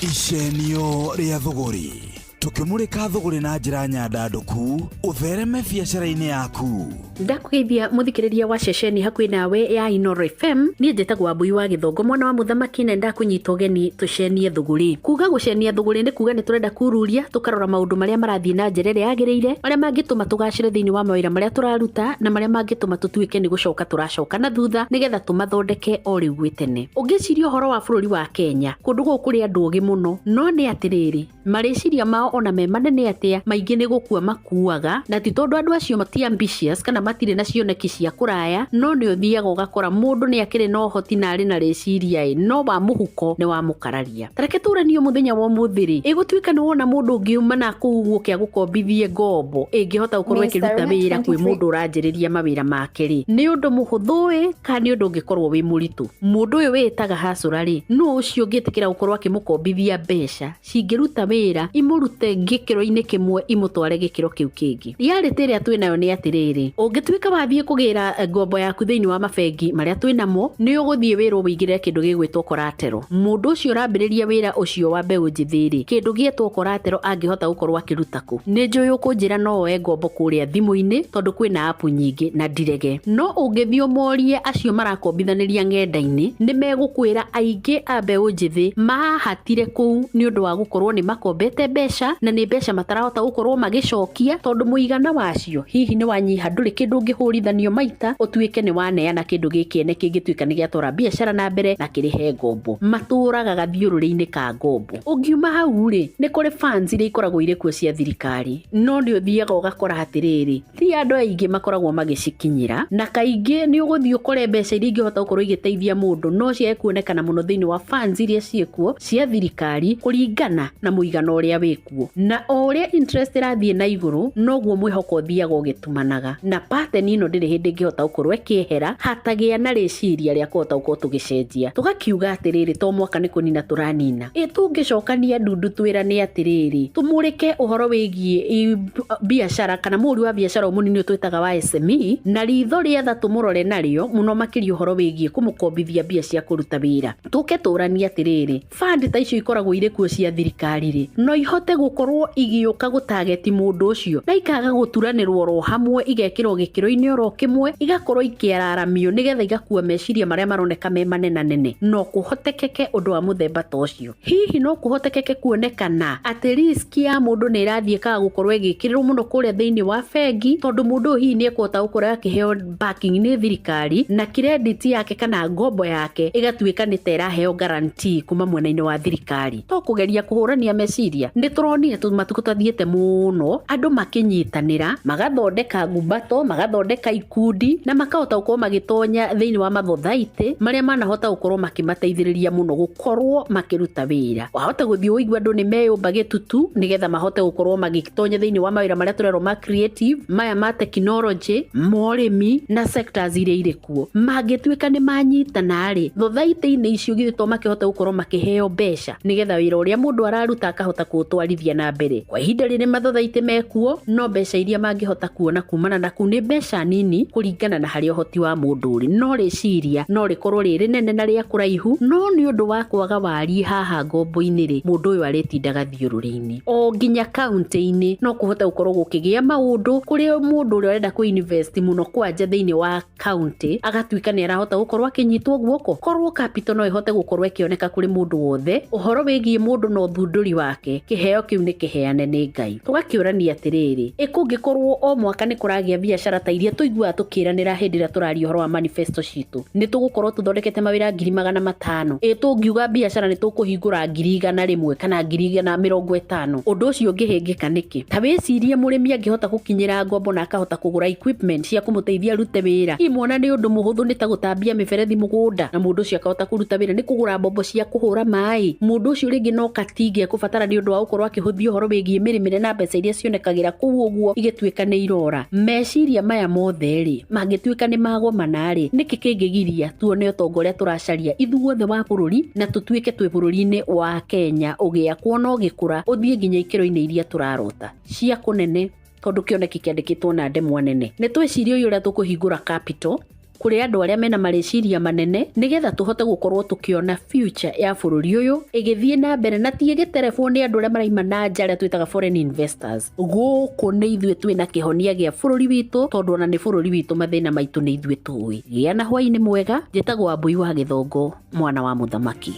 Icenio rĩa thũgũri tukimurika thũgũri na njĩra nyandandũku uthereme biacara-inĩ yaku. Ndakugeithia muthikiriria wa ceceni hakuhĩ nawe ya Inooro FM. Niĩ njĩtagwo Wambui wa Gĩthongo mwana wa mũthamaki na ndakunyita ũgeni tucenie thũgũri. Kuga gũcenia thũgũri nĩ kuga nĩ tũrenda kururia tukarora maũndũ marĩa marathiĩ na njĩra ĩrĩa yagĩrĩire marĩa mangĩtũma tũgacĩre thĩinĩ wa mawĩra marĩa tũraruta na marĩa mangĩtũma tũtuĩke nĩ gũcoka tũracoka na thutha nĩgetha tũmathondeke o rĩu gwĩtene. Ũngĩciria ũhoro wa bũrũri wa Kenya kũndũ gũkũ kũrĩ andũ ũgĩ mũno no nĩ atĩrĩrĩ marĩciria mao ona me manene atĩa maingĩ nĩ gũkua makuaga na ti tondũ andũ acio mati ambitious kana matirĩ na cioneki cia kũraya no nĩ ũthiaga ũgakora mũndũ nĩ akĩrĩ na ũhoti na arĩ na rĩciria no wa mũhuko nĩ wa mũkararia. Tareke tũranio mũthenya wa ũmũthĩ ĩgũtuĩka nĩ wona mũndũ ũngiuma na kũu gũkĩa gũkombithie ngombo ĩngĩhota gũkorwo ĩkĩruta wĩra kwĩ mũndũ ũranjĩrĩria mawĩra make rĩ nĩ ũndũ mũhũthũ kana nĩ ũndũ ũngĩkorwo wĩ mũritũ. Mũndũ ũyũ wĩtaga hacũra rĩ no ũcio ũngĩtĩkĩra gũkorwo akĩmũkombithia mbeca cingĩruta wĩra imũrute gĩkĩro-inĩ kĩmwe imũtware gĩkĩro kĩu kĩngĩ. Reality ĩrĩa twĩnayo nĩ atĩrĩrĩ, ũngĩtuĩka wathiĩ kũgĩra ngombo yaku thĩinĩ wa mabengi marĩa twĩnamo, nĩ ũgũthiĩ wĩrwo wĩigĩre kĩndũ gĩgwĩtwo collateral. Mũndũ ũcio ũrambĩrĩria wĩra ũcio wa mbeũ njĩthĩ-rĩ, kĩndũ gĩetwo collateral angĩhota gũkorwo akĩruta kũ? Nĩ njũĩ ũkũnjĩra no woe ngombo kũrĩa thimũ-inĩ tondũ kwĩna app nyingĩ na ndirege. No ũngĩthiĩ ũmorie acio marakombithanĩria ng'enda-inĩ, nĩ megũkwĩra aingĩ a mbeũ njĩthĩ mahatire kũu nĩ ũndũ wa gũkorwo nĩ makombete mbeca na nĩ mbeca matarahota gũkorwo magĩcokia tondũ mũigana wacio hihi nĩ wanyiha, ndũrĩ kĩndũ ũngĩhũrithanio maita ũtuĩke nĩ waneana kĩndũ gĩkĩene kĩngĩtuĩka nĩ gĩatwara biacara na mbere na kĩrĩhe ngombo. Matũraga gathiũrũrĩ-inĩ ka ngombo. Ũngiuma hau-rĩ, nĩ kũrĩ funds iria ikoragwo irĩ kuo cia thirikari, no nĩ ũthiaga ũgakora atĩrĩrĩ, ti andũ aingĩ makoragwo magĩcikinyĩra, na kaingĩ nĩ ũgũthiĩ ũkore mbeca iria ingĩhota gũkorwo igĩteithia mũndũ no ciage kuonekana mũno thĩinĩ wa funds iria ciĩkuo cia thirikari kũringana na mũigana ũrĩa wĩkuo. Na o ũrĩa interest ĩrathiĩ na igũrũ noguo mwĩhoko ũthiaga ũgĩtumanaga, na pattern ĩno ndĩrĩ hĩndĩ ĩngĩhota gũkorwo ĩkĩehera hatagĩa na rĩciria rĩa kũhota gũkorwo tũgĩcenjia. Tũgakiuga atĩrĩrĩ, to mwaka nĩ kũnina tũranina. Tũngĩcokania ndundu twĩrane atĩrĩrĩ, tũmũrĩke ũhoro wĩgiĩ biacara kana mũri wa biacara mũnini twĩtaga wa SME, na ritho rĩetha tũmũrore narĩo mũno makĩria ũhoro wĩgiĩ kũmũkombithia mbia cia kũruta wĩra. Tũke tũranie atĩrĩrĩ, fund ta icio ikoragwo irĩ kuo cia thirikari-rĩ, no ihote gũkorwo igĩũka gũtageti mũndũ ũcio na ikaga gũturanĩrwo oro hamwe igekĩrwo gĩkĩro-inĩ oro kĩmwe, igakorwo ikĩararamio nĩgetha igakua meciria marĩa maroneka me manenanene. No kũhotekeke ũndũ wa mũthemba ta ũcio. Hihi no kũhotekeke kuonekana atĩ risk ya mũndũ nĩ ĩrathiĩ kaga gũkorwo ĩgĩkĩrĩrwo mũno kũrĩa thĩinĩ wa bengi, tondũ mũndũ ũyũ hihi nĩ ekũhota gũkorwo akĩheo backing nĩ thirikari na credit yake kana ngombo yake ĩgatuĩka nĩ ta ĩraheo guarantee kuma mwena-inĩ wa thirikari. To kũgeria kũhũrania meciria, nĩ tũronire matukũ tathiĩte mũno andũ makĩnyitanĩra magathondeka ngumbato, magathondeka ikundi na makahota gũkorwo magĩtonya thĩinĩ wa mathothaithi marĩa manahota gũkorwo makĩmateithĩrĩria mũno gũkorwo makĩruta wĩra. Wahota gũthiĩ ũigua andũ nĩ meyũmba gĩtutu nĩgetha mahote gũkorwo magĩtonya thĩinĩ wa mawĩra marĩa tũrerwo ma creative, maya ma technology, morĩmi na sectors iria irĩ kuo. Mangĩtuĩka nĩ manyitana-rĩ, thothaitĩ-inĩ icio githĩ to makĩhota gũkorwo makĩheo mbeca nĩgetha wĩra ũrĩa mũndũ araruta akahota kũũtwarithia na mbere. Kwa ihinda rĩrĩ mathothaitĩ mekuo, no mbeca iria mangĩhota kuona kumana na kuu nĩ mbeca nini kũringana na harĩa ũhoti wa mũndũ ũrĩ, no rĩciria no rĩkorwo rĩrĩ nene na rĩa kũraihu. No nĩ ũndũ wa kwaga wariĩ haha ngombo-inĩ-rĩ, mũndũ ũyũ arĩtindaga thiũrũrĩ-inĩ o nginya kaunti-inĩ. No kũhota gũkorwo gũkĩgĩa maũndũ kũrĩa mũndũ ũrĩa arenda kũinvest mũno kwanja thĩinĩ wa kaunti agatuĩka nĩ arahota gũkorwo akĩnyitwo guoko. Korwo capital no ĩhote gũkorwo ĩkĩoneka kũrĩ mũndũ wothe, ũhoro wĩgiĩ mũndũ na ũthundũri wake, kĩheo kĩu nĩ kĩheane nĩ Ngai. Tũgakĩũrania atĩrĩrĩ, kũngĩkorwo o mwaka nĩ kũragĩa biacara ta iria tũiguaga tũkĩranĩra hĩndĩ ĩrĩa tũraria ũhoro wa manifesto citũ, nĩ tũgũkorwo tũthondekete mawĩra 500,000. Tũngiuga biacara nĩ tũkũhingũra 100,000 kana 150,000. Ũndũ ũcio ũngĩhĩngĩka nĩkĩ? Ta wĩcirie mũrĩmi angĩhota gũkinyĩra ngombo na akahota kũgũra equipment cia kũmũteithia arute wĩra. Imwona nĩ ũndũ mũhũthũ nĩ ta gũtambia mĩberethi mũgũnda na mũndũ ũcio akahota kũruta wĩra. Nĩ kũgũra mbombo cia kũhũra maĩ. Mũndũ ũcio rĩngĩ no katinge kũbatara nĩ ũndũ wa gũkorwo akĩhũthia ũhoro wĩgiĩ mĩrĩmĩre na mbeca iria cionekagĩra kũu ũguo igĩtuĩka nĩ irora. Meciria maya mothe-rĩ, mangĩtuĩka nĩ magomana-rĩ, nĩkĩ kĩngĩgiria tuone ũtonga ũrĩa tũracaria ithuothe wa bũrũri na tũtuĩke twĩ bũrũri-inĩ wa Kenya ũgĩakwo na ũgĩkũra ũthiĩ nginya ikĩro-inĩ iria tũrarota cia kũnene, tondũ kĩoneki kĩandĩkĩtwo na ndemwa nene. Nĩ twĩcirie ũyũ ũrĩa tũkũhingũra capital kũrĩ andũ arĩa mena marĩciria manene nĩgetha tũhote gũkorwo tũkĩona future ya bũrũri ũyũ ĩgĩthiĩ na mbere na ti ĩgĩterebwo nĩ andũ arĩa maraima na nja arĩa twĩtaga foreign investors. Gũkũ nĩ ithuĩ twĩna kĩhonia gĩa bũrũri witũ, tondũ ona nĩ bũrũri witũ mathĩna maitũ nĩ ithuĩ tũĩ. Gĩa na hwaĩ-inĩ mwega. Njĩtagwo Wambui wa Gĩthongo, mwana wa mũthamaki.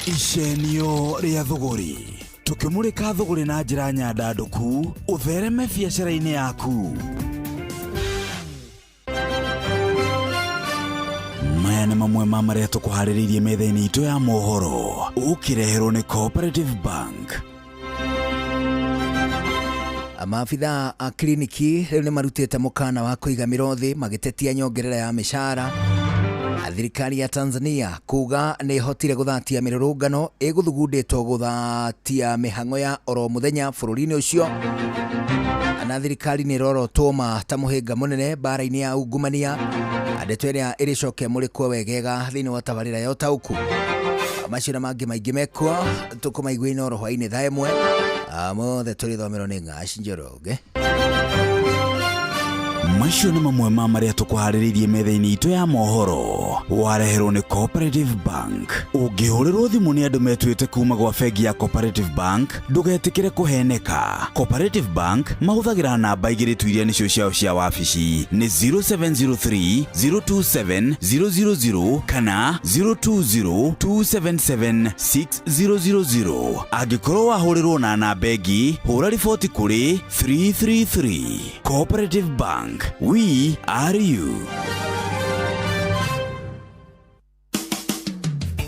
Icenio rĩa thũgũri, tũkĩmũrĩka thũgũri na njĩra nyandandũku, ũthereme biacara-inĩ yaku. Maya nĩ mamwe ma marĩa tũkũharĩrĩirie metha-inĩ itũ ya mohoro, ũkĩreherwo nĩ Cooperative Bank. Maabitha a kliniki rĩu nĩ marutĩte mũkana wa kũigamĩra thĩ magĩtetia nyongerera ya mĩcara. Thirikari ya Tanzania kuga nĩ hotire gũthatia mĩrũrũngano ĩgũthugundĩtwo gũthatia mĩhang'o ya oro mũthenya bũrũri-inĩ ũcio. Na thirikari nĩ rorotwo ta mũhĩnga mũnene bara-inĩ ya ungumania, ndeto ĩrĩa ĩrĩcokia mũrĩkwo wegega thĩinĩ wa tabarĩra ya ũtaũku. macio na mangĩ maingĩ mekwo tũkũmaigua Inoro hwainĩ thaa ĩmwe mothe tũrĩthomerwo nĩ Ng'aci Njoroge. Macio nĩ mamwe ma marĩa tũkũharĩrĩirie metha-inĩ itũ ya mohoro. Wareherwo nĩ Cooperative Bank. Ũngĩhũrĩrwo thimũ nĩ andũ metuĩte kuma gwa bengi ya Cooperative Bank, ndũgetĩkĩre kũheneka. Cooperative Bank mahũthagĩra namba igĩrĩ tu iria nĩcio ciao cia wabici nĩ 0703 027 000 kana 020 277 6000. Angĩkorwo wahũrĩrwo na namba ĩngĩ, hũra riboti kũrĩ 333. Cooperative Bank. We are you.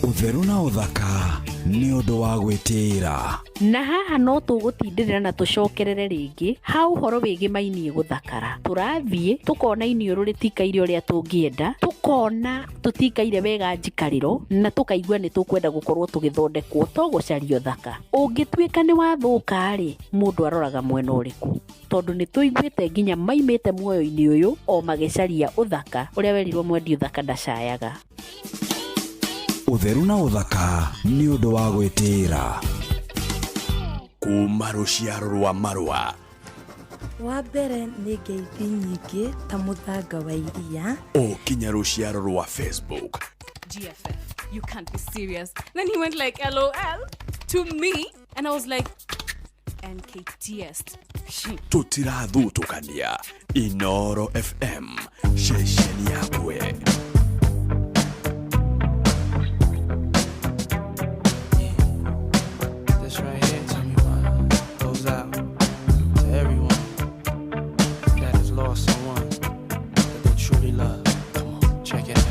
Ũtheru na ũthaka nĩ ũndũ wa gwĩtĩĩra. Na haha no tũgũtindĩrĩra na tũcokerere rĩngĩ ha ũhoro wĩgiĩ mainie gũthakara. Tũrathiĩ tũkona iniũrũ rĩtikaire ũrĩa tũngĩenda, tũkona tũtikaire wega njikarĩro, na tũkaigua nĩ tũkwenda gũkorwo tũgĩthondekwo to gũcaria ũthaka. Ũngĩtuĩka nĩ wathũka rĩ, mũndũ aroraga mwena ũrĩkũ, tondũ nĩ tũiguĩte nginya maimĩte muoyo-inĩ ũyũ o magĩcaria ũthaka ũrĩa werirwo mwendia ũthaka ndacayaga. Ũtheru na ũthaka nĩ ũndũ wa gwĩtĩĩra. Kuma rũciaro rwa Marũa. Wa mbere nĩ ngeithi nyingĩ ta mũthanga wa iria. Kinya rũciaro rwa Facebook. GFF, you can't be serious. Then he went like LOL to me and I was like NKTS. Tutirathutũkania. Inoro FM, shesheni yakwe.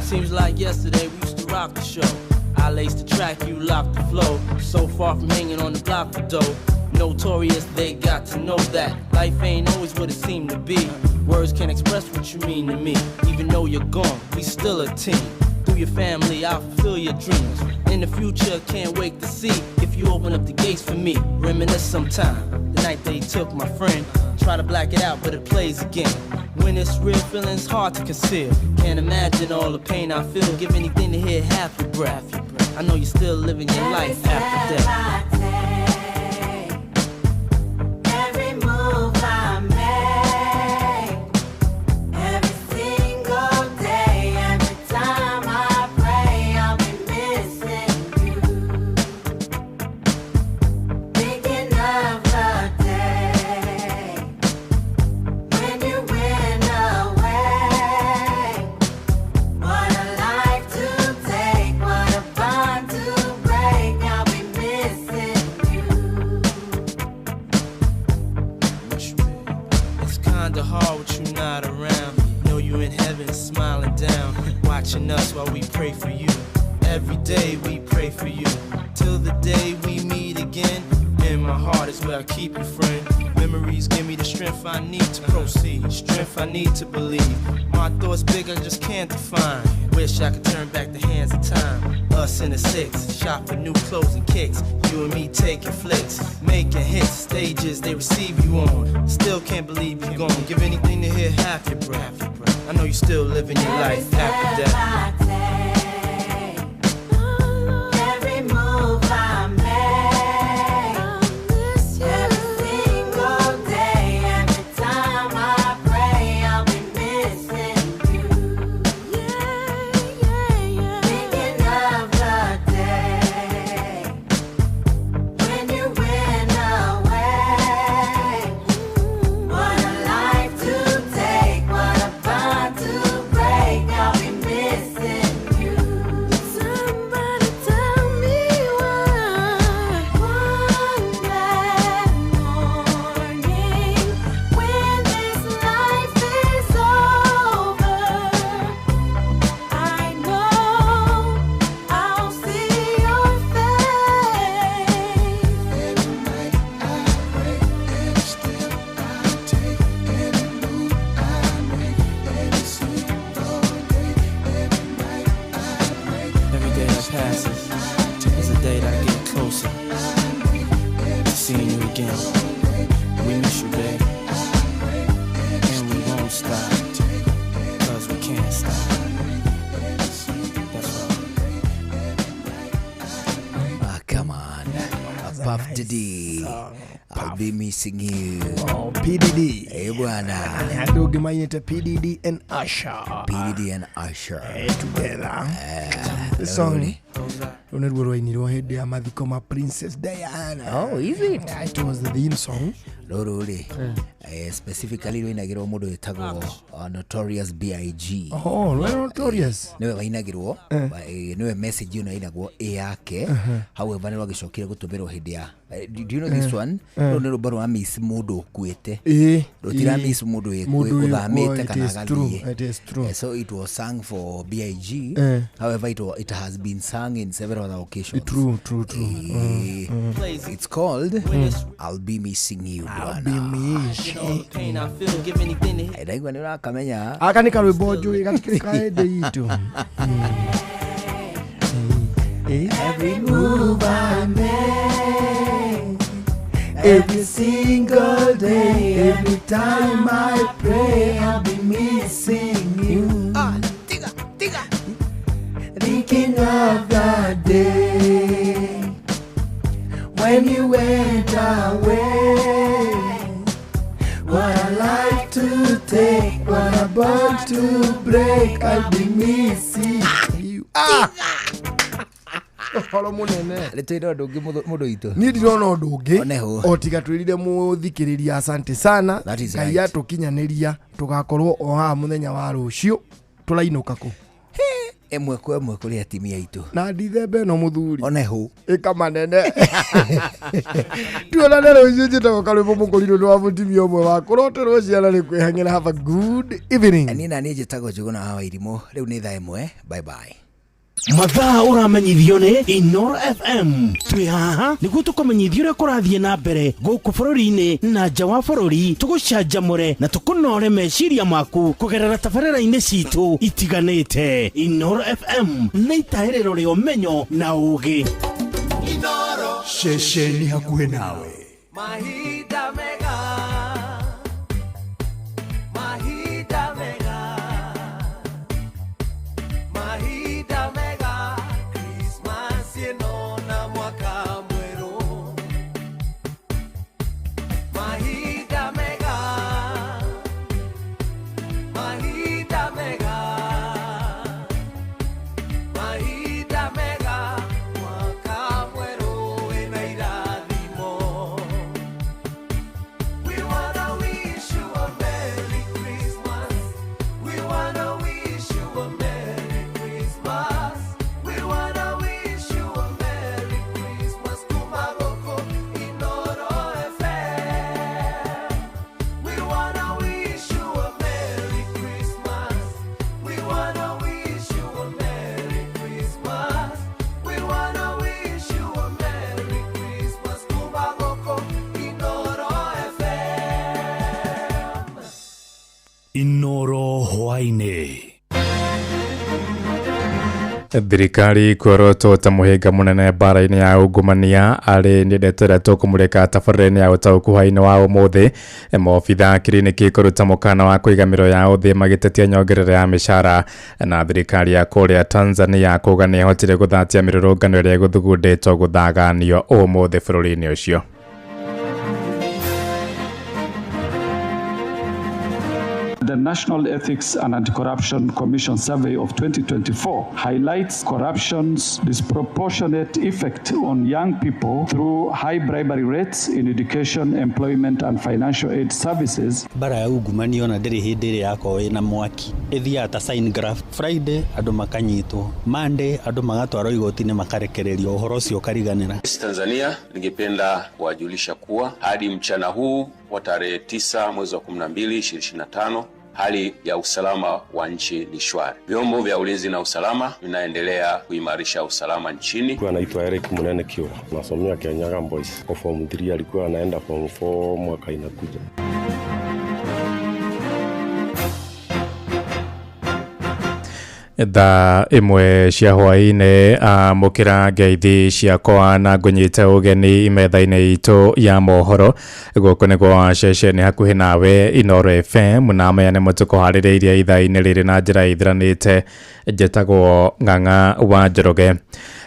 Seems like yesterday we used to rock the show. I laced the track, you locked the flow. So far from hanging on the block for dough. Notorious, they got to know that life ain't always what it seemed to be. Words can't express what you mean to me. Even though you're gone, we still a team. Through your family, I'll fulfill your dreams. In the future, can't wait to see if you open up the gates for me. Reminisce sometime, the night they took my friend. Try to black it out, but it plays again. When it's real, feeling's hard to conceal. Can't imagine all the pain I feel. Give anything to hear half your breath. I know you're still living your life after death. Every move I make, every single day, every time I pray, I'll be missing you. Thinking of the day when you went away. What a life to take, what a bond to break. I'll be missing you. It's kinda hard with you not around. Know you in heaven smiling down, watching us while we pray for you. Every day we pray for you, till the day we meet again. In my heart is where I keep you, friend. Memories give me the strength I need to proceed, strength I need to believe. My thoughts big, I just can't define. Wish I could turn back the hands of time. Us in the six, shop for new clothes and kicks. You and me taking flicks, making hits, stages they receive you on. Still can't believe you're gone. Give anything to hear half your breath. I know you still living your life after death. Every move I make, every single day, every time I pray, I'll be missing you. Thinking of the day when you went away. What a life to take, what a bond to break. I'll be missing Puff Diddy. I'll be missing you. Oh, PDD. Bwana. Ndio gimayete PDD and Usher. PDD and Usher. Together. The song. Unarwo iniro hedi ya mathiko ma Princess Diana. Oh, is it? Yeah, it was the theme song. Lorore. Specifically wainagirwo mundu wetagwo Notorious B.I.G. Oh, Notorious. Niwe wainagirwo. Niwe message ino inagwo yake. However, niwe agicokire gutumirwo hindi ya. Do you know this one? No no baro miss mundu kuete. Rotira miss mundu uthamite kana gathie. It is true. So it was sung for B.I.G. However, it has been sung in several other occasions. True. It's called I'll Be Missing You. I'll be missing. Daigwa ni urakamenya. Akani karwimbo njui gatikikaende itu. Every move I make, every single day, every time I pray, I'll be missing you. Thinking of that day when you went away. What I like to take, what I want to break, I'll be missing you. Holo munene. Letero ndungi mundu itu. Ni ndirona undu ungi. Otiga twirire muthikiriria asante sana. Ngai atukinyaniria tugakorwo o ha muthenya wa rucio turainuka ku. Emwe kwa emwe kuri atimia itu. Na ndithembe no muthuri. Oneho. Ikamanene. Tuona lero njito kalwe mukuriru no avutimia omwe wa kuroterwo ciana ni kwihangera. Have a good evening. Ani na ni njitagwo njuguna hawa irimo. Riu ni thaa imwe. Bye bye. Mathaa uramenyithio ni Inoro FM. Twi haha niguo tukumenyithio uria kurathie na mbere guku bururi-ini na nja wa bururi, tugucanjamure na tukunore meciria maku kugerera tabarĩra-inĩ citu itiganĩte. Inoro FM nĩ itahĩrĩro rĩa ũmenyo na ũũgĩ. Inoro ceceni hakuhĩ nawe. Mahida mega, Mahida mega, Mahida mega, Christmas yenona mwaka mweru. Mahida mega, Mahida mega, Mahida mega, mwaka mweru ena irathimo. We wanna wish you a Merry Christmas. We wanna wish you a Merry Christmas. We wanna wish you a Merry Christmas. Kumagoko Inoro FM. We wanna wish you a Merry Christmas. We wanna wish you a Merry Christmas. We wanna wish you a Merry Christmas. Kumagoko Inoro FM. Inoro hwaine. Thirikari kuoroto ta muhinga munene bara-ini ya ungumania ari ndetera tukumurika tabarĩra-inĩ ya ũtaũku hwainĩ wa ũmũthĩ. Maobitha kiriniki kuruta mukana wa kũigamĩrwo ya ũthĩ magĩtetia nyongerera ya mĩcara, na thirikari ya kũrĩa Tanzania kuga nĩ ĩhotire gũthatia mĩrũrũngano ĩrĩa ĩgũthugundĩtwo gũthaganio ũmũthĩ bũrũri-inĩ ũcio. The National Ethics and Anti-Corruption Commission survey of 2024 highlights corruption's disproportionate effect on young people through high bribery rates in education, employment and financial aid services. Bara ya ungumania ona ndĩrĩ hĩndĩ ĩrĩa yakorwo ĩna mwaki ĩthiaga ta sign graph. Friday andũ makanyitwo, Monday andũ magatwarwo igoti-inĩ makarekererio, ũhoro ũcio ũkariganĩra. Tanzania, ningependa kuwajulisha kuwa hadi mchana huu wa tarehe 9 mwezi wa 12 2025 hali ya usalama wa nchi ni shwari. Vyombo vya ulinzi na usalama vinaendelea kuimarisha usalama nchini. Anaitwa Eric Munene Kiura, nasomea Kenyaga Boys. Kwa form 3 alikuwa anaenda form 4 mwaka inakuja. Thaa imwe cia hwainĩ mukĩra ngeithi ciakwa na ngũnyite ũgeni imetha-inĩ itũ ya mohoro gũkũ nĩguo ceceni hakuhĩ nawe Inoro FM na maya nĩ mũtũkũharĩrĩirie ithaa-inĩ rĩrĩ na njĩra ithiranĩte. Njĩtagwo Ng'ang'a wa Njoroge.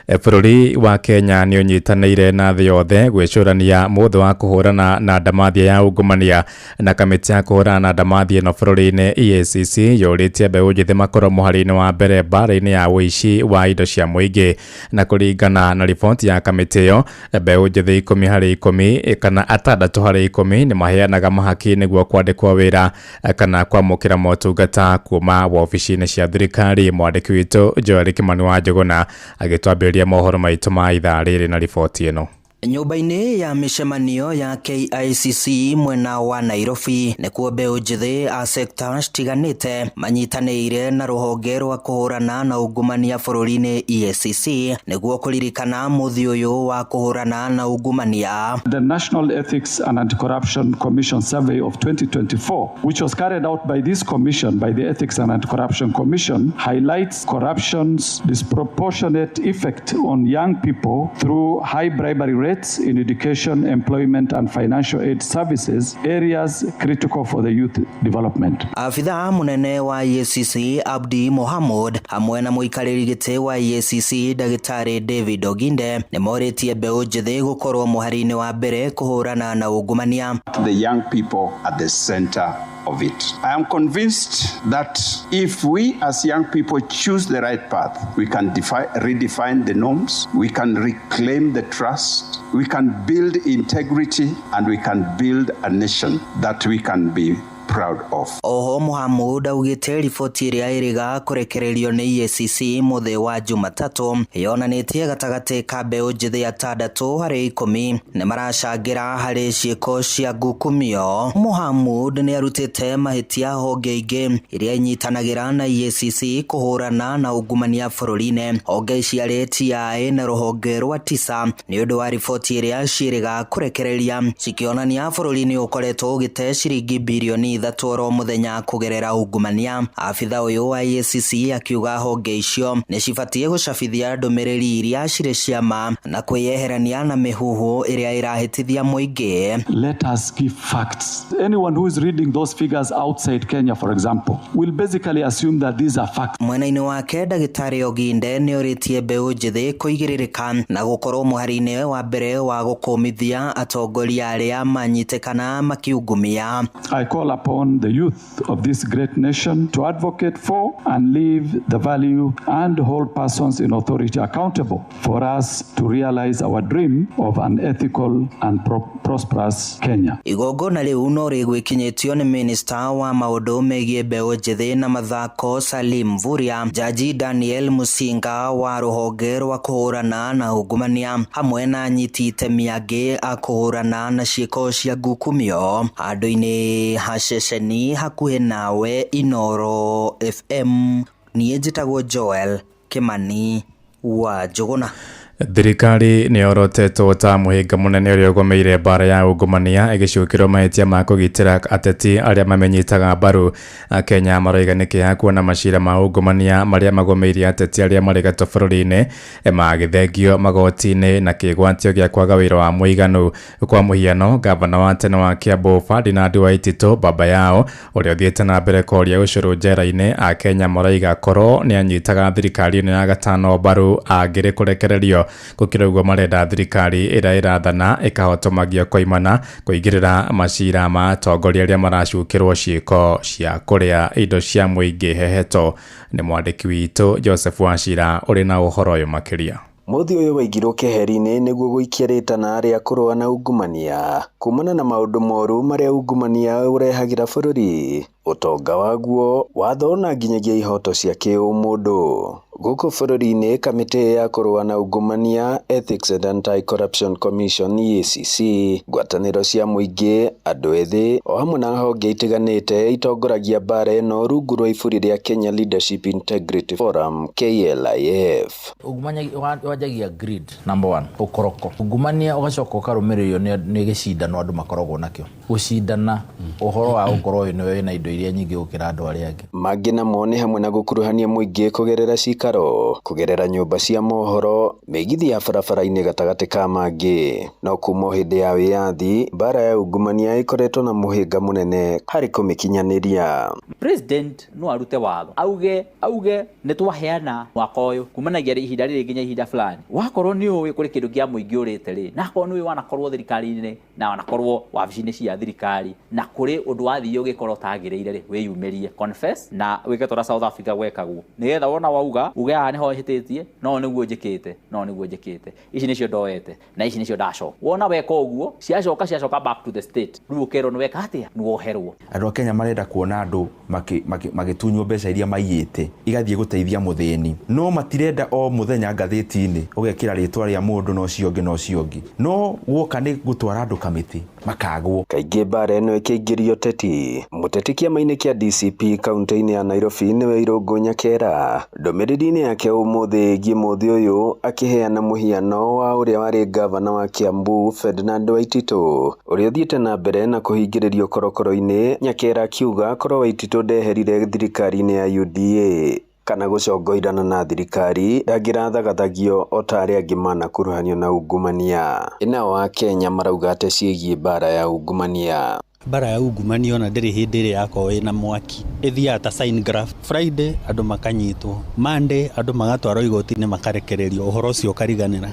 Bũrũri wa Kenya nĩ ũnyitanĩire na thĩ yothe gwĩcũrania mũthĩ wa kũhũrana na ndamathia ya ungumania, na kamĩtĩ ya kũhũrana na ndamathia ĩno bũrũri-inĩ EACC yũrĩtie mbeũ njĩthĩ makorwo mũhari-inĩ wa mbere mbara-inĩ ya ũici wa indo cia mũingĩ. Na kũringana na riboti ya kamĩtĩ ĩyo, mbeũ njĩthĩ 10 harĩ 10 kana 6 harĩ 10 nĩ maheanaga mahaki nĩguo kwandĩkwo wĩra kana kwamũkĩra motungata kuma wabici-inĩ cia thirikari. Mwandĩki witũ Joel Kimani wa Njuguna agĩtwambĩrĩria mohoro maitũ ma ithaa rĩrĩ na riboti ĩno. Nyũmba-inĩ ya mĩcemanio ya KICC mwena wa Nairobi nĩkuo mbeũ njĩthĩ a sector citiganĩte manyitanĩire na rũhonge rwa kũhũrana na ungumania bũrũri-inĩ EACC nĩguo kũririkana mũthĩ ũyũ wa kũhũrana na ungumania. The National Ethics and Anti-Corruption Commission survey of 2024, which was carried out by this commission, by the Ethics and Anti-Corruption Commission, highlights corruption's disproportionate effect on young people through high bribery rates in education, employment and financial aid services, areas critical for the youth development. Afitha munene wa EACC Abdi Mohamud hamwe na muikarĩri gĩtĩ wa EACC Dagĩtarĩ David Oginde nĩ morĩtie mbeũ njĩthĩ gũkorwo mũhari-inĩ wa mbere kũhũrana na ungumania. The young people at the center of it. I am convinced that if we as young people choose the right path, we can redefine the norms, we can reclaim the trust, we can build integrity, and we can build a nation that we can be proud of. Oho Mohamud augĩte riboti ĩrĩa ĩrĩga kũrekererio nĩ EACC mũthĩ wa Jumatatũ yonanĩtie gatagatĩ ka mbeũ njĩthĩ 6 harĩ 10 nĩ maracangĩra harĩ ciĩko cia ngukumio. Mohamud nĩ arutĩte mahĩtia honge ingĩ iria inyitanagĩra na EACC kũhũrana na ungumania bũrũri-inĩ. Honge ici arĩ TI na rũhonge rwa TISA nĩ ũndũ wa riboti ĩrĩa ciĩrĩga kũrekereria cikĩonania bũrũri nĩ ũkoretwo ũgĩte ciringi bilioni 3 mũthenya kũgerera ungumania. Afitha ũyũ wa EACC akiuga honge icio nĩ cibatie gũcabithia ndũmĩrĩri iria cirĩ ciama na kwĩyeherania na mĩhuhu ĩrĩa ĩrahĩtithia mũingĩ. Let us give facts. Anyone who is reading those figures outside Kenya, for example, will basically assume that these are facts. Mwena-inĩ wake Dagĩtarĩ Oginde nĩ ũrĩtie mbeũ njĩthĩ kũigĩrĩrĩka na gũkorwo mũhari-inĩ wa mbere wa gũkũmithia atongoria arĩa manyitĩkana makiungumia. I call upon the youth of this great nation to advocate for and live the value and hold persons in authority accountable for us to realize our dream of an ethical and prosperous Kenya. Igongona rĩu no rĩgwĩkinyĩtio nĩ Minister wa maũndũ megiĩ mbeũ njĩthĩ na mathako Salim Mvurya, Jaji Daniel Musinga wa rũhonge rwa kũhũrana na ungumania hamwe na anyiti itemi angĩ a kũhũrana na ciĩko cia ngukumio handũ-inĩ haceceni hakuhĩ nawe Inoro FM. Niĩ njĩtagwo Joel Kimani wa Njuguna. Thirikari nĩ yorotetwo ta mũhĩnga mũnene ũrĩa ũgomeire mbara ya ungumania ĩgĩcukĩrwo mahĩtia ma kũgitĩra ateti arĩa mamenyitaga mbaru. Kenya maroiga nĩ kĩeha kuona macira ma ungumania marĩa magomeirie ateti arĩa marĩ gatũ bũrũri-inĩ magĩthengio magoti-inĩ na kĩgwatio gĩa kwaga wĩra wa mũiganu. Kwa mũhiano, gavana wa tene wa Kiambu Ferdinand Waititu baba yao ũrĩa ũthiĩte na mbere koria ũcũrũ njera-inĩ, a Kenya maroiga korwo nĩ anyitaga thirikari ĩno ya gatano mbaru angĩrĩ kũrekererio gũkĩra ũguo marenda thirikari ĩrĩa ĩrathana ĩkahotomagia koimana kũingĩrĩra macira ma atongoria arĩa maracukĩrwo ciĩko cia kũrĩa indo cia mũingĩ heheto. Nĩ mwandĩki witũ Joseph Wachira ũrĩ na ũhoro ũyũ makĩria. Mũthĩ ũyũ waigirwo keheri-inĩ nĩguo gũikia rĩtana arĩa kũrũa na ungumania kumana na maũndũ moru marĩa ungumania ũrehagĩra bũrũri, ũtonga waguo, watho na nginyagia ihoto cia kĩũmũndũ. Gũkũ bũrũri-inĩ, kamĩtĩ ya kũrũa na ungumania Ethics and Anti-Corruption Commission EACC, ngwatanĩro cia mũingĩ, andũ ethĩ o hamwe na honge itiganĩte itongoragia mbara ĩno rungu rwa iburi rĩa Kenya Leadership Integrity Forum KLIF. Ungumania wajagia greed number 1, ũkoroko. Ungumania ũgacoka ũkarũmĩrĩrio nĩ gĩcindano andũ makoragwo nakĩo. Gũcindana ũhoro wa gũkorwo nĩ wĩna indo indo iria nyingi gukira andu aria angi. Mangĩ namo nĩ hamwe na gũkuruhania mũingĩ kũgerera cikaro, kũgerera nyũmba cia mohoro, mĩgithi ya barabara-inĩ gatagatĩ ka mangĩ. No kuma hĩndĩ ya wĩyathi, mbara ya ungumania ĩkoretwo na mũhĩnga mũnene harĩ kũmĩkinyanĩria. President no arute watho auge nĩ twaheana mwaka ũyũ kumanagia ihinda rĩrĩ nginya ihinda fulani. Wakorwo nĩ ũĩ kũrĩ kĩndũ kĩa mũingĩ ũrĩte rĩ, na akorwo nĩ ũĩ wanakorwo thirikari-inĩ na wanakorwo wabici-inĩ cia thirikari, na kũrĩ ũndũ wathiĩ ũgĩkorwo tagĩrĩire rĩ, wĩyumĩrie, confess na wĩke tora South Africa gwekagwo. Nĩgetha wona wauga uge haha nĩho hĩtĩtie, no nĩguo njĩkĩte, ici nĩcio ndoete na ici nĩcio ndacoka. Wona weka ũguo ciacoka back to the state, rĩu ũkerwo nĩ weka atĩa, nĩ woherwo. Andũ a Kenya marenda kuona andũ magĩtunywo mbeca iria maiyĩte igathiĩ gũteithia mũthĩni, no matirenda o mũthenya ngathĩti-inĩ ũgekĩra rĩtwa rĩa mũndũ no cio ũngĩ, no woka nĩ gũtwara andũ kamĩtĩ makagwo. Kaingĩ mbara ĩno ĩkĩingĩrio teti, mũteti kĩama-inĩ kĩa DCP kaunti-inĩ ya Nairobi nĩwe Irũngũ Nyakera. Ndũmĩrĩri-inĩ yake ũmũthĩ ĩgiĩ mũthĩ ũyũ akĩheana mũhiano wa ũrĩa warĩ gavana wa Kiambu Ferdinand Waititu ũrĩa ũthiĩte na mbere na kũhingĩrĩrio korokoro-inĩ. Nyakera akiuga korwo Waititu ndeherire thirikari-inĩ ya UDA kana gũcongoirana na thirikari, ndangĩrathagathagio o ta arĩa angĩ manakuruhanio na ungumania. Nao a Kenya marauga atĩ ciĩgiĩ mbara ya ungumania. Bara ya ungumania ona ndĩrĩ hĩndĩ ĩrĩa yakorwo ĩna mwaki, ĩthiaga ta sign graph. Friday andũ makanyitwo, Monday andũ magatwarwo igoti-inĩ makarekererio, ũhoro ũcio ũkariganĩra,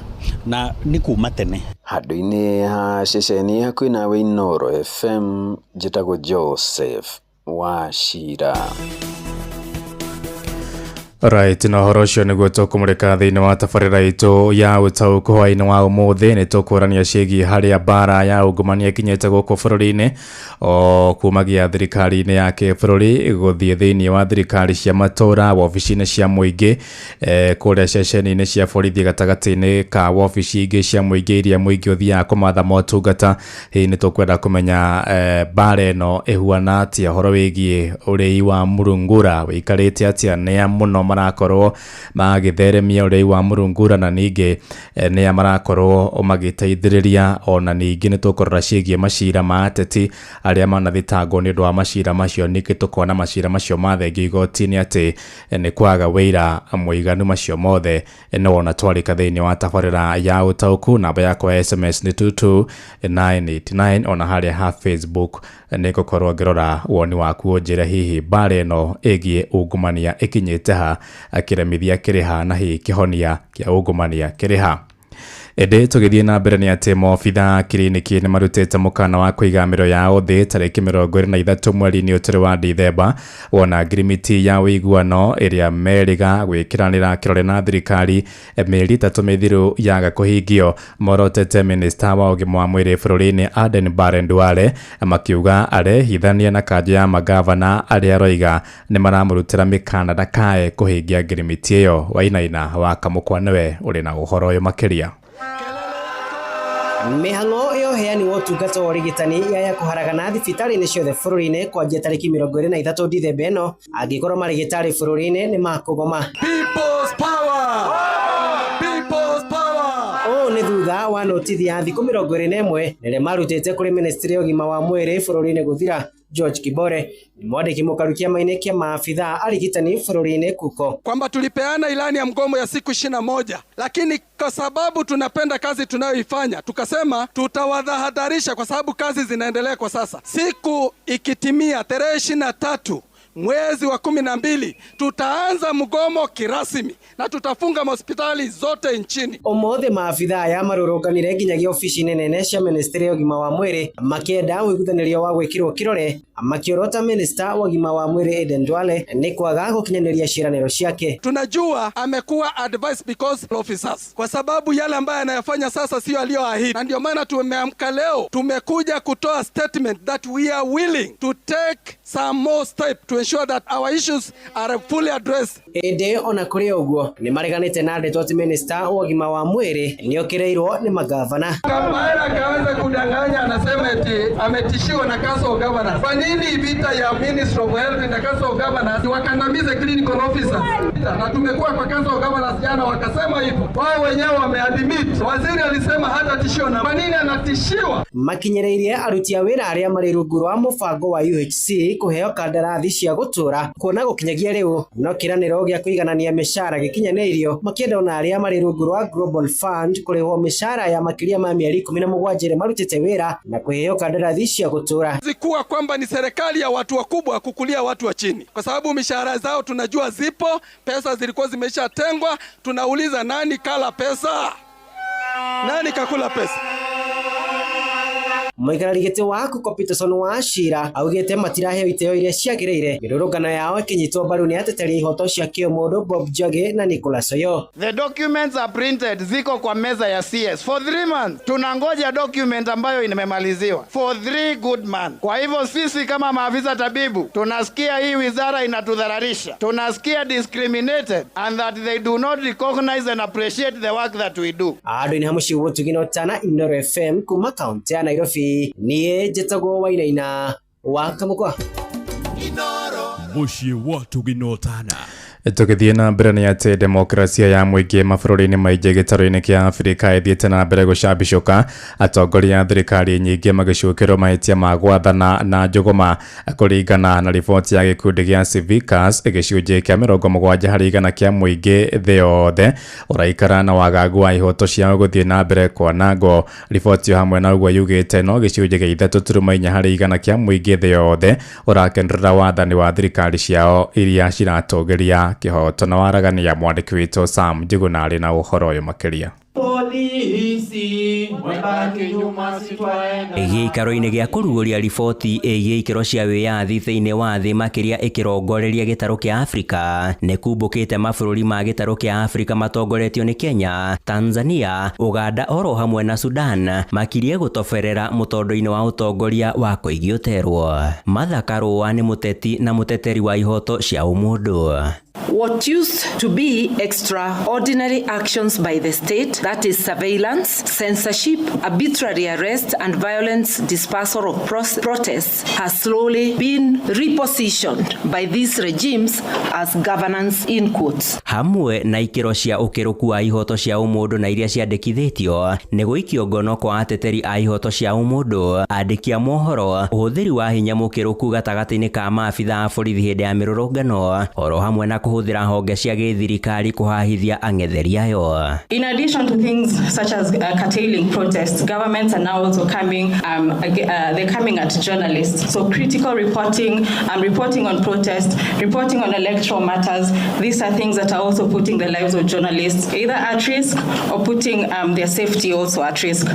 na nĩ kuma tene. Handũ-inĩ ha ceceni hakuhĩ nawe Inooro FM, njĩtagwo Joseph Wachira. Right, na horo cio nĩguo tũkũmũrĩka thĩinĩ wa tabarĩra itũ ya ũtaũku hwaĩ-inĩ wa ũmũthĩ. Nĩ tũkũrania ciĩgiĩ harĩa mbara ya ungumania ĩkinyĩte gũkũ bũrũri-inĩ, o kumagia thirikari-inĩ ya kĩbũrũri gũthiĩ thĩinĩ wa thirikari cia matũra, wabici-inĩ cia mũingĩ, kũrĩa ceceni-inĩ cia borithi gatagatĩ-inĩ ka wabici ingĩ cia mũingĩ iria mũingĩ ũthiaga kũmatha motungata. Hihi nĩ tũkwenda kũmenya mbara ĩno ĩhuana atĩa, ũhoro wĩgiĩ ũrĩi wa mũrungura wĩikarĩte atĩa, nĩa mũno marakorwo magĩtheremia ũrĩi wa mũrungura, na ningĩ nĩa marakorwo magĩteithĩrĩria. Ona ningĩ nĩ tũkũrora ciĩgiĩ macira ma ateti arĩa manathitangwo nĩ ũndũ wa macira macio. Ningĩ tũkona macira macio mathengio igoti-inĩ atĩ nĩ kwaga wĩira mũiganu macio mothe. No ona twarĩka thĩinĩ wa tabarĩra ya ũtaũku, namba yakwa ya SMS nĩ 22989. Ona harĩa ha Facebook nĩ ngũkorwo ngĩrora woni waku ũnjĩre hihi mbara ĩno ĩgiĩ ungumania ĩkinyĩte ha, akĩremithia kĩrĩha na hihi kĩhonia kĩa ungumania kĩrĩha. Ende tũgĩthiĩ na mbere nĩ atĩ maobitha kiriniki nĩ marutĩte mũkana wa kũiga mĩro yao thĩ tarĩki 23 mweri-inĩ ũtarĩ wa Dithemba, wona ngirimiti ya ũiguano ĩrĩa meriga gwĩkĩranĩra kĩrore na thirikari mĩeri 3 mĩthiru yaga kũhingio. Morotete minista wa ũgima wa mwĩrĩ bũrũri-inĩ Aden Bare Duale makiuga arehithania na kanja ya magavana arĩa aroiga nĩ maramũrutĩra mĩkana ndakae kũhingia ngirimiti ĩyo. Wainaina wa Kamũkwa nĩwe ũrĩ na ũhoro ũyũ makĩria. Mĩhang'o ĩyo heani wa ũtungata wa ũrigitani yaya kũharagana thibitarĩ-inĩ ciothe bũrũri-inĩ kwanjia tarĩki 23 Dithemba ĩno, angĩkorwo marigitari bũrũri-inĩ nĩ makũgoma. People's power! People's power! Ũũ nĩ thutha wa notisi ya thikũ 21 nĩrĩa marutĩte kũrĩ ministry ya ũgima wa mwĩrĩ bũrũri-inĩ gũthira. George Kibore ni mwandĩki mũkaru kĩama-inĩ kĩa maabitha arigitani bũrũri-inĩ KUKO, kwamba tulipeana ilani ya mgomo ya siku 21, lakini kwa sababu tunapenda kazi tunayoifanya tukasema tutawadhahadharisha kwa sababu kazi zinaendelea kwa sasa. Siku ikitimia tarehe 23 mwezi wa 12 tutaanza mgomo kirasmi na tutafunga hospitali zote nchini. Omothe maabitha ya marũrũnganire nginyagia ofici-inĩ nene cia ministry ya ũgima wa mwĩrĩ makĩenda wĩiguithanĩrio wa gwĩkĩrwo kĩrore, makiorota minister wa ũgima wa mwĩrĩ Aden Duale nĩ kwaga gũkinyanĩria ciĩranĩro ciake. Tunajua amekuwa advice because officers, kwa sababu yale ambayo anayafanya sasa sio aliyoahidi, na ndio maana tumeamka leo tumekuja kutoa statement that we are willing to take some more steps to ensure that our issues are fully addressed. Ende ona kũrĩ ũguo nĩ mareganĩte na ndeto atĩ minister wa ũgima wa mwĩrĩ nĩ okĩrĩirwo nĩ magavana. Kamara kaanza kudanganya, anasema eti ametishiwa na Council of Governors. Kwa nini vita ya Ministry of Health na Council of Governors wakandamize clinical officers? Na tumekuwa kwa Council of Governors jana wakasema hivyo. Wao wenyewe wameadmit. Waziri alisema hata tishio na kwa nini anatishiwa? Makinyereirie aruti a wira aria mari rungu rwa mubango wa UHC kuheo kandarathi cia gutura kuona gukinyagia riu no kiraniro gia kuiganania mishara gikinyaneirio makienda ona aria mari rungu rwa Global Fund kurihwo mishara ya makiria ma mieri 17 marutite wira na kuheo kandarathi cia gutura. Zikuwa kwamba ni serikali ya watu wakubwa kukulia watu wa chini, kwa sababu mishahara zao tunajua zipo, pesa zilikuwa zimeshatengwa. Tunauliza nani kala pesa? Nani kakula pesa? Muikararigite waku Peterson Wachira augite matiraheo iteo iria ciagiriire mirurungano yao ikinyitwo mbaru ni ateteri ihoto cia kiomundu Bob Njagi na Nicholas Oyo. The documents are printed, ziko kwa meza ya CS for 3 months. Tunangoja document ambayo imemaliziwa for 3 good months. Kwa hivyo sisi kama maafisa tabibu tunasikia hii wizara inatudhararisha, tunasikia discriminated and that they do not recognize and appreciate the work that we do. Ado ni hamushi wotu ginotana Inoro FM kuma kaunti ya Nairobi. Niye Jetago Wainaina wakamukwa Mushi watu ginotana. Tukithie na mbere ni ati demokrasia ya muingi mabũrũri-inĩ maingĩ gĩtarũ-inĩ kĩa Afrika ithiĩte na mbere gũcambicũka, atongoria a thirikari nyingĩ magĩcukĩrwo mahĩtia ma gwathana na njũgũma kũringana na riboti ya gĩkundi gĩa Civicus. Gĩcunjĩ kĩa 70% kĩa muingi thĩ yothe ũraikara na wagagu wa ihoto ciao gũthiĩ na mbere kwanangwo. Riboti hamwe na ũguo yugĩte no gĩcunjĩ gĩa 3.4% kĩa muingi thĩ yothe ũrakenderera wathani wa thirikari ciao iria ciratũgĩria kihoto na waragania. Mwandiki witũ Sam Njuguna arĩ na ũhoro ũyũ makĩria. Gĩikaro-inĩ gĩa kũrugũria riboti ĩgiĩ ikĩro cia wĩyathi thĩinĩ wa thĩ makĩria ĩkĩrongoreria gĩtarũ kĩa Afrika nĩ kumbũkĩte mabũrũri ma gĩtarũ kĩa Afrika matongoretio nĩ Kenya, Tanzania, Uganda oro hamwe na Sudan makirie gũtoberera mũtondo-inĩ wa ũtongoria wa kũigio terwo. Martha Karũa nĩ mũteti na mũteteri wa ihoto cia ũmũndũ. What used to be extraordinary actions by the state, that is surveillance, censorship, arbitrary arrest and violence dispersal of protests, has slowly been repositioned by these regimes as governance in quotes. Hamwe na ikĩro cia ũkĩrũku wa ihoto cia ũmũndũ na iria ciandĩkithĩtio nĩ gũikio ngono kwa ateteri a ihoto cia ũmũndũ, andĩki a mohoro, ũhũthĩri wa hinya mũkĩrũku gatagatĩ-inĩ ka maabitha a borithi hĩndĩ ya mĩrũrũngano oro hamwe na kuhudhira honge cia gĩthirikari kuhahithia ang'etheri ayo. In addition to things such as curtailing protests, governments are now also coming they're coming at journalists. So critical reporting, reporting on protests, reporting on electoral matters, these are things that are also putting the lives of journalists either at risk or putting their safety also at risk.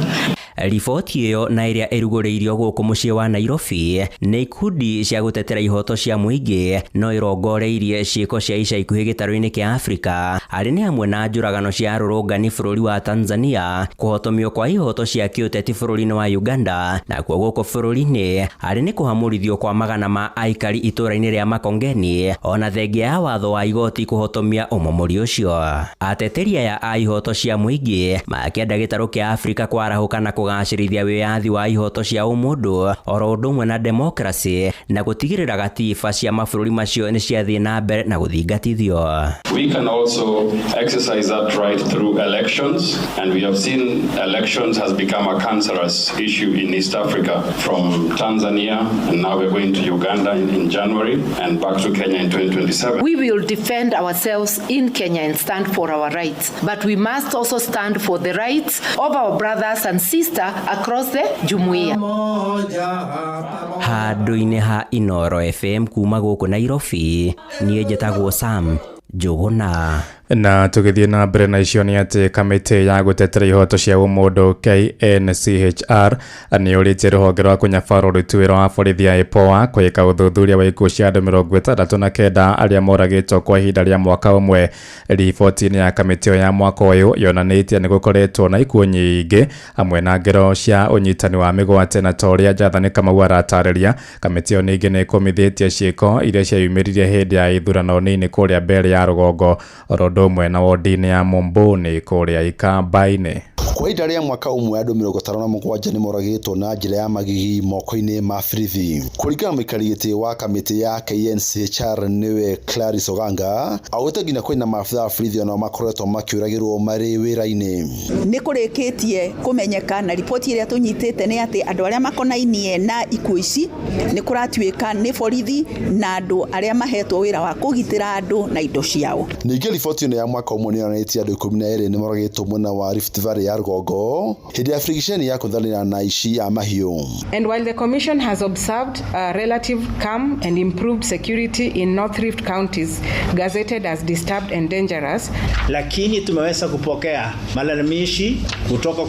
Riboti ĩyo na ĩrĩa ĩrugũrĩirio gũkũ mũciĩ wa Nairobi nĩ ikundi cia gũtetera ihoto cia mũingĩ no irongoreirie ciĩko cia ica ikuhĩ gĩtarũ-inĩ kĩa Afrika arĩ nĩ hamwe na njũragano cia arũrũngani bũrũri wa Tanzania, kũhotomio kwa ihoto cia kĩũteti bũrũri-inĩ wa Uganda, na kuo gũkũ bũrũri-inĩ arĩ nĩ kũhamũrithio kwa magana ma aikari itũra-inĩ rĩa Makongeni ona thengia ya watho wa igoti kũhotomia ũmomori ũcio. Ateteri aya a ihoto cia mũingĩ makĩenda gĩtarũ kĩa Afrika kwarahũka na kũgacĩrithia wĩyathi wa ihoto cia ũmũndũ oro ũndũ ũmwe na demokrasi na gũtigĩrĩra gatiba cia mabũrũri macio nĩ ciathiĩ na mbere na gũthingatithio. We can also exercise that right through elections, and we have seen elections has become a cancerous issue in East Africa, from Tanzania, and now we're going to Uganda in January and back to Kenya in 2027. We will defend ourselves in Kenya and stand for our rights, but we must also stand for the rights of our brothers and sisters across the jumuiya. Handũ-inĩ ha Inoro FM kuma gũkũ Nairobi, niĩ njĩtagwo Sam Njuguna. Na tũgĩthiĩ na mbere na icio nĩ atĩ kamĩtĩ ya gũtetera ihoto cia ũmũndũ KNCHR nĩ ũrĩtie rũhonge rwa kũnyabara ũruti wĩra wa borithi ya IPOA kũĩka ũthuthuria wa ikuũ cia andũ 69 arĩa moragĩtwo kwa ihinda rĩa mwaka ũmwe. Riboti-inĩ ya kamĩtĩ ĩyo ya mwaka ũyũ yonanĩtie nĩ gũkoretwo na ikuũ nyingĩ hamwe na ngero cia ũnyitani wa mĩgwate, na ta ũrĩa Jathani Kamau aratarĩria, kamĩtĩ ĩyo ningĩ nĩ ĩkũmithĩtie ciĩko iria ciayumĩririe hĩndĩ ya ithurano nini kũrĩa mbere ya rũgongo oro ũndũ ũmwe na wodi-inĩ ya Momboni kũrĩa Ikamba-inĩ. Kwa ihinda rĩa mwaka ũmwe andũ 57 nĩ moragĩtwo na njĩra ya magigi moko-inĩ ma borithi. Kũringana na mũikarĩri gĩtĩ wa kamĩtĩ ya KNCHR nĩwe Clarice Oganga, augĩte nginya kwĩna maabitha a borithi onao makoretwo makĩũragĩrwo marĩ wĩra-inĩ. Nĩ kũrĩkĩtie kũmenyeka na riboti ĩrĩa tũnyitĩte nĩ atĩ andũ arĩa makonainie na ikuũ ici nĩ kũratuĩka nĩ borithi na andũ arĩa mahetwo wĩra wa kũgitĩra andũ na indo ciao. Ningĩ riboti ĩno ya mwaka ũmwe nĩ yonanĩtie andũ 12 nĩ moragĩtwo mwena wa Rift Valley ya rũgongo hĩndĩ ya frigisheni ya kũthanĩra na aici a mahiũ. And while the commission has observed a relative calm and improved security in North Rift counties gazetted as disturbed and dangerous, lakini tumeweza kupokea malalamishi kutoka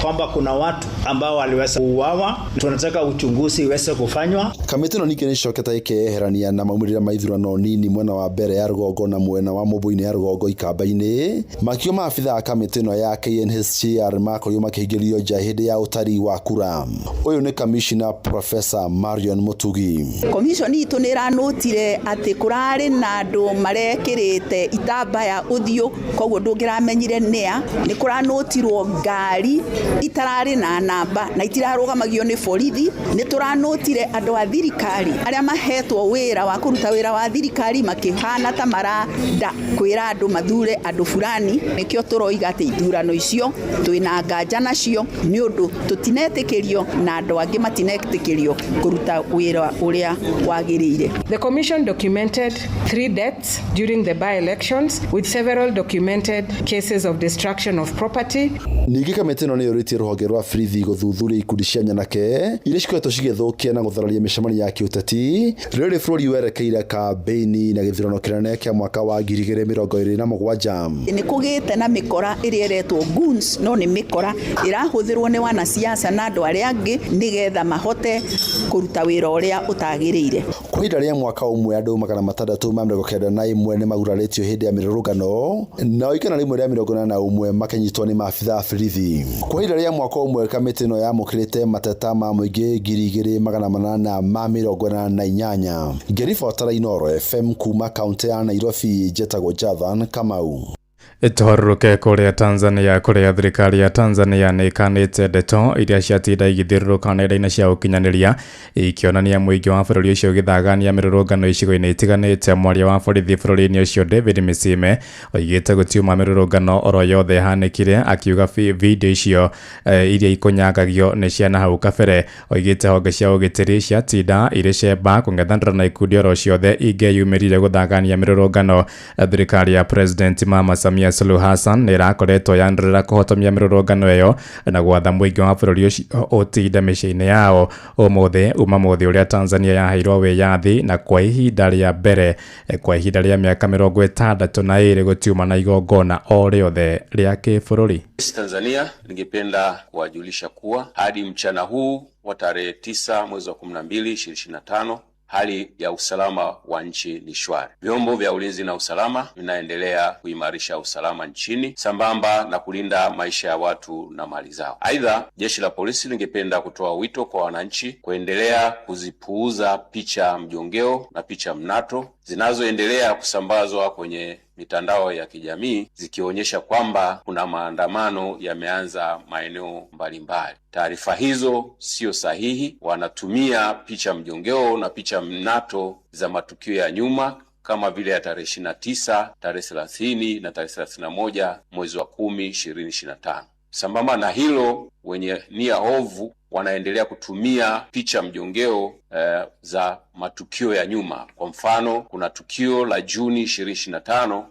kwamba kuna watu ambao waliweza kuuawa. Tunataka uchunguzi uweze kufanywa. Kamĩtĩ ĩno ningĩ nĩ ĩcokete ĩkeyeherania na maumĩrĩra ma ithurano nini mwena wa mbere ya rũgongo na mwena wa mũmbũ-inĩ ya rũgongo ikamba-inĩ. Makĩo maabitha a kamĩtĩ ĩno ya KNCHR makorirwo makĩhingĩrio nja hĩndĩ ya ũtari wa kura. Ũyũ nĩ Commissioner Professor Marion Mutugi. Commission itũ nĩ ĩranotire atĩ kũrarĩ na andũ marekĩrĩte itambaya ũthiũ, koguo ndũngĩramenyire nĩa. Nĩ kũranotirwo ngari itararĩ na namba na itirarũgamagio nĩ borithi. Nĩ tũranotire andũ a thirikari arĩa mahetwo wĩra wa kũruta wĩra wa thirikari makĩhana ta maranda kwĩra andũ mathure andũ fulani. Nĩkĩo tũroiga atĩ ithurano icio twĩna nganja nacio nĩ ũndũ tũtinetĩkĩrio na andũ angĩ matinetĩkĩrio kũruta wĩra ũrĩa wagĩrĩire. The commission documented 3 deaths during the by-elections with several documented cases of destruction of property. Ningĩ kamĩtĩ ĩno nĩ yũrĩtie rũhonge rwa borithi gũthuthuria ikundi cia nyanake iria cikoretwo cigĩthũkia na gũthararia mĩcemanio ya kĩũteti rĩrĩ bũrũri werekeire kambĩini na gĩthurano kĩnene kĩa mwaka wa 2027. Nĩ kũgĩte na mĩkora ĩrĩa ĩretwo goons, no nĩ mĩkora ĩrahũthĩrwo nĩ wanasiasa na andũ arĩa angĩ nĩgetha mahote kũruta wĩra ũrĩa ũtagĩrĩire. Kwa ihinda rĩa mwaka ũmwe andũ 691 nĩ magurarĩtio hĩndĩ ya mĩrũrũngano na igana rĩmwe rĩa 81 makanyitwo nĩ maabitha a borithi. Kwa ihinda rĩa mwaka ũmwe kamĩtĩ ĩno yamũkĩrĩte mateta ma mũingĩ 2848. Ngĩribotera Inooro FM kuma kaunti ya Nairobi, njĩtagwo Jathan Kamau. Tũharũrũke kũrĩa Tanzania, kũrĩa thirikari ya Tanzania nĩ ĩkanĩte ndeto iria ciatinda igĩthiũrũrũka nenda-inĩ cia ũkinyanĩria ikĩonania mũingĩ wa bũrũri ũcio ũgĩthagania mĩrũrũngano icigo-inĩ itiganĩte. Mwaria wa borithi bũrũri-inĩ ũcio David Misime oigĩte gũtiuma mĩrũrũngano oro yothe yahanĩkire, akiuga video icio iria ikũnyangagio nĩ cia nahau kabere. Oigĩte honge cia ũgitĩri ciatinda irĩ cemba kũng'ethanĩra na ikundi oro ciothe ingĩyumĩrire gũthagania mĩrũrũngano. Thirikari ya President Mama Samia Suluhu Hassan nĩ ĩrakoretwo yanĩrĩra kũhotomia mĩrũrũngano ĩyo na gwatha mũingĩ wa bũrũri ũcio ũtinda mĩciĩ-inĩ yao. Ũmũthĩ ũrĩa Tanzania yaheirwo wĩyathi na kwa ihinda rĩa mbere kwa ihinda rĩa mĩaka 62 gũtiuma na igongona o rĩothe rĩa kĩbũrũri. Tanzania, ningependa kuwajulisha kuwa hadi mchana huu wa tarehe 9 mwezi wa 12 2025 hali ya usalama wa nchi ni shwari. Vyombo vya ulinzi na usalama vinaendelea kuimarisha usalama nchini sambamba na kulinda maisha ya watu na mali zao. Aidha, jeshi la polisi lingependa kutoa wito kwa wananchi kuendelea kuzipuuza picha mjongeo na picha mnato zinazoendelea kusambazwa kwenye mitandao ya kijamii zikionyesha kwamba kuna maandamano yameanza maeneo mbalimbali. Taarifa hizo sio sahihi. Wanatumia picha mjongeo na picha mnato za matukio ya nyuma kama vile ya tarehe 29, tarehe 30 na tarehe 31 mwezi wa 10 2025. Sambamba na hilo, wenye nia ovu wanaendelea kutumia picha mjongeo za matukio ya nyuma. Kwa mfano, kuna tukio la Juni 2025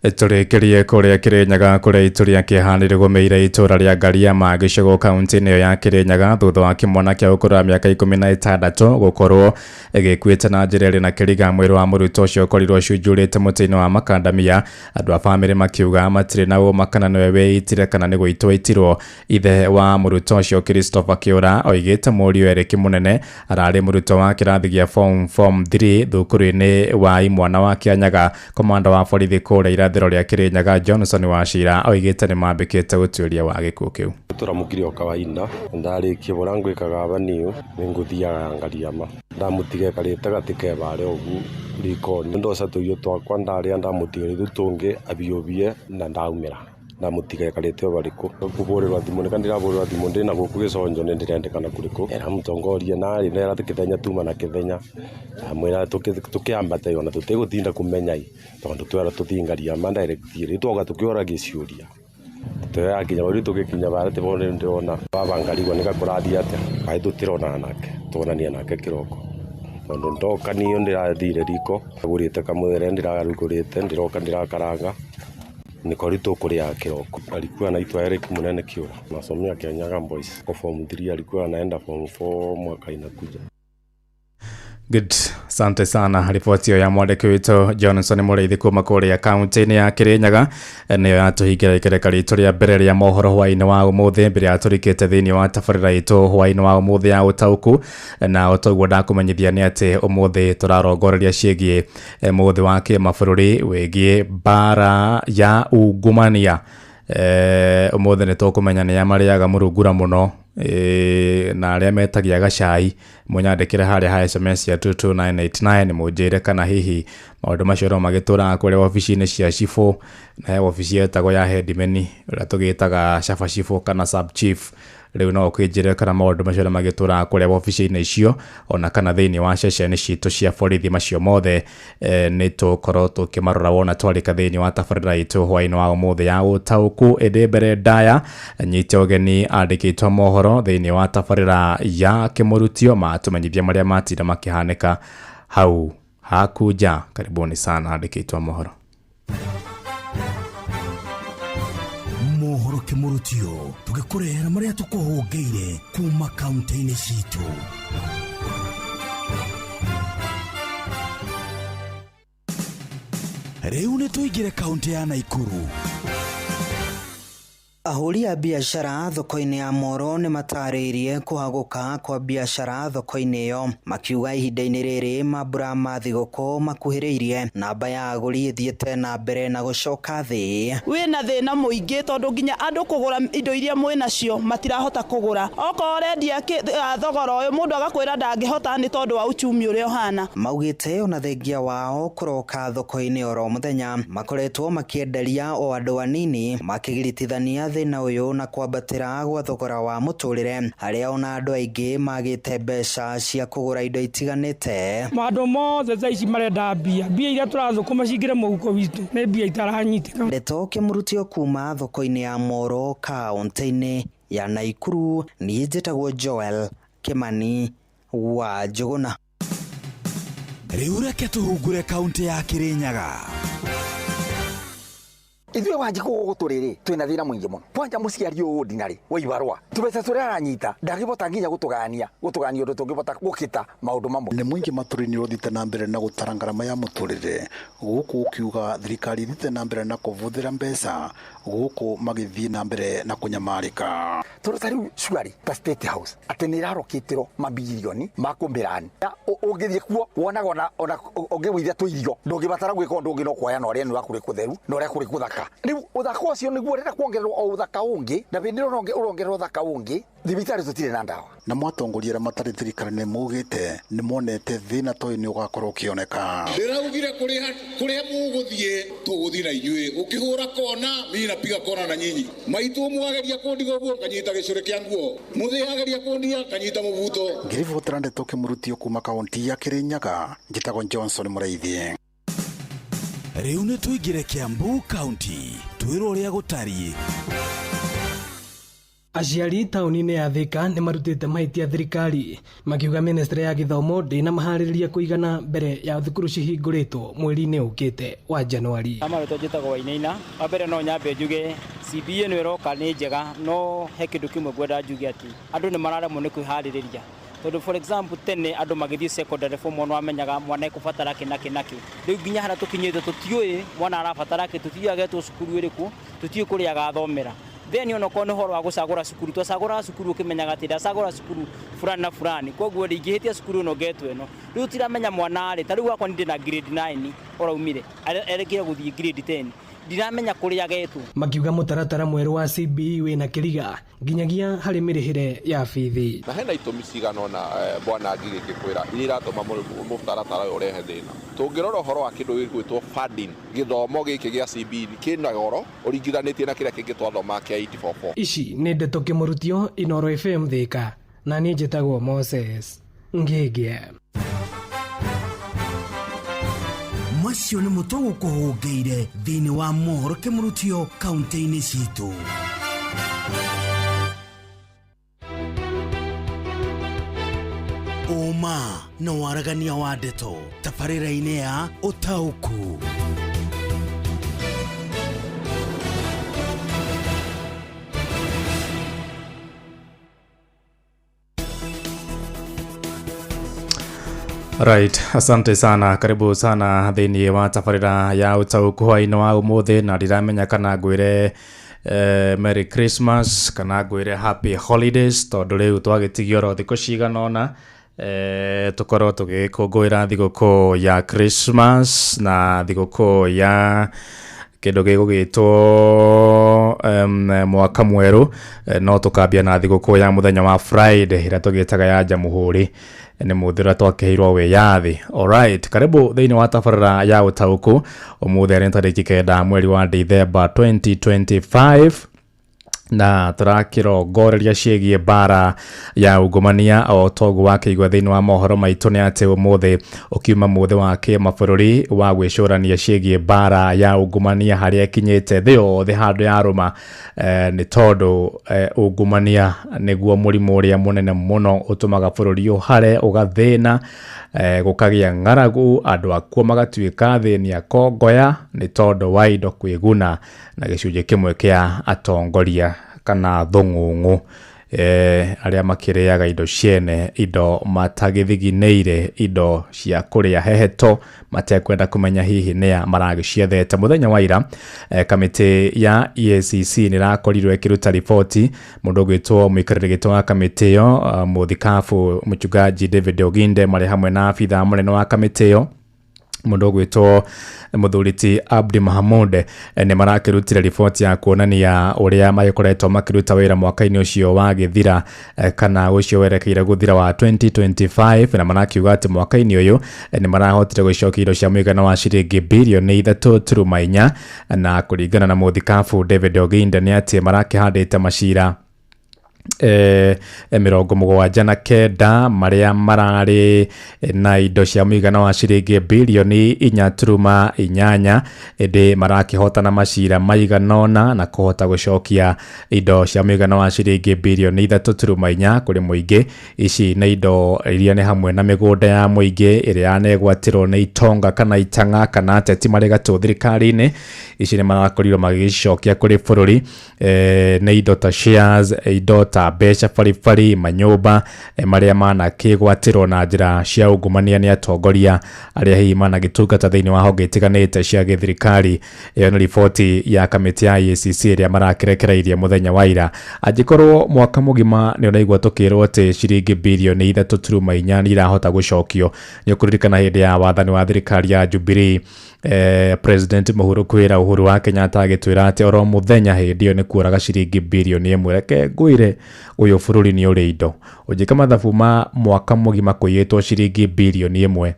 tũrĩkĩrie kũrĩa Kĩrĩnyaga kũrĩa itu rĩa kĩeha rĩgũmĩire itũra rĩa Ngariama gĩcigo kaunti-inĩ ĩyo ya Kĩrĩnyaga thutha wa kĩmwana kĩa ũkũrũ wa mĩaka 16 gũkorwo gĩkuĩte na njĩra ĩrĩ na kĩriga. Mwĩrĩ wa mũrutwo ũcio ũkorirwo ũcunjurĩte mũtĩ-inĩ wa makandamia. Andũ a bamĩrĩ makiuga matirĩ na ũma kana nĩwe wĩitire kana nĩ gũitwo aitirwo. Ithe wa mũrutwo ũcio Christopher Kĩũra oigĩte mũriũ Eric Mũnene ararĩ mũrutwo wa kĩrathi gĩa form 3 thukuru-inĩ wa imwana wa Kĩanyaga. Komanda wa borithi kũrĩa irathĩro rĩa Kĩrĩnyaga Johnson Wachira oigĩte nĩ mambĩkĩte ũtuĩria wa gĩkuũ kĩu. Tũramũkire o kawaida ndarĩkia bora ngwĩkaga baniũ nĩngũthiaga Ngariama ndamũtige karĩte gatĩke bare ũgu riko ndoca tũiyo twakwa ndarĩa ndamũtige rĩu tũngĩ abiobie na ndaumĩra ndamutiga ekarite bariku kuburirwa thimu ni kandira burirwa thimu ndina guku giconjo ni ndirendekana kuriku era mutongoria nari nera tikithenya tuma na kithenya amwira tukiambata yona tutigutinda kumenya tondu twara tuthingaria ma directly twoga tukiora giciuria tuya kinya bari tugikinya bara te bonde ndona babangarigwa nikakurathia ate ai tutirona nake tuonania nake kiroko tondu ndoka niyo ndirathire riko agurite kamwere ndirarugurite ndiroka ndirakaranga nikori tukuria kiroko alikuwa anaitwa Eric Munene Kiura nasomea Kenyaga Boys kwa form 3 alikuwa anaenda form 4 mwaka inakuja. Good. Asante sana. Ripoti ya mwandiki wetu Johnson Mureithi kuma kuria kaunti-ini ya Kirinyaga niyo yatuhingira ikereka ritu ria mbere ria mohoro hwaini wa umuthi mbere aturikite thiini wa tabarira itu hwaini wa umuthi ya utauku na utaugu ndakumenyithia ni ati umuthi turarongoreria ciigie muthi wa kimabũrũri wigie bara ya ungumania umuthi ni tukumenya ni amariaga murungura muno na aria metagia gacai munyandikire haria ha SMS ya 22989 mujire kana hihi maundu macio ro magitura kuri office-ini cia chifu na office yetagwo ya headman ria tugitaga shafa chifu kana sub chief riu no kwijire kana maundu macio magitura kuri office-ini icio ona kana thiini wa ceceni citu cia borithi macio mothe ni tukorwo tukimarora wona twarika thiini wa tabarira itu hwaini wa umuthi ya utauku edebere daya nyite ogeni andikitwo mohoro thiini wa tabarira ya kimurutio matumenyithia maria matinda makihanika hau hakuja. Karibuni sana andikitwo mohoro. Mohoro kimurutio tugikurehera maria tukuhungeire kuma kaunti-ini citu. Riu ni tuigire kaunti ya Naikuru. Ahuri a biashara thoko-ini ya Moro ni matariirie kuhaguka kwa biashara thoko-ini iyo makiuga ihinda-ini riri mambura ma thigũkũ makuhĩrĩirie namba ya agũri ithiĩte na mbere na gũcoka thĩ. Wĩna thĩna mũingĩ tondu nginya andũ kũgũra indo iria mwĩnacio matirahota kũgũra. Okorwo ũrendia thogora ũyũ mũndũ agakwĩra ndangĩhota nĩ tondu wa uchumi ũrĩa ũhana. Maugĩte ona thengia wao kũroka thoko-ini oro mũthenya makoretwo makĩenderia o andũ anini makĩgiritithania thina uyu na kwambatira gwa thogora wa muturire haria ona andu aingi magite mbeca cia kugura indo itiganite. Maundu mothe thaici marenda mbia iria turathukuma cingire muhuko witu ni mbia itaranyitika. Ndeto kimurutio kuma thoko-ini ya Moro kaunti-ini ya Naikuru ni njitagwo Joel Kimani wa Njuguna. Riu reke tuhungure kaunti ya Kirinyaga. Ithuĩ wanjikũ gũtũrĩrĩ twĩna thĩna mũingĩ mũno. Kwanja mũciari ũyũ ordinary wa ibarũa tũbeca tũrĩa aranyita ndangĩbota nginya gũtũgania ũndũ tũngĩbota gũkĩta maũndũ mamwe. Nĩ mũingĩ matũrĩ-inĩ ũthite na mbere na gũtara ngarama ya mũtũrĩre gũkũ ũkiuga thirikari ithite na mbere na kũbũthĩra mbeca gũkũ magĩthiĩ na mbere na kũnyamarĩka. Tondũ ta rĩu cugari ta State House atĩ nĩ ĩrarokĩtĩrwo mabilioni ma kũmbĩrani ũngĩthiĩ kuo wonaga ona ũngĩgũithia tũirio ndũngĩbatara gwĩka ũndũ ũngĩ no kuoya na ũrĩa nĩ wakũrĩ kũtheru na ũrĩa kũrĩ kũthaka. Riu uthaka ucio niguo urenda kuongererwo o uthaka ungi na bindi urongererwo uthaka ungi thibitari tutire na ndawa na mwatongoriera matari thirikari ni mugite ni monete thina toyi ni ugakorwo ukioneka. Ndiraugire kuria muguthie tuguthie na inyue ukihura kona mimi napiga kona na nyinyi maitu mwageria kundiga guo kanyita gicure kia nguo muthiageria kundia kanyita mubuto. Ngirivo trande toke murutio kuma kaunti ya Kirinyaga njitagwo Johnson Mureithi. Riu ni tuigire Kiambu County twirwo ria gutari. Aciari tauni-inĩ ya Thika nĩ marutĩte mahĩtia thirikari makiuga ministry ya gĩthomo ndĩna maharĩrĩria kũigana mbere ya thukuru cihingũrĩtwo mweri-inĩ ũkĩte wa Januari. Amarĩtwo njĩtagwo Wainaina wa mbere no nyambe njuge CBA nĩ ĩroka nĩ njega no he kĩndũ kĩmwe ngwenda njuge atĩ andũ nĩ mararemwo nĩ kwĩharĩrĩria. Tondu for example tene andu magithie secondary form mwana amenyaga mwana ekubatara kinaki riu nginya hara tukinyite tutiui mwana arabatara ki tutiage tu cukuru iriku tutie kuri agathomera then ono kono horo wa gucagura cukuru twacagura cukuru ukimenyaga ati ndacagura cukuru fulani na fulani koguo ndingihitia cukuru no getu eno riu tiramenya mwana ari ta riu akwa ndi na grade 9 oraumire erekire guthie grade 10 ndiramenya kuria getu. Makiuga mũtaratara mwerũ wa CBE wĩna kĩriga nginyagia harĩ mĩrĩhĩre ya bithi. Na hena itũmi cigana ona bwana Ngigi ngĩkwĩra iria iratũma mũtaratara ũyũ ũrehe thĩna. Tũngĩrora ũhoro wa kĩndũ gĩgwĩtwo funding, gĩthomo gĩkĩ gĩa CBE kĩna goro ũringithanĩtie na kĩrĩa kĩngĩ twathoma kĩa 844. Ici nĩ ndeto kĩmũrutio Inooro FM Thika, na niĩ njĩtagwo Moses Ngĩgĩa. Macio nĩ mũtongo kũhũngĩire thĩinĩ wa mohoro kĩmũrutio kaunti-inĩ citũ. Ũma na waragania wa ndeto tabarĩra-inĩ ya ũtaũku. Right, asante sana, karibu sana thĩinĩ wa tabarĩra ya ũtaũku hwaĩ-inĩ wa ũmũthĩ, na ndiramenya kana ngwĩre Merry Christmas kana ngwĩre Happy Holidays, tondũ rĩu twagĩtigio ro thikũ cigana ũna tũkorwo tũgĩkũngũĩra thigũkũ ya Christmas na thigũkũ ya kĩndũ gĩgũgĩtwo mwaka mwerũ, no tũkambia na thigũkũ ya mũthenya wa Friday ĩrĩa tũgĩtaga ya Jamhuri, nĩ mũthira twakĩheirwo wĩyathi. Alright, karibu thĩinĩ wa tabarĩra ya ũtaũku ũmũthĩ arĩ tarĩki 9 mweri wa December 2025, na tũrakĩrongoreria ciĩgiĩ bara ya ungumania o togu wakĩigua thĩinĩ wa mohoro maitũ nĩ atĩ ũmũthĩ ũkiuma mũthĩ wa kĩmabũrũri wa gwĩcũrania ciĩgiĩ bara ya ungumania harĩa ĩkinyĩte thĩ yothe handũ ya rũma, nĩ tondũ ungumania nĩguo mũrimũ ũrĩa mũnene mũno ũtũmaga bũrũri ũhare ũgathĩna, gũkagĩa ng'aragu, andũ akuo magatuĩka thĩni akongoya nĩ tondũ wa indo kwĩguna na gĩcunjĩ kĩmwe kĩa atongoria kana thũng'ũng'ũ arĩa makĩrĩaga indo ciene, indo matagĩthiginĩire, indo cia kũrĩa heheto matekwenda kũmenya hihi nĩa maragĩciethete. Mũthenya wa ira kamĩtĩ ya EACC nĩrakorirwo ĩkĩruta riboti, mũndũ ũgwĩtwo mũikarĩri gĩtĩ wa kamĩtĩ ĩyo mũthikabu Mũchungaji David Oginde marĩ hamwe na abitha mũnene wa kamĩtĩ ĩyo mũndũ ũgwĩtwo Mũthuriti Abdi Mahamud nĩ marakĩrutire riboti ya kuonania ũrĩa magĩkoretwo makĩruta wĩra mwaka-inĩ ũcio wa gĩthira kana ũcio werekeire gũthira wa 2025, na marakiuga atĩ mwaka-inĩ ũyũ nĩ marahotire gũcokia indo cia mũigana wa ciringi birioni 3.4, na kũringana na mũthikabu David Oginde nĩ atĩ marakĩhandĩte macira 79 marĩa mararĩ na indo cia mũigana wa ciringi birioni 4.8, ĩndĩ marakĩhotana macira maiganona na kũhota gũcokia indo cia mũigana wa ciringi birioni 3.4 kũrĩ mũingĩ. Ici nĩ indo iria nĩ hamwe na mĩgũnda ya mũingĩ ĩrĩa yanegwatirwo nĩ itonga kana itang'a kana ateti marĩ gatũ thirikari-inĩ. Ici nĩ marakorirwo magĩcokia kũrĩ bũrũri, nĩ indo ta shares, indo ta mbeca baribari, manyũmba marĩa manakĩgwatirwo na njĩra cia ungumania nĩ atongoria arĩa hihi managĩtungata thĩinĩ wa honge itiganĩte cia gĩthirikari. Ĩyo nĩ riboti ya kamĩtĩ ya EACC ĩrĩa marakĩrekereirie mũthenya wa ira. Angĩkorwo mwaka mũgima nĩ ũraigua tũkĩrwo atĩ ciringi birioni 3.4 nĩ irahota gũcokio, nĩ ũkũririkana hĩndĩ ya wathani wa thirikari ya Jubilee, President Uhuru wa Kenyatta agĩtwĩra atĩ oro mũthenya hĩndĩ ĩyo nĩ kuoraga ciringi birioni 1. Reke ngwĩre ũyũ bũrũri nĩ ũrĩ indo, ũngĩka mathabu ma mwaka mũgima kũiyĩtwo ciringi birioni 1,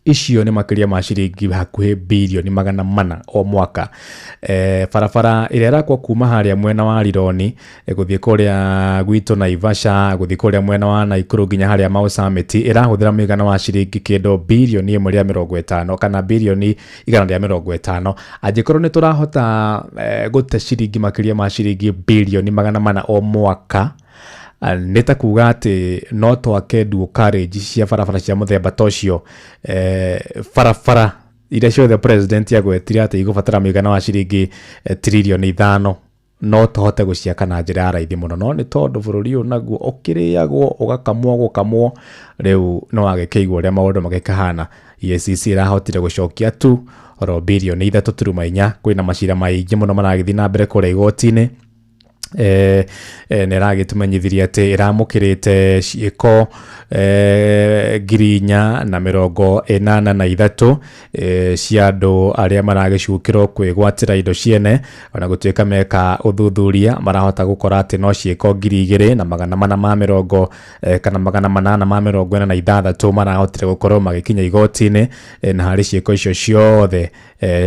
icio nĩ makĩria ma ciringi hakuhĩ birioni 400 o mwaka. Barabara ĩrĩa ĩrakwo kuma harĩa mwena wa Rironi gũthiĩ kũrĩa gwitũ Naivasha, gũthiĩ kũrĩa mwena wa Naikuru nginya harĩa Mau Summit ĩrahũthĩra mũigana wa ciringi kĩndũ birioni 150 kana birioni 150. Angĩkorwo nĩ tũrahota gũte ciringi makĩria ma ciringi birioni 400 o mwaka, nĩ ta kuga atĩ no twake dual carriage cia barabara cia mũthemba tocio, barabara iria ciothe president agwetire atĩ igũbatara mũigana wa ciringi trilioni 5, no tũhote gũciaka na njĩra ya raithi mũno, no nĩ tondũ bũrũri ũyũ naguo ũkĩrĩagwo ũgakamwo rĩu no agĩkĩigua ũrĩa maũndũ magĩkahana. EACC ĩrahotire gũcokia tu oro birioni 3.4. Kwĩna macira maingĩ mũno maragĩthiĩ na mbere kũrĩa igoti-inĩ, niragitumenyithiria ati iramukirite ciiko 483 cia andu aria maragicukirwo kwigwatira indo ciene ona gutuika meka uthuthuria marahota gukora ati no ciiko 2,440 kana 846 marahotire gukorwo magikinya igoti-ini na hari ciiko icio ciothe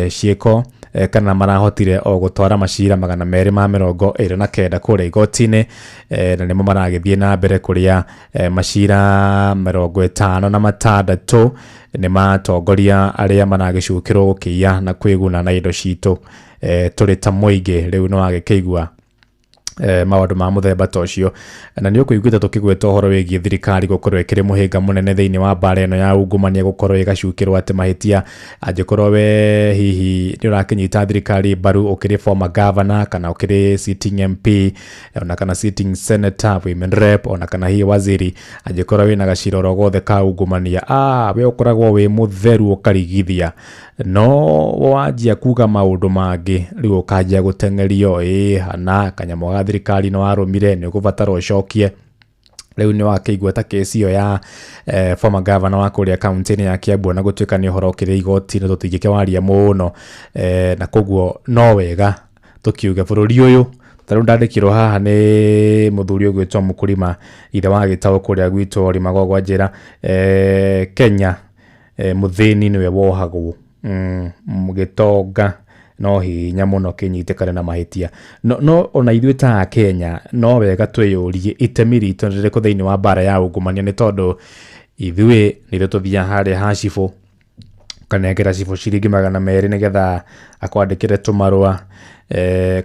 ciiko kana marahotire o gutwara macira 229 kuria igoti-ini na nimo maragithie na mbere kuria macira 56 ni matongoria aria maragicukirwo gukiya na kwiguna na indo citu turi ta muingi riu no agikeigua mawandu ma muthemba tocio na ni ukuiguita tukigweta uhoro wigie thirikari gukorwo ikiri muhinga munene thiini wa bara eno ya ungumania gukorwo igacukirwo ati mahitia angikorwo we hihi ni urakinyita thirikari baru ukiri former governor kana ukiri sitting MP ona kana sitting senator women rep ona kana hi waziri angikorwo we na gaciroro gothe ka ungumania we ukoragwo we mutheru ukarigithia no wajia kuga maundu mangi riu ukajia gutengerio hana kanyamo thirikari no arumire ni kubatara ucokie riu ni wakeigua ta kesi yo ya former governor wa kuria county ya Kiambu na gutuika ni horo kire igoti na tutigike waria muno na koguo no wega tukiuga bururi uyu taru ndandikirwo haha ni muthuri ugwitwa Mukurima ithe wa gitawo kuria gwitwo ori magogwa njira Kenya muthini niwe wohagwo mugitonga no hinya muno kinyitikane na mahitia no ona ithuĩ ta Kenya no wega twiyurie itemi ritu ririku thiini wa bara ya ungumania ni tondu ithuĩ nĩ tuthia harĩa ha cibũ kanengera cibũ ciringi 200 nigetha akwandĩkĩre tũmarũa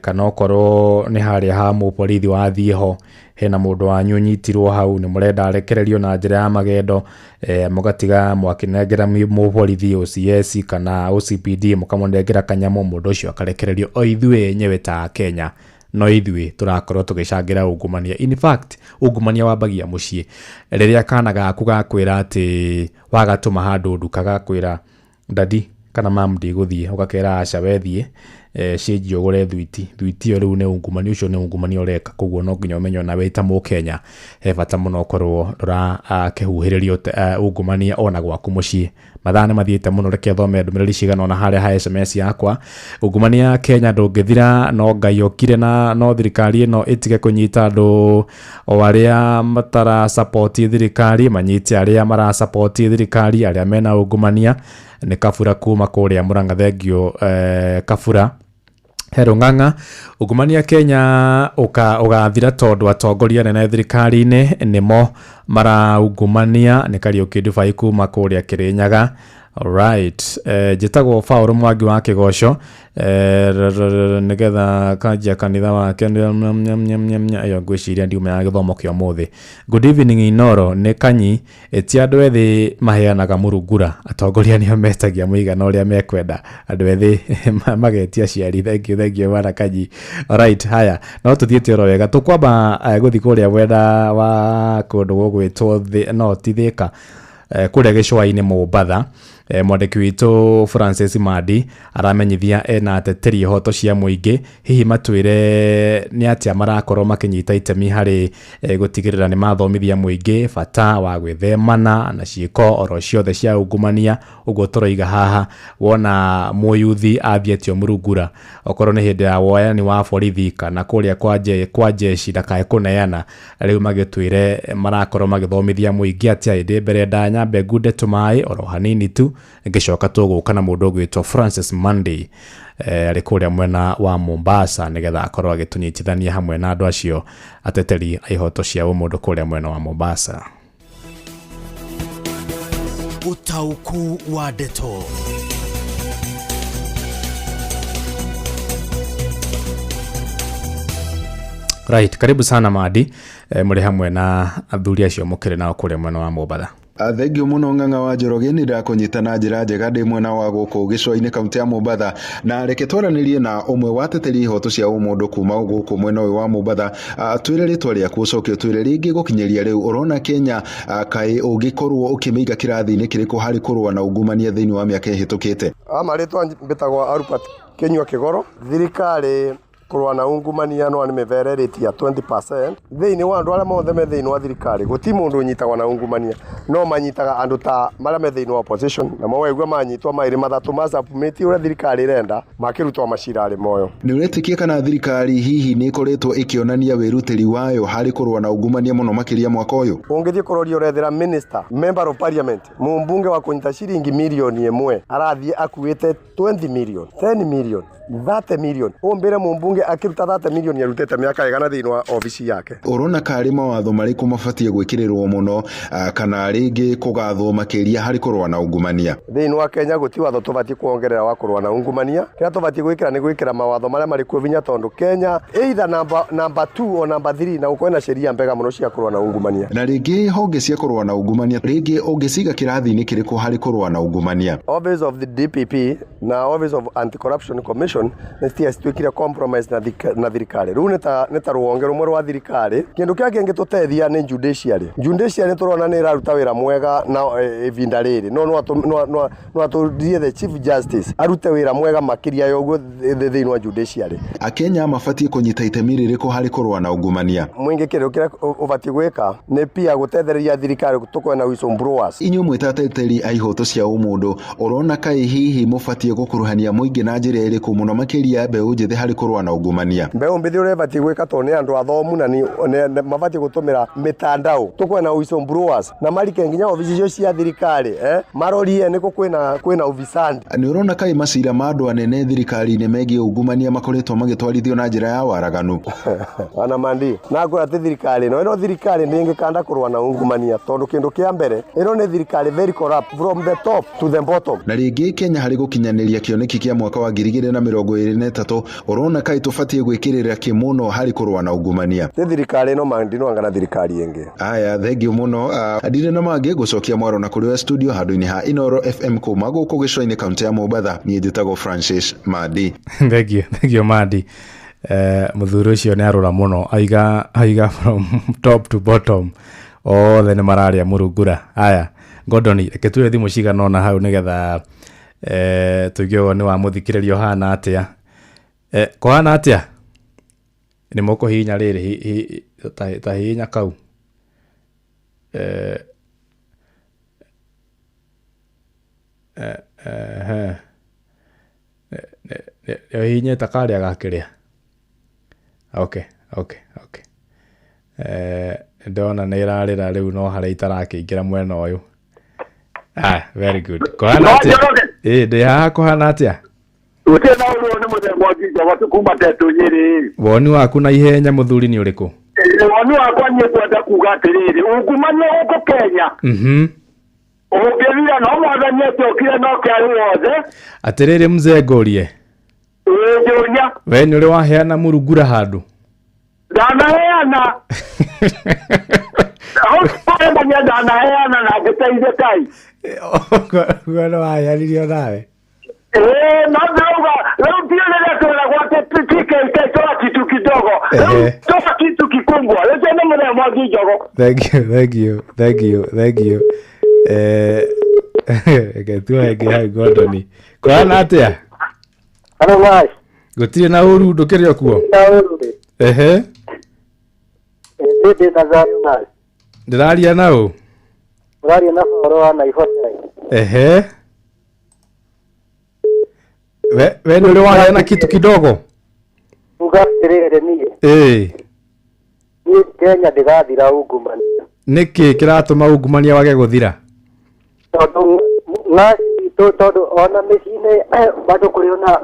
kana okorwo nĩ harĩa ha mũborithi wathiĩ ho hena mũndũ wanyu nyitirwo hau ni murenda arekererio na njĩra ya magendo mugatiga mwakinengera mũborithi OCS kana OCPD mukamunengera kanyamo mũndũ ũcio akarekererio o ithuĩ nyewe ta Kenya no ithuĩ turakorwo tugicangira ungumania. In fact ungumania wambagia muciĩ rĩrĩa kana gaku gakwĩra ati wagatũma handũ nduka gakwĩra dadi kana mam ndigũthiĩ ugakera aca wethie cenji ugure thwiti yo riu ne ungumania ucio ne ungumania ureka koguo no nginya umenyo na weta mu Kenya he bata muno korwo ndora kehuhiririo ungumania ona gwaku muciĩ mathane mathiete muno reke thome ndumiriri cigana ona haria ha SMS yakwa ungumania Kenya ndungithira no Ngai okire na no thirikari ino itige kunyita andu o aria matara support thirikari manyite aria mara support thirikari aria mena ungumania ni Kabura kuma kuria Murang'a thengio Kabura hero ng'ang'a ungumania Kenya ugathira tondu atongoria nene thirikari-ini nimo mara ungumania ni Kariuki Ndubai kuma kuria Kirinyaga. Alright, jitagwo Fauru Mwangi wa Kigoco nigetha kanjia kanitha wake ayo ngwiciria ndiuma ya githomo kio muthi. Good evening Inoro ni Kanyi eti andu ethi maheanaga murungura atongoria nio metagia muigana uria mekwenda andu ethi magetia ciari thengio bana Kanyi. Alright, haya no tuthiete ro wega tukwamba guthi kuria wenda wa kundu gugwitwo no tithika kuria gicwa-ini Mombatha. Mwandiki witu Francis Madi aramenyithia ena ateteri hoto cia muingi hihi matwire ni atia marakorwo makinyita itemi hari gutigirira ni mathomithia muingi bata wa gwithemana na ciiko oro ciothe cia ungumania uguo turoiga haha wona muyuthi athietio murungura okorwo ni hindi ya woyani wa borithi kana kuria kwa jeshi ndakae kuneana riu magitwire marakorwo magithomithia muingi atia indi mbere ndanyambe ngunde tumai oro hanini tu ngicoka tuguka na mundu gwitwo Francis Monday ari kuria mwena wa Mombasa nigetha akorwo agitunyitithania hamwe na andu acio ateteri aihoto cia mundu kuria mwena wa Mombasa. Utauku wa Deto. Right, karibu sana Madi muri hamwe na athuri acio mukire nao kuria mwena wa Mombatha. Thengio muno Ng'ang'a wa Njoroge ni ndakunyita na njira njega ndi mwena wa guku gicwa-ini kaunti ya Mombatha na reke twaranirie na umwe wa teteri hoto cia umundu kuma guku mwena wa Mombatha twire ritwa riaku ucoke twire ringi gukinyeria riu urona Kenya kai ungikorwo ukimiiga kirathi-ini kiriku hari kurwa na ungumania thiini wa miaka ihitukite. Amaritwa mbitagwa Albert Kenyua Kigoro thirikari kurwa na ungumania no nimevereretia 20% thiini wa andu aria mothe me thiini wa thirikari guti mundu unyitagwa na ungumania no manyitaga andu ta maria me thiini wa opposition na mawegwa manyitwa mairi mathatu ma supplement uria thirikari irenda makirutwa macirari moyo. Ni uretikia kana thirikari hihi ni ikoretwo ikionania wirutiri wayo hari kurwa na ungumania muno makiria mwaka uyu? Ungithie kuroria urethera minister member of parliament mumbunge wa kunyita ciringi milioni 1 arathie akuite 20 million 10 million 30 million umbire mumbunge akiruta 30 million yarutete miaka igana thiini wa ofisi yake. Urona kari mawatho mariku mabatie gwikirirwo muno kana ringi kugathwo makiria hari kurwa na ungumania? Thiini wa Kenya guti watho tubatie kuongerera wa kurwa na ungumania kira tubatie gwikira ni gwikira mawatho maria mari ku vinya tondu Kenya either number 2 or number 3 na ukoena sheria mbega muno cia kurwa na ungumania. Na ringi honge cia kurwa na ungumania ringi ungiciga kirathi-ini kiriku hari kurwa na ungumania? Office of the DPP na Office of Anti-Corruption Commission nestia situikire compromise na thirikari. Riu neta ruonge rumwe rwa thirikari kindu kia kingi tutethia ni judiciary turona ni raruta wira mwega na ivinda riri no aturie the chief justice arute wira mwega makiria yoguo thiini wa judiciary. Akenya mabatie kunyita itemi ririku hari kurwa na ungumania? Mwingi kindu kiria ubatie gwika ni pia gutethereria thirikari tukwena whistleblowers. Inyu mwitateteri aihoto cia umundu urona kai hihi mubatie gukuruhania muingi na njira iriku muno makiria mbeu njithi hari kurwa na ungumania? Mbeu mbithi uria batie gwika toni andu athomu na ni mabatie gutumira mitandao tukwena whistleblowers na marike nginya ofici cia thirikari marorie niko kwena ufisandi. Ni urona kai macira ma andu anene thirikari ni megie ungumania makoretwo magitwarithio na njira ya waraganu? Ana mandi na ngora te thirikari no thirikari ndingikanda kurwa na ungumania tondu kindu kia mbere ino ni thirikari very corrupt from the top to the bottom. Na ringi Kenya hari gukinyaniria kioneki kia mwaka wa 2023 urona kai tubatie gwikirira kimuno hari kurwa na ungumania? Te thirikari no mandi no angana thirikari ingi. Aya thengio muno ndire na magi gucokia mwaro na kuri studio handu-ini ha Inoro FM kuma guku gicwa-ini kaunti ya Mombatha. Ni njitagwo Francis Madi. Thengio Madi. Muthuri ucio ni arura muno aiga from top to bottom othe ni mararia murungura. Aya Gordon reke tuwe thimu cigana ona hau nigetha tugio ni wa muthikiririo hana atia kohana atia ni moko hinya riri ta hinya kau hinya takaria gakiria. Okay. Ndona nä irarä ra rä u no harä itarakä ingä ra mwena å yå. Very good. Kohana atä ndä haha kohana atä woni waku na ihenya må thuri nä å rä kå? Woni wakwa nä kwenda kuga atä rä rä ungumania gå kå Kenya ũngĩthira no mwathani ũkire no kĩarĩ wothe. Atĩrĩrĩ mzee Ngorie, we nĩ ũrĩ waheana mũrungura handũ? Ndanaheana. Ndanaheana na ngĩteithia Kai. We no waheanirio nawe? No ndauga leo pia niletoa gwake TK toa kitu kidogo. Toa kitu kikubwa. Leo ndio mwana mwagi jogo. Thank you. Getua hai Gordon. Kohana atia? Hello guys. Gutire na uru ndukire okuo? Ndĩ Tanzania guys. Ndiraria nao? Ndiraria na Faro wa Naivasha. We nĩ ũrĩ waheana kitu kidogo? Ugatirĩre niĩ. Niĩ Kenya ndĩgathira ungumania. Nĩkĩ kĩratũma ungumania wage gũthira? Tondũ ona mĩciĩ-inĩ bado kũrĩ ona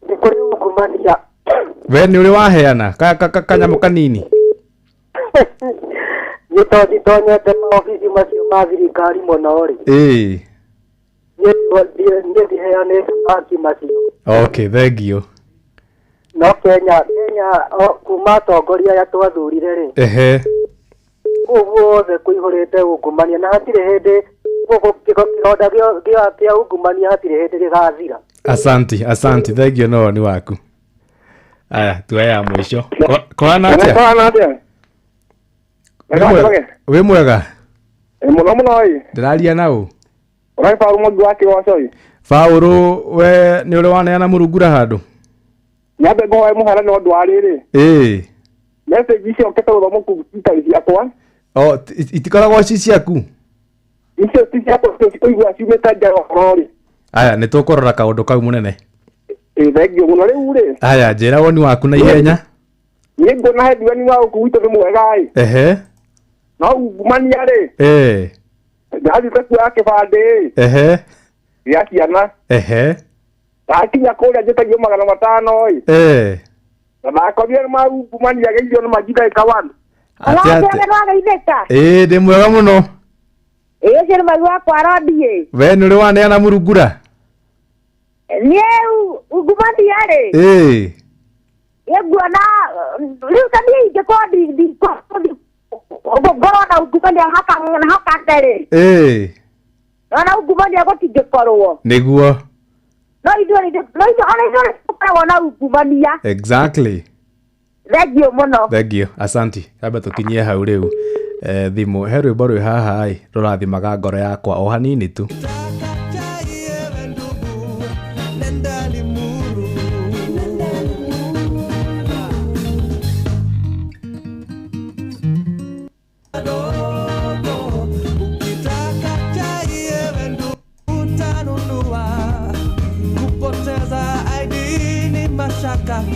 nĩ kũrĩ ungumania. We nĩ ũrĩ waheana kanyamũ kanini? Nĩ tondũ tonyete maobici macio ma thirikari mũno-rĩ. Nĩ ndiheanĩte haki macio. Okay, thank you. No Kenya kuma atongoria arĩa twathurire-rĩ. Ũguo othe kũihũrĩte ungumania na hatirĩ hĩndĩ kĩronda gĩa ungumania hatirĩ hĩndĩ gĩgathira. Asante, thank you no ni waku. Aya, tuaya mwisho. Kohana atia? We mwega? Muno ĩ. Ndĩraria nao? Ũrĩ Paulu Mwangi wa Kĩgoco ĩ. Paulu, we nĩ ũrĩ waneana mũrungura handũ? Nyabe ngoe muhara no ndwarire. Message icio kete guthomo kugitari ciakwa. Itikoragwo ci ciaku. Icio ti ciakwa cikuigua ciumĩte nja rori. Aya nĩ tũkũrora kaũndũ kau mũnene. Thengio mũno rĩu rĩ. Aya njĩra woni waku na ihenya. Nĩ ngona headline wa ũkuitwo nĩ mwega ĩ. No ungumania rĩ. Ndathi kuoya kĩbandĩ. Gĩa ciana. Akinya kũrĩa njĩtagio 500 ĩ. Na makomire maungumania geithio nĩ majida ikawan. Ndĩ mwega mũno. Cĩrĩ magua kwa rodi. We nĩ ũrĩ waneana mũrungura? Niĩ ungumania rĩ. Nguona rĩu ta niĩ ingĩkorwo ngorwo na ungumania haka nderĩ. Na ungumania gũtingĩkorwo. Nĩguo. No ithuĩ tũkoragwo na ungumania. Exactly. Thengio mũno. Thengio, asanti. Amba tũkinyie hau rĩu. Thimũ he rwĩmbo rwĩ haha ĩ rũrathimaga ngoro yakwa o hanini tu.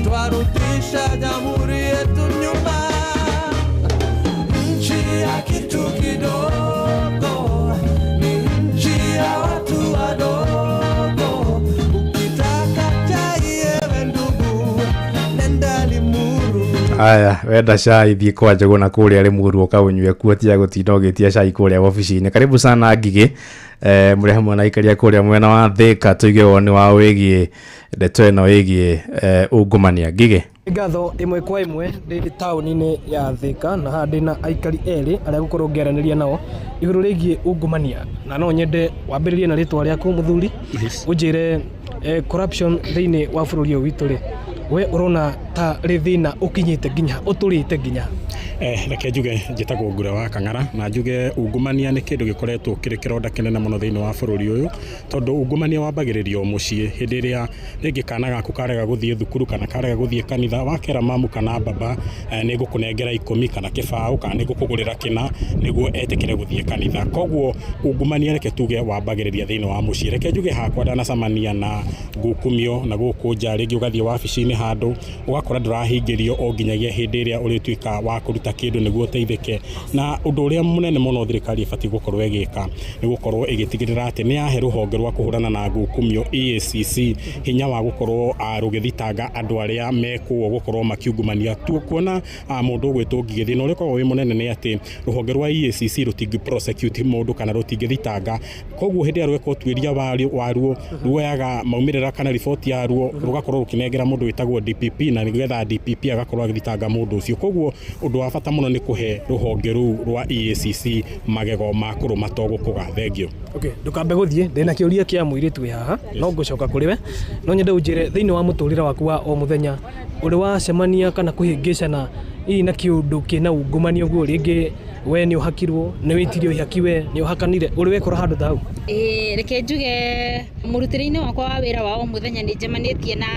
Twarudisha jamhuri yetu nyuma, nchi ya kitu kidogo, ni nchi ya watu wadogo. Ukitaka chai ewe ndugu, nenda Limuru. Aya wenda cai thiĩ kwa Njũgũ na kũrĩa Limuru ũkaũnyue kuo tiga gũtinda ũgĩtia cai kũrĩa ofici-inĩ. Karibu sana Ngigĩ. Mũrĩ hamwe na ikaria kũrĩa mwena wa Thĩka tuige woni wa wĩgiĩ ndeto ĩno ĩgiĩ ungumania. Ngigĩ. Ngatho ĩmwe kwa ĩmwe ndĩ taũni-inĩ ya Thĩka na haha ndĩna aikari erĩ arĩa gũkorwo ngĩaranĩria nao igũrũ rĩgiĩ ungumania, na no nyende wambĩrĩrie na rĩtwa rĩaku mũthuri ũnjĩre corruption thĩinĩ wa bũrũri ũyũ witũ rĩ, we ũrona ta rĩ thĩna ũkinyĩte nginya ũtũrĩte nginya? Reke njuge njĩtagwo Ngũra wa Kang'ara na njuge ungumania nĩ kĩndũ gĩkoretwo kĩrĩ kĩronda kĩnene mũno thĩinĩ wa bũrũri ũyũ, tondũ ungumania wambagĩrĩrio mũciĩ hĩndĩ ĩrĩa rĩngĩ kana gaku karega gũthiĩ thukuru kana karega gũthiĩ kanitha, wakera mamu kana baba nĩ ngũkũnengera 10 kana kĩbaũ kana nĩ ngũkũgũrĩra kĩna nĩguo etĩkĩre gũthiĩ kanitha. Koguo ungumania reke tuge wambagĩrĩria thĩinĩ wa mũciĩ. Reke njuge hakwa ndanacemania na ngukumio na gũkũ nja, rĩngĩ ũgathiĩ wabici-inĩ handũ ũgakora ndũrahingĩrio o nginyagia hĩndĩ ĩrĩa ũrĩtuĩka wa kũruta kĩndũ nĩguo ũteithĩke. Na ũndũ ũrĩa mũnene mũno thirikari ĩbatiĩ gũkorwo ĩgĩka nĩ gũkorwo ĩgĩtigĩrĩra atĩ nĩ yahe rũhonge rwa kũhũrana na ngukumio EACC hinya wa gũkorwo rũgĩthitanga andũ arĩa mekuo gũkorwo makiungumania. Kuona mũndũ ũgwĩtwo Ngigĩ, thĩna ũrĩa ũkoragwo wĩ mũnene nĩ atĩ rũhonge rwa EACC rũtingĩ prosecute mũndũ kana rũtingĩthitanga. Koguo hĩndĩ ĩrĩa rweka ũtuĩria waruo ruoyaga maumĩrĩra kana riboti yaruo rũgakorwo rũkĩnengera mũndũ wĩtagwo DPP na nĩgetha DPP agakorwo agĩthitanga mũndũ ũcio. Koguo ũndũ wa bata mũno nĩ kũhe rũhonge rũu rwa EACC magego ma kũrũma togo kũga. Thengio. Okay, ndũkambe gũthiĩ, ndĩna kĩũria kĩa mũirĩtu wĩ haha no ngũcoka kũrĩ we, no nyende ũnjĩre thĩinĩ wa mũtũrĩre waku wa o mũthenya ũrĩ wacemania kana kũhĩngĩcana hihi na kĩũndũ kĩna ungumania ũguo, rĩngĩ we nĩ ũhakirwo nĩ wĩtirio ihaki, we nĩ ũhakanire, ũrĩ wekora handũ ta hau? Reke njuge mũrutĩre-inĩ wakwa wa wĩra wa o mũthenya nĩ njemanĩtie na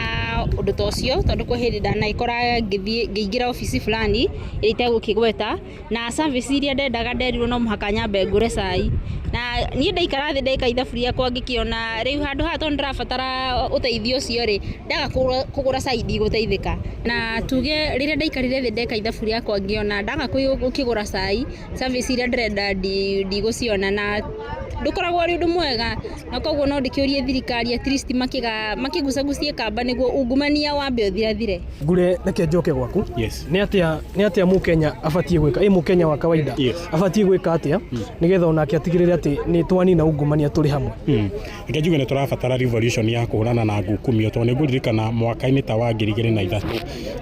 ũndũ ta ũcio, tondũ kwa hĩndĩ ndanaikora ngĩingĩra ofici fulani ĩrĩa itegũkĩgweta na service iria ndendaga nderirwo no mũhaka nyambe ngũre cai, na niĩ ndaikara thĩ ndeka ithabu rĩakwa ngĩkĩona rĩu handũ haha tondũ ndĩrabatara ũteithio ũcio rĩ, ndaga kũgũra cai ndigũteithĩka. Na tuge rĩrĩa ndaikarire thĩ ndeka ithabu rĩakwa ngĩona ndaga gũkĩgũra cai, service iria ndĩrenda ndigũciona na ndũkoragwo arĩ ũndũ mwega. Na koguo no ndĩkĩũrie thirikari at least makĩgucagucie kamba nĩguo ungumania wambe ũthirathire. Ngure reke njoke gwaku. Nĩ atĩa mũkenya abatiĩ gwĩka, mũkenya wa kawaida abatiĩ gwĩka atĩa nĩgetha onake atigĩrĩre atĩ nĩ twanina ungumania tũrĩ hamwe? Reke njuge nĩ tũrabatara revolution ya kũhũrana na ngukumio, tondũ nĩngũririkana mwaka-inĩ ta wa 2003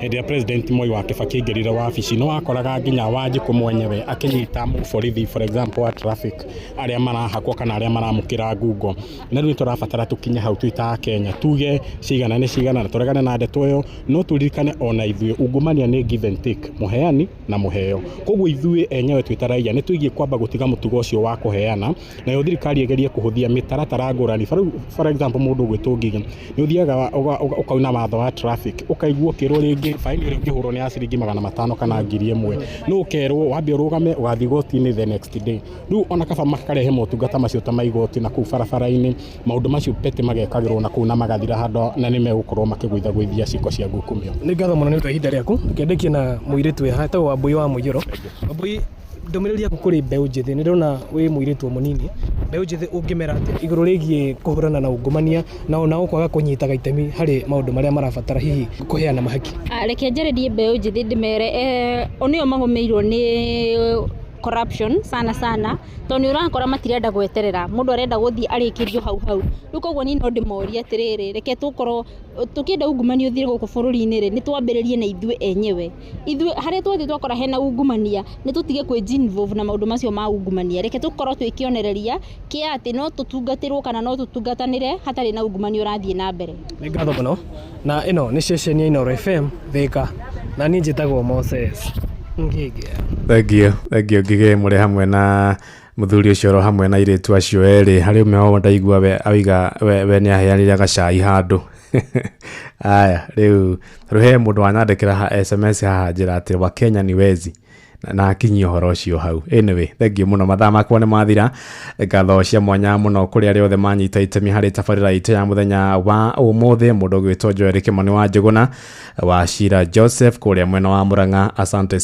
hĩndĩ ya President Moi wa Kibaki aingĩrire wabici nĩ wakoraga nginya Wanjikũ mwenyewe akĩnyita borithi for example wa traffic arĩa marahaku yakwa kana aria maramukira ngungo na riu turabatara tukinye hau twita Kenya tuge cigana ni cigana na turegane na ndeto yo no turirikane ona ithuĩ ungumania ni give and take muheani na muheo koguo ithuĩ enyewe twita raia ni tuigie kwamba gutiga mutugo ucio wa kuheana na yo thirikari egerie kuhuthia mitaratara ngurani for example mundu gwitwo Ngigi ni uthiaga ukauna watho wa traffic ukaigwo kirwo ringi fine iri ngihurwo ni asiringi 500 kana 1000 no ukerwo wambe urugame ugathi goti-ini the next day riu ona kaba makarehe motungata macio ta maigoti na kuu barabara-ini maundu macio pete magekagirwo na kuu na magathira hando na ni megukorwo makigwithagwithia ciko cia ngukumio ni ngatho muno ni twa ihinda riaku kendekie na muiritu we hata wa Wambui wa Muiyũro Wambui ndomereri yaku kuri mbeũ njithi ni ndona wi muiritu munini mbeũ njithi ungimera atia iguru rigie kuhurana na ungumania na ona ukwaga kunyitaga itemi hari maundu maria marabatara hihi kuheana mahaki reke njererie mbeũ njithi ndimere onio magomeirwo ni corruption sana to ni urakora matirenda gweterera mundu arenda guthii arikirio hau riu koguo ni no ndimoria atiriri reke tukienda ungumania uthire guku bururi-ini ri ni twambiririe na ithuĩ enyewe haria twathi twakora hena ungumania ni tutige kwi involve na maundu macio ma ungumania reke tukorwo twikionereria kia ati no tutungatirwo kana no tutungatanire hatari na ungumania urathie na mbere ni ngatho muno na ino ni station ya Inooro FM Thika na ni njitagwo Moses Ngigi Thegio Ngigi muri hamwe na muthuri ucio ro hamwe na iritu acio eri hari umwe ndaigua we awiga we ni aheanire gacai handu aya riu ruhe mundu wanyandikira SMS haha njira ati wa Kenya ni wezi na akinyi horo ucio hau anyway thegio muno mathaa makwa ni mathira ngatho cia mwanya muno kuri ari othe manyita itemi hari tabarira ite ya muthenya wa umuthi mundu gwitwo Joel Kimani wa Njuguna wa Shira Joseph kuri mwena wa Murang'a asante.